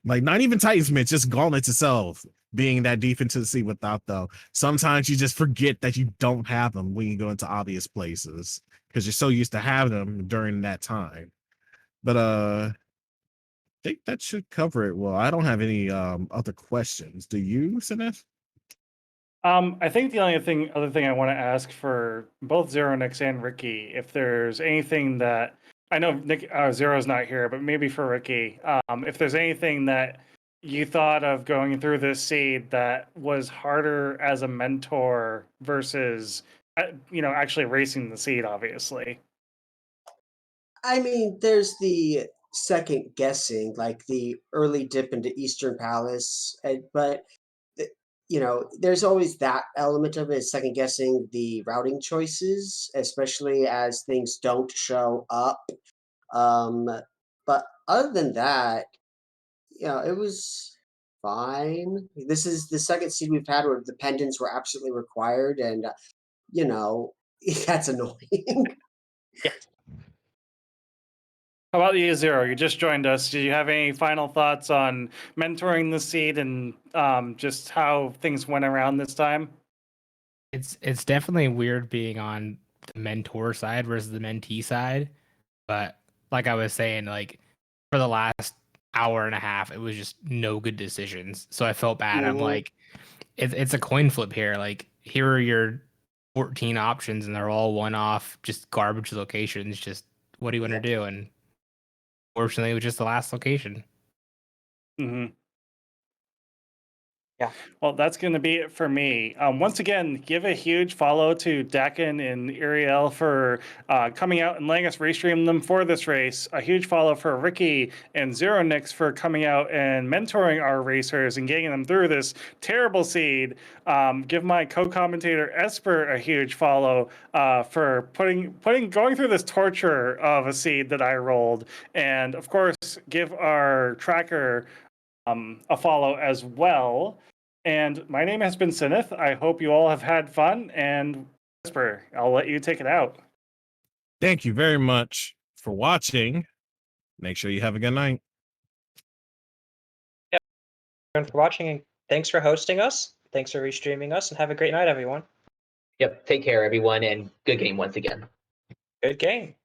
like not even Titans, just gauntlets itself. Being that deep into the sea without though, sometimes you just forget that you don't have them when you go into obvious places because you're so used to having them during that time. But I think that should cover it. Well, I don't have any other questions. Do you, Cinaeth? I think the only other thing I want to ask for both zeronicks and Ricky, if there's anything that I know Nick Zero's not here, but maybe for Ricky, if there's anything that you thought of going through this seed that was harder as a mentor versus actually racing the seed, obviously. I mean, there's the second guessing, like the early dip into Eastern Palace, but there's always that element of it, second guessing the routing choices, especially as things don't show up. But other than that, it was fine. This is the second seed we've had where the pendants were absolutely required, and that's annoying. Yes. How about you, Zero? You just joined us. Do you have any final thoughts on mentoring the seed and just how things went around this time? It's definitely weird being on the mentor side versus the mentee side, but like I was saying, like for the last hour and a half, it was just no good decisions. So I felt bad. I'm like, it's a coin flip here. Like here are your 14 options, and they're all one-off, just garbage locations. Just what do you want to do? And fortunately, it was just the last location. Mm-hmm. Yeah. Well, that's going to be it for me. Once again, give a huge follow to Daken and Iriael for coming out and letting us restream them for this race. A huge follow for Ricky and zeronicks for coming out and mentoring our racers and getting them through this terrible seed. Give my co-commentator Esper a huge follow for going through this torture of a seed that I rolled. And of course, give our tracker a follow as well. And my name has been Cinaeth. I hope you all have had fun. And Esper, I'll let you take it out. Thank you very much for watching. Make sure you have a good night. Everyone for watching, and thanks for hosting us. Thanks for restreaming us, and have a great night, everyone. Yep. Take care, everyone, and good game once again. Good game.